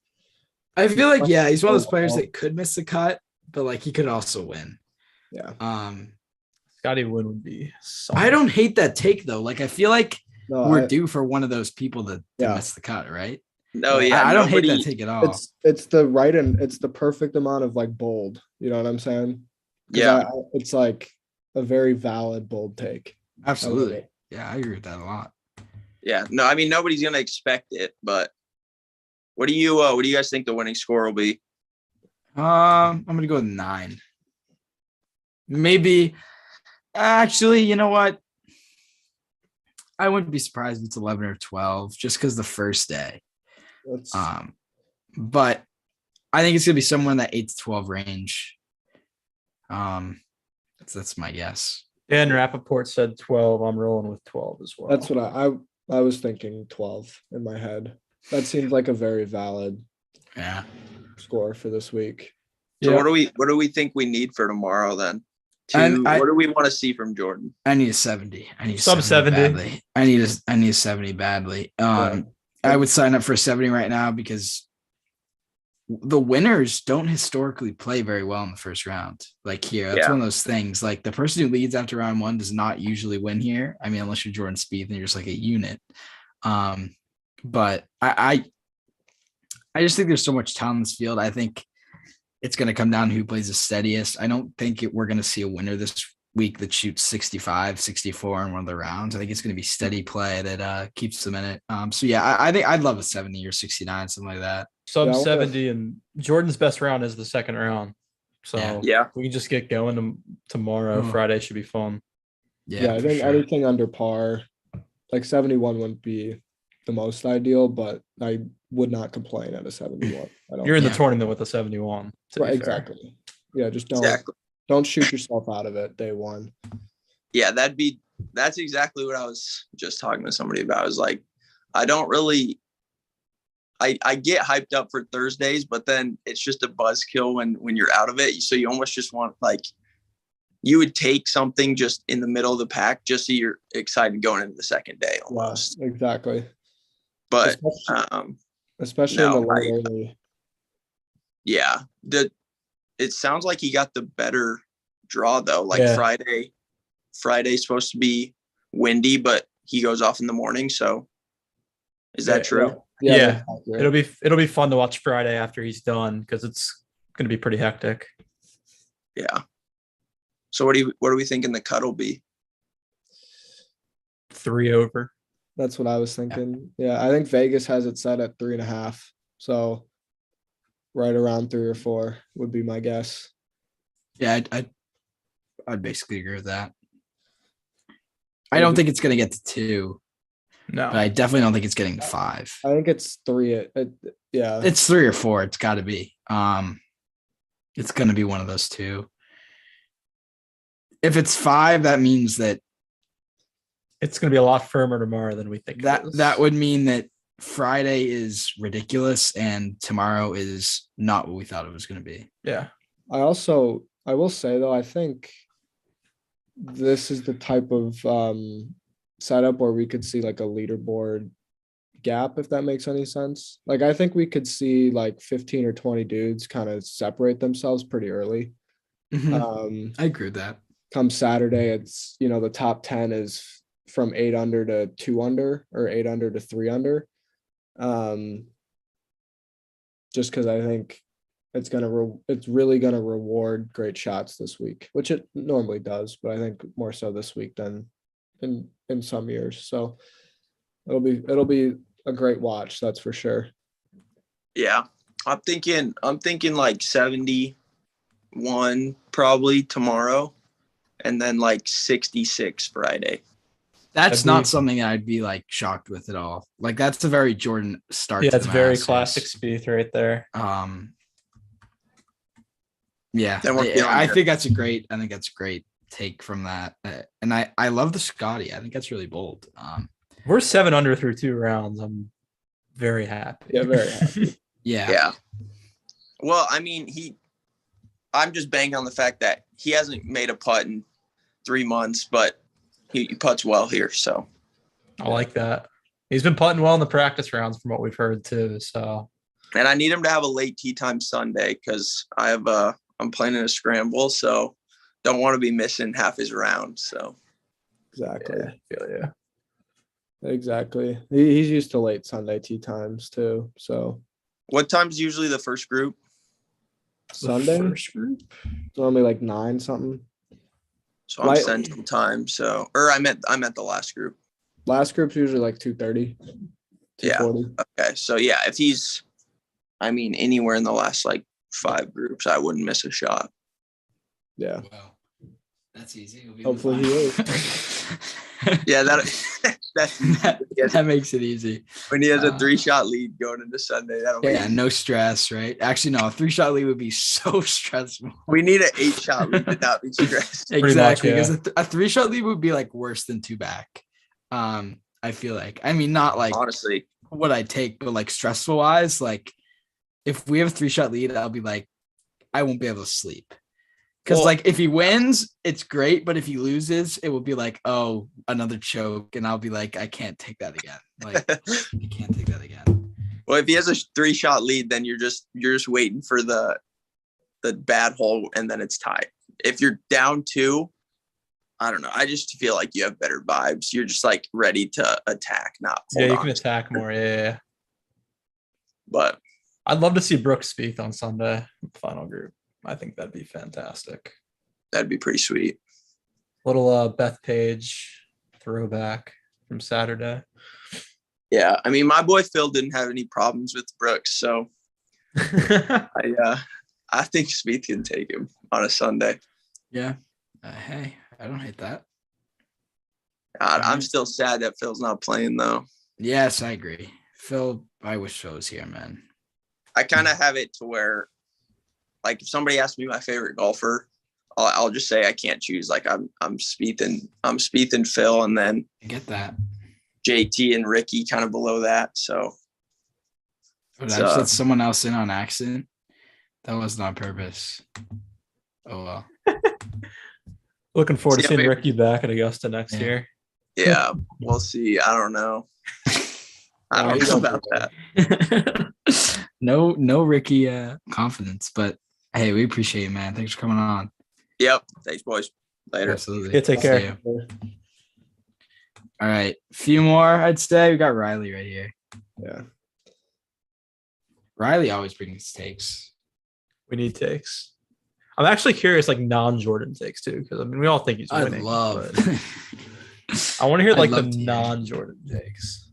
I feel like he's one of those players Overall. that could miss the cut, but like he could also win. yeah, Scotty Wynn would be. I don't hate that take though. Like I feel like no, we're due for one of those people to Yeah. miss the cut, right? No, yeah, I don't hate nobody- that take at all. it's the right and it's the perfect amount of like bold. You know what I'm saying? 'Cause Yeah, it's like a very valid bold take. Absolutely. it. Yeah, I agree with that a lot. yeah. No, I mean nobody's gonna expect it, but what do you guys think the winning score will be? I'm gonna go with 9. Maybe actually, you know what? I wouldn't be surprised if it's 11 or 12 just because the first day. That's But I think it's gonna be somewhere in that 8 to 12 range. That's my guess. Dan Rappaport said 12. I'm rolling with 12 as well. that's what I was thinking 12 in my head. That seems like a very valid Yeah. score for this week. So Yeah. what do we think we need for tomorrow then? And What do we want to see from Jordan? I need a 70. I need a Sub 70. badly. I need a 70 badly. I would sign up for a 70 right now because the winners don't historically play very well in the first round. Like here, that's Yeah. one of those things. Like the person who leads after round 1 does not usually win here. I mean, unless you're Jordan Spieth and you're just like a unit. But I just think there's so much talent in this field. I think it's going to come down to who plays the steadiest. I don't think we're going to see a winner this week that shoots 65, 64 in one of the rounds. I think it's going to be steady play that keeps them in it. So yeah, I think I'd love a 70 or 69, something like that. Sub Yeah, I wonder 70, and Jordan's best round is the second round. So Yeah. we can just get going tomorrow. Oh. Friday should be fun. Yeah, I for think sure. anything under par, like 71 wouldn't be the most ideal, but I would not complain at a 71. I don't You're in the Yeah. tournament with a 71. to be Right, fair. exactly. Yeah, just Exactly. don't shoot yourself out of it day one. Yeah, that's exactly what I was just talking to somebody about. I was like, I don't really I get hyped up for Thursdays, but then it's just a buzzkill when you're out of it. So you almost just want you would take something just in the middle of the pack just so you're excited going into the second day almost. Yeah, exactly. But Especially in no, the late early. yeah, it sounds like he got the better draw though. Like Yeah. Friday's supposed to be windy, but he goes off in the morning. So is that true? Yeah, Yeah. that's accurate. It'll be fun to watch Friday after he's done because it's going to be pretty hectic. Yeah. So what do we think in the cut will be? 3 over. That's what I was thinking. Yeah, I think Vegas has it set at 3.5. So right around 3 or 4 would be my guess. Yeah, I'd basically agree with that. I don't think it's going to get to 2, No. but I definitely don't think it's getting to 5. I think it's 3. Yeah. It's 3 or 4. It's got to be. It's going to be one of those 2. If it's 5, that means that It's going to be a lot firmer tomorrow than we think. that would mean that Friday is ridiculous and tomorrow is not what we thought it was going to be. Yeah. I will say though, I think this is the type of setup where we could see like a leaderboard gap, if that makes any sense. Like I think we could see like 15 or 20 dudes kind of separate themselves pretty early. I agree with that. Come Saturday, it's the top 10 is from 8 under to 2 under or 8 under to 3 under. Just because I think it's really gonna reward great shots this week, which it normally does, but I think more so this week than in some years. So it'll be a great watch, that's for sure. Yeah. I'm thinking like 71 probably tomorrow and then like 66 Friday. That's not something I'd be like shocked with at all. Like that's a very Jordan start. Yeah, to it's the very Masters. classic Spieth right there. Yeah, Then we're feeling I good. think that's a great take from that. And I love the Scotty. I think that's really bold. We're 7 under through 2 rounds. I'm very happy. Yeah, very happy. Yeah. Well, I mean, I'm just banking on the fact that he hasn't made a putt in 3 months, but he putts well here. So I like that. He's been putting well in the practice rounds from what we've heard too. So, and I need him to have a late tee time Sunday because I'm playing in a scramble, so don't want to be missing half his round. So Exactly. Yeah, I feel you. Exactly. He's used to late Sunday tee times too. So what time's usually the first group? Sunday First group. normally like 9 something. So I'm Central Time. So, or I meant the last group. Last group's usually like 2:30. Yeah. 2:40. Okay. So yeah, if he's, I mean, anywhere in the last like 5 groups, I wouldn't miss a shot. Yeah. Wow. That's easy. Hopefully he is. Yeah, that makes it easy. When he has a 3-shot lead going into Sunday, that'll be no stress, right? Actually, no, a 3-shot lead would be so stressful. We need an 8-shot lead to not be stressed. Exactly, much, because a 3-shot lead would be like worse than 2 back. I feel like. I mean, not like honestly what I take, but like stressful wise, like if we have a 3-shot lead, I'll be like, I won't be able to sleep. Because like if he wins, it's great, but if he loses, it will be like, oh, another choke, and I'll be like, I can't take that again. Like I can't take that again. Well, if he has a 3-shot lead, then you're just waiting for the bad hole, and then it's tied. If you're down 2, I don't know. I just feel like you have better vibes. You're just like ready to attack, not hold You on. can attack more. Yeah. But I'd love to see Brooks Spieth on Sunday, final group. I think that'd be fantastic. That'd be pretty sweet. Little Beth Page throwback from Saturday. Yeah, I mean, my boy Phil didn't have any problems with Brooks, so I think Spieth can take him on a Sunday. Yeah. Hey, I don't hate that. I'm still sad that Phil's not playing though. Yes, I agree. Phil, I wish Phil was here, man. I kind of have it to where, like, if somebody asks me my favorite golfer, I'll just say I can't choose. Like, I'm Spieth and Phil, and then I get that. JT and Ricky kind of below that. So I just let someone else in on accident. That wasn't on purpose. Oh well. Looking forward to seeing Ricky back at Augusta next year. Yeah, we'll see. I don't know. I don't know about that. No Ricky confidence, but hey, we appreciate it, man. Thanks for coming on. Yep. Thanks, boys. Later. Absolutely. Yeah, take care. All right. A few more, I'd say. We got Riley right here. Yeah. Riley always brings takes. We need takes. I'm actually curious, like non-Jordan takes too, because I mean we all think he's winning. I love. I want to hear like the love to hear. non-Jordan takes.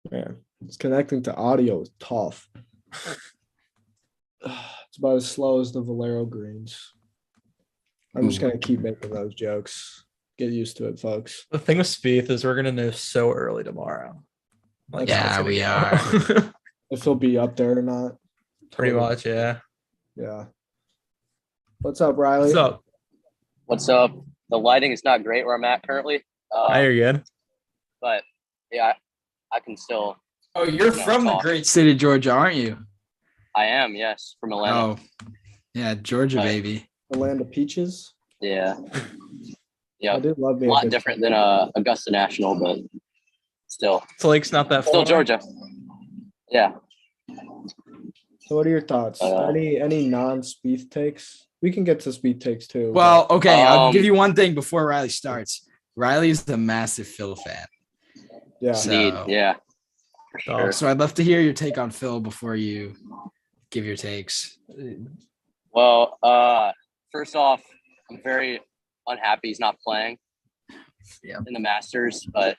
Man, it's connecting to audio is tough. It's about as slow as the Valero greens. I'm just gonna keep making those jokes. Get used to it, folks. The thing with Spieth is we're gonna know so early tomorrow. Like, Yeah, how it's we gonna go. If he'll be up there or not. Pretty much, yeah. Yeah. What's up, Riley? What's up? What's up? The lighting is not great where I'm at currently. I hear you. But yeah, I can still. Oh, you're from the great state of Georgia, aren't you? I am, yes, from Atlanta. Oh, yeah, Georgia, baby. The land of peaches. Yeah. Yeah. I did love me a lot different than Augusta National, but still. The lake's not that far. Still Georgia. Yeah. So what are your thoughts? Any non-Spieth takes? We can get to Spieth takes too. Well, okay, I'll give you one thing before Riley starts. Riley is the massive Phil fan. Yeah. Indeed, yeah. Sure. So I'd love to hear your take on Phil before you give your takes. Well, first off, I'm very unhappy he's not playing in the Masters, but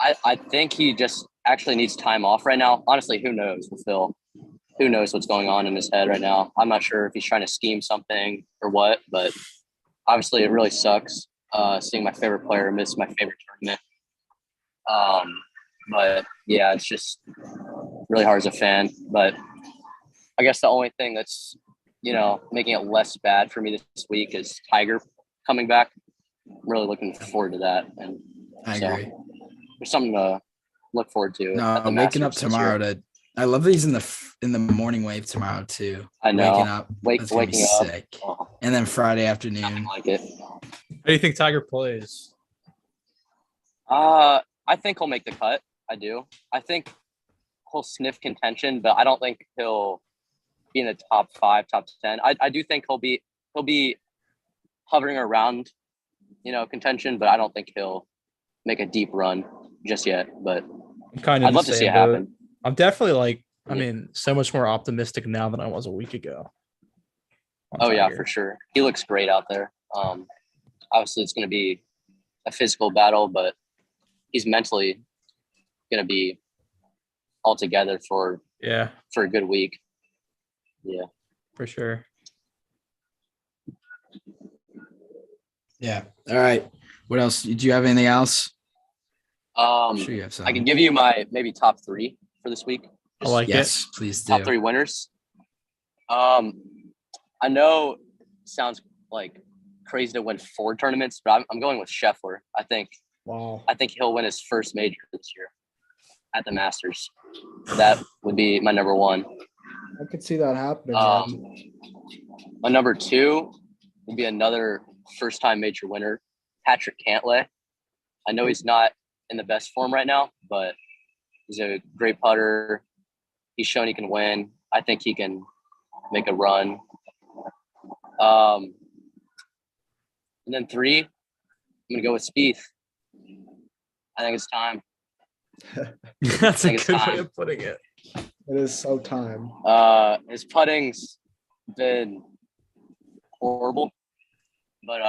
I think he just actually needs time off right now. Honestly, who knows with Phil? Who knows what's going on in his head right now? I'm not sure if he's trying to scheme something or what, but obviously it really sucks seeing my favorite player miss my favorite tournament. But yeah, it's just really hard as a fan. But I guess the only thing that's making it less bad for me this week is Tiger coming back. I'm really looking forward to that. And I agree. There's something to look forward to. No, I'm waking up tomorrow I love these in the morning wave tomorrow too. I know. Waking up. That's gonna be waking up. sick. And then Friday afternoon. I like it. How do you think Tiger plays? I think he'll make the cut. I do. I think he'll sniff contention, but I don't think he'll be in the top 5, top 10. I do think he'll be hovering around, contention, but I don't think he'll make a deep run just yet. But I'd love to see it happen. I'm definitely so much more optimistic now than I was a week ago. Oh yeah, for sure. He looks great out there. Obviously it's going to be a physical battle, but he's mentally going to be all together for a good week. Yeah, for sure. Yeah. All right. What else? Do you have anything else? I'm sure you have I can give you my maybe top 3 for this week. I like yes, please do. Top 3 winners. I know it sounds like crazy to win 4 tournaments, but I'm going with Scheffler. I think he'll win his first major this year at the Masters. That would be my number 1. I could see that happening. My number 2 would be another first-time major winner, Patrick Cantlay. I know he's not in the best form right now, but he's a great putter. He's shown he can win. I think he can make a run. And then 3, I'm going to go with Spieth. I think it's time. That's a good way of putting it. It is so time. His putting's been horrible, but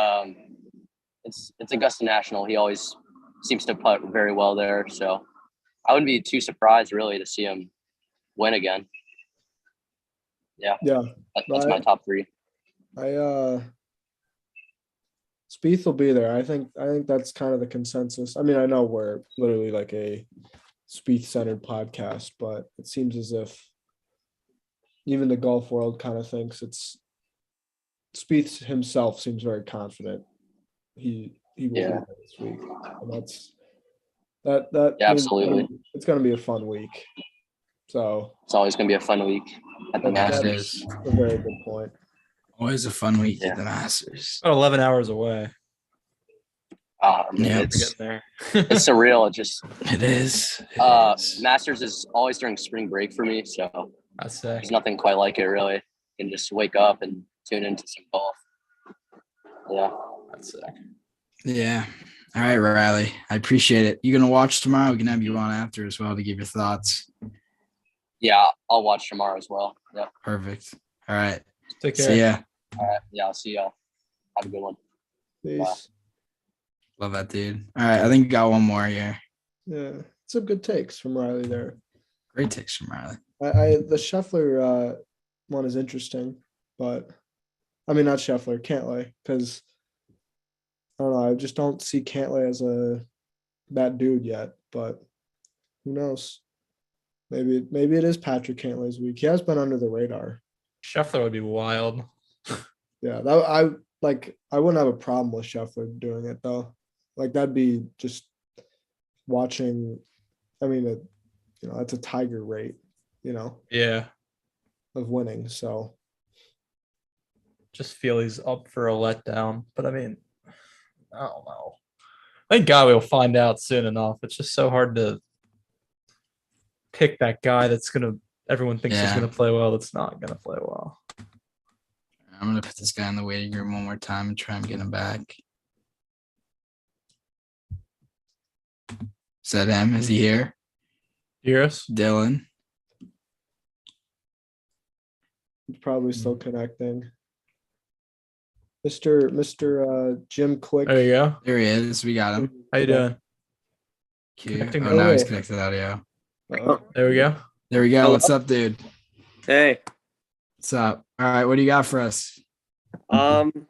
it's Augusta National. He always seems to putt very well there, so I wouldn't be too surprised really to see him win again. Yeah, that's my top 3. Spieth will be there. I think that's kind of the consensus. I mean, I know we're literally like a Spieth-centered podcast, but it seems as if even the golf world kind of thinks it's Spieth himself seems very confident. He will be there this week. And that absolutely. It's going to be a fun week. So it's always going to be a fun week at the Masters. That's a very good point. Always a fun week at the Masters. About 11 hours away. It's surreal. It is. Masters is always during spring break for me, so that's there's nothing quite like it really. You can just wake up and tune into some golf. Yeah, that's sick. Yeah. All right, Riley. I appreciate it. You gonna watch tomorrow? We can have you on after as well to give your thoughts. Yeah, I'll watch tomorrow as well. Yeah. Perfect. All right. Take care. See ya. All right. Yeah, I'll see y'all. Have a good one. Peace. Bye. Love that, dude. All right, I think we got one more here. Yeah, some good takes from Riley there. Great takes from Riley. The Scheffler one is interesting, but I mean not Scheffler, Cantlay, because I don't know. I just don't see Cantlay as that dude yet. But who knows? Maybe it is Patrick Cantlay's week. He has been under the radar. Scheffler would be wild. Yeah, I wouldn't have a problem with Scheffler doing it though. Like that'd be just watching. I mean, it's a Tiger rate, Yeah. of winning. So just feel he's up for a letdown. But I mean, I don't know. Thank God we'll find out soon enough. It's just so hard to pick that guy everyone thinks is gonna play well. That's not gonna play well. I'm gonna put this guy in the waiting room one more time and try and get him back. Is that him? Is he here? Hear us? Dylan. he's probably still connecting. Mr. Jim Quick. There you go. There he is. We got him. How you doing? Cute. Connecting Oh, now he's away. connected audio. There we go. There we go. Hello. What's up, dude? Hey. What's up? All right, what do you got for us? Can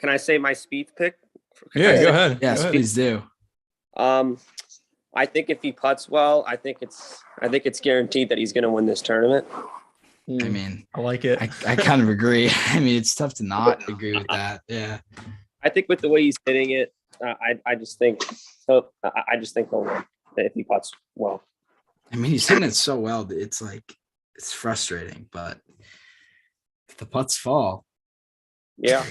I say my Spieth pick? Yeah, go ahead. Yes, Go ahead. please do. I think if he putts well, I think it's guaranteed that he's going to win this tournament. I mean, I like it. I kind of agree. I mean, it's tough to not agree with that. Yeah. I think with the way he's hitting it, I just think so. I just think he'll win if he puts well. I mean, he's hitting it so well that it's like it's frustrating, but if the putts fall, Yeah.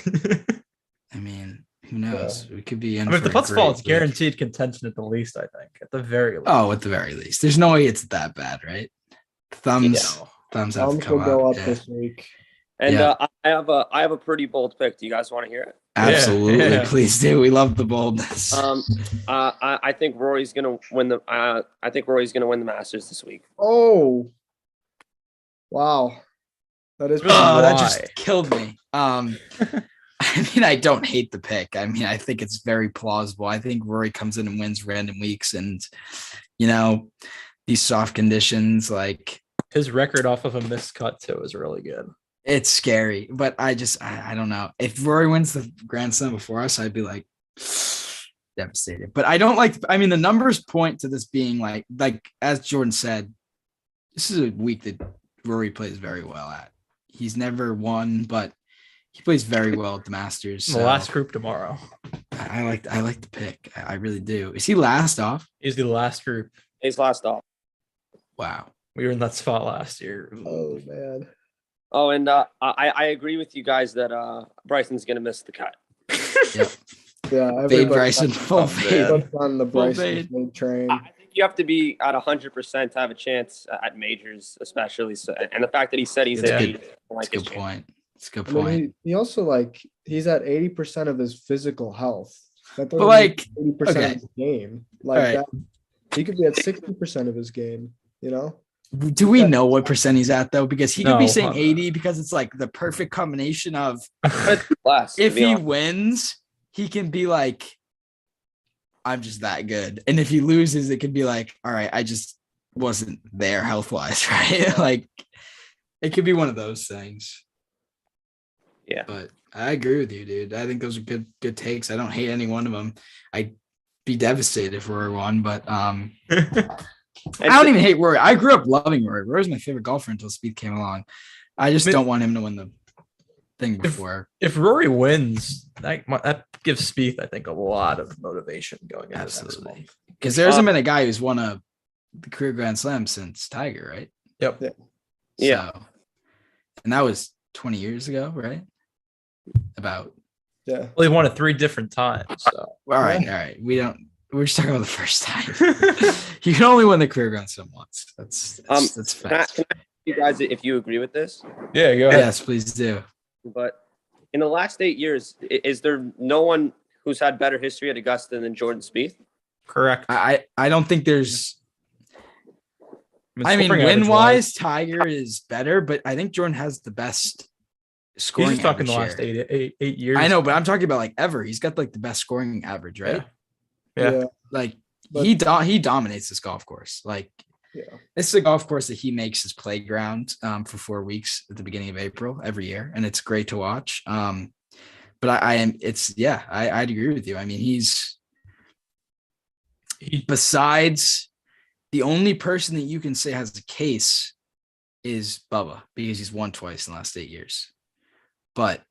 I mean, who knows? We could be in. I mean, if the for a putts fall, great it's week. guaranteed contention at the least. I think at the very least. Oh, at the very least, there's no way it's that bad, right? Thumbs have to Thumbs come will go up. up Yeah. this week. And Yeah. I have a pretty bold pick. Do you guys want to hear it? Absolutely, Yeah. please do. We love the boldness. I think Rory's gonna win the. I think Rory's gonna win the Masters this week. Oh, wow. That is Oh, that Why? just killed me. I mean, I don't hate the pick. I mean, I think it's very plausible. I think Rory comes in and wins random weeks, and these soft conditions, like His record off of a missed cut too is really good. it's scary. But I don't know. If Rory wins the Grand Slam before us, I'd be like devastated. But I don't like. I mean, the numbers point to this being like as Jordan said, this is a week that Rory plays very well at. He's never won, but he plays very well at the Masters. The So last group tomorrow. I like the pick. I really do. Is he last off? He's the last group. He's last off. Wow. We were in that spot last year. Oh man. Oh, and I agree with you guys that Bryson's gonna miss the cut. Yep. Yeah, Fade everybody- Bryson full fade. everybody's on the Full Bryson fade. fade train. I think you have to be at 100% to have a chance at majors, especially. So, and the fact that he said he's That's at good. 80, I like That's a his good chance. point. It's a good I mean, point. he also he's at 80% of his physical health. That doesn't But 80% okay. of his game. All right. That, he could be at 60% of his game. Do we know what percent he's at though? Because he could be No. saying 80 because it's like the perfect combination of Less, to if be he honest. wins, he can be like, I'm just that good. And if he loses, it could be like, all right, I just wasn't there health wise, right? Like it could be one of those things. Yeah. But I agree with you, dude. I think those are good takes. I don't hate any one of them. I'd be devastated if Rory won, but I don't even hate Rory. I grew up loving Rory. Rory's my favorite golfer until Spieth came along. I just don't want him to win the thing before. If Rory wins, that gives Spieth, I think, a lot of motivation going into next Absolutely. month. Because there hasn't been a guy who's won the career Grand Slam since Tiger, right? Yep. Yeah. So, and that was 20 years ago, right? About. Yeah. Well, he won it 3 different times. So All right. We're just talking about the first time. You can only win the career Grand Slam once. That's Can I fact. ask you guys if you agree with this? yeah, go ahead. Yes, please do. But in the last 8 years, is there no one who's had better history at Augusta than Jordan Spieth? Correct. I don't think there's. I mean, scoring average win-wise, Tiger is better, but I think Jordan has the best He's scoring. just talking the average last here. eight years. I know, but I'm talking about like ever. He's got like the best scoring average, right? Yeah. Like But- he dominates this golf course. Like this is a golf course that he makes his playground for 4 weeks at the beginning of April every year, and it's great to watch. But I'd agree with you. I mean, besides the only person that you can say has a case is Bubba because he's won twice in the last 8 years. But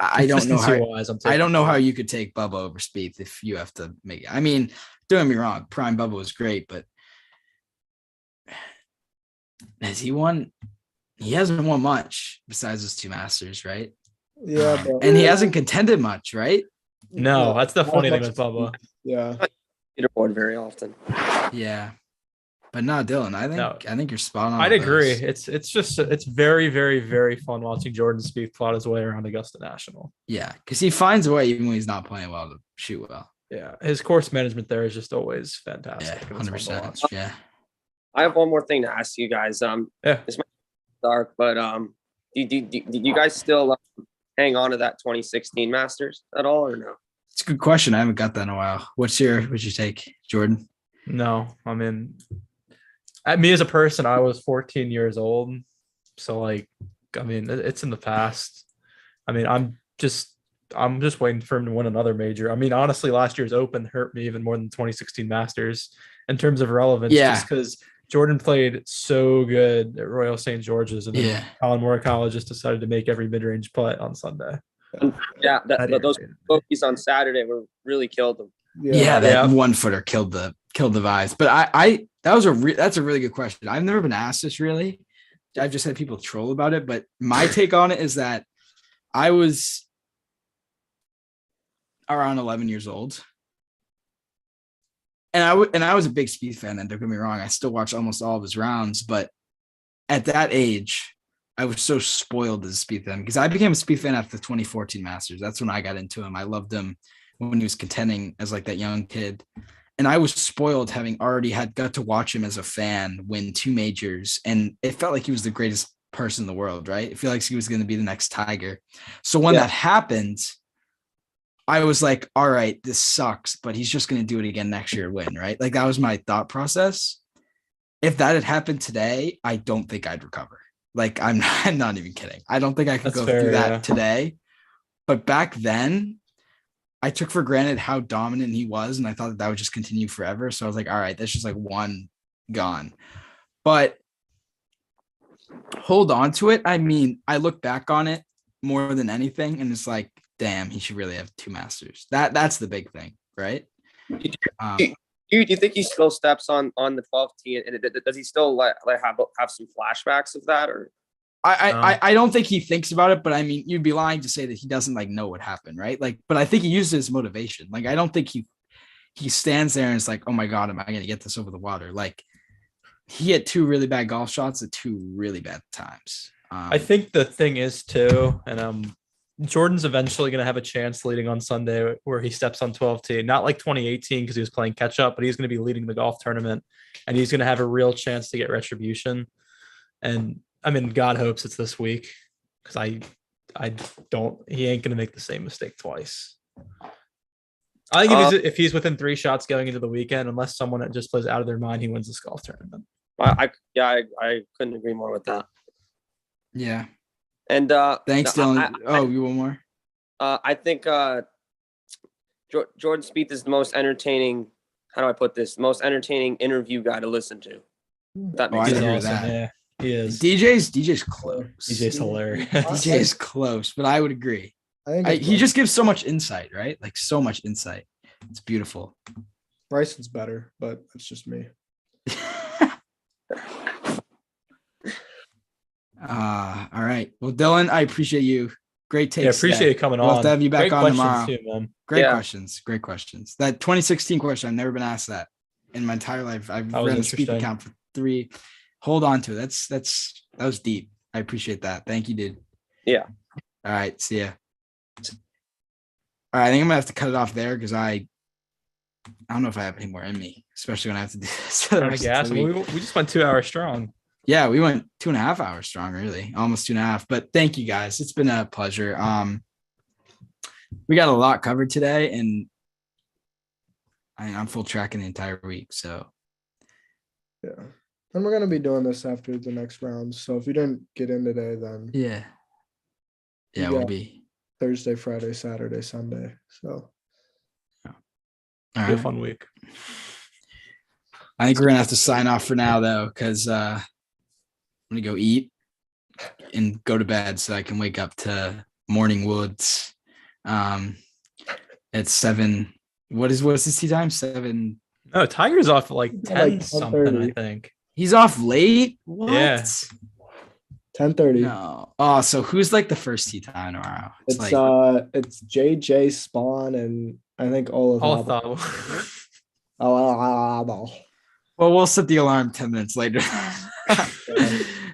I don't know how. Consistency-wise, I'm I don't know taking how you could take Bubba over Spieth if you have to make it. I mean, don't get me wrong, prime Bubba was great, but has he won? He hasn't won much besides his 2 Masters, right? Yeah. But, And he hasn't contended much, right? No, that's the Not funny thing much. with Bubba. Yeah. Leaderboard very often. Yeah. But no, Dylan, I think you're spot on. I'd with agree. those. It's very, very, very fun watching Jordan Spieth plot his way around Augusta National. Yeah, because he finds a way even when he's not playing well to shoot well. Yeah, his course management there is just always fantastic. Yeah, and it's fun to 100%. watch. Yeah. I have one more thing to ask you guys. Yeah. This might be dark, but do you guys still hang on to that 2016 Masters at all, or no? It's a good question. I haven't got that in a while. What's your take, Jordan? No, I mean, at me as a person, I was 14 years old. So it's in the past. I mean, I'm just waiting for him to win another major. I mean, honestly, last year's Open hurt me even more than 2016 Masters in terms of relevance. Yeah. Just because Jordan played so good at Royal St. George's, and then Colin Morikawa just decided to make every mid-range putt on Sunday. Yeah, those bogeys on Saturday were really killed them. Yeah, that 1-footer killed the vibes. But that's a really good question. I've never been asked this really. I've just had people troll about it, but my take on it is that I was around 11 years old. And I was a big Spieth fan then, don't get me wrong. I still watch almost all of his rounds, but at that age, I was so spoiled as a Spieth fan because I became a Spieth fan after the 2014 Masters. That's when I got into him. I loved him when he was contending as like that young kid. And I was spoiled having already got to watch him as a fan win 2 majors. And it felt like he was the greatest person in the world, right? I feel like he was going to be the next Tiger. So when that happened, I was like, all right, this sucks, but he's just going to do it again next year and win, right? Like that was my thought process. If that had happened today, I don't think I'd recover. Like I'm not even kidding. I don't think I could go through that today. But back then, I took for granted how dominant he was, and I thought that would just continue forever. So I was like, all right, that's just like one gone. But hold on to it. I mean, I look back on it more than anything, and it's like, damn, he should really have 2 Masters. That's the big thing, right? Do you think he still steps on the 12th tee, and does he still have some flashbacks of that, or? I don't think he thinks about it, but I mean, you'd be lying to say that he doesn't like know what happened, right? Like, but I think he uses it as motivation. Like, I don't think he stands there and is like, oh my God, am I going to get this over the water? Like, he had 2 really bad golf shots at 2 really bad times. I think the thing is too, and Jordan's eventually going to have a chance leading on Sunday where he steps on 12 tee, not like 2018 because he was playing catch up, but he's going to be leading the golf tournament, and he's going to have a real chance to get retribution. And I mean, God hopes it's this week because he ain't going to make the same mistake twice. I think if he's within 3 shots going into the weekend, unless someone that just plays out of their mind, he wins this golf tournament. I couldn't agree more with that. Yeah. And thanks, Dylan. You want more? I think Jordan Spieth is the most entertaining. How do I put this? Most entertaining interview guy to listen to. That makes sense. Awesome. Yeah, he is. DJ's close. DJ's hilarious. DJ is close, but I would agree. He just gives so much insight, right? Like so much insight. It's beautiful. Bryson's better, but that's just me. All right. Well, Dylan, I appreciate you. Great takes. Yeah, appreciate you coming on. We'll have to have you back on tomorrow. Too, man. Great questions. That 2016 question, I've never been asked that in my entire life. I've ran a speed account for 3. Hold on to it. That was deep. I appreciate that. Thank you, dude. Yeah. All right. See ya. All right. I think I'm gonna have to cut it off there because I don't know if I have any more in me, especially when I have to do this. We just went 2 hours strong. Yeah, we went 2.5 hours strong, really, almost 2.5. But thank you guys. It's been a pleasure. We got a lot covered today, and I'm full tracking the entire week. So yeah, and we're gonna be doing this after the next round. So if you didn't get in today, then yeah, we'll be Thursday, Friday, Saturday, Sunday. So Be a fun week. I think we're gonna have to sign off for now, though, because I'm gonna go eat and go to bed so I can wake up to morning woods. It's 7. What's his tea time? 7. No, Tiger's off at like 10 something. I think he's off late. What? Yeah. 10:30. No. Oh, so who's like the first tea time tomorrow? It's JJ Spawn and I think Olaf. Well, we'll set the alarm 10 minutes later.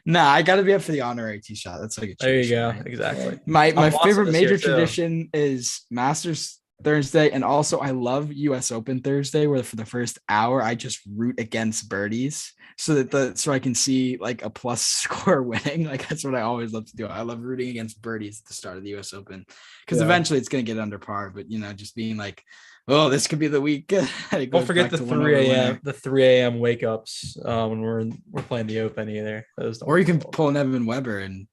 Nah, I got to be up for the honorary tee shot. That's like a there you go. Right? Exactly. My favorite major tradition is Masters Thursday, and also I love US Open Thursday, where for the first hour I just root against birdies so I can see like a plus score winning. Like that's what I always love to do. I love rooting against birdies at the start of the US Open because eventually it's gonna get under par. But just being like, oh, this could be the week. Don't forget the 3 a.m. wake ups when we're playing the Open either. Or you can pull an Evan Weber and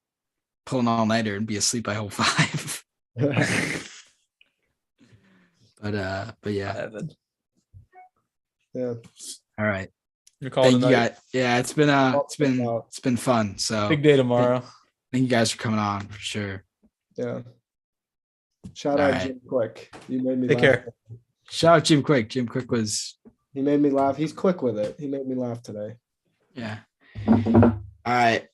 pull an all-nighter and be asleep by hole 5. But yeah. Yeah. All right. You're calling Thank you tonight. guys. Yeah, it's been fun. So Big day tomorrow. Thank you guys for coming on for sure. Yeah. Shout All out right. Jim Quick. You made me Take laugh. care. Shout out Jim Quick. Jim Quick was He made me laugh. He's quick with it. He made me laugh today. yeah. All right.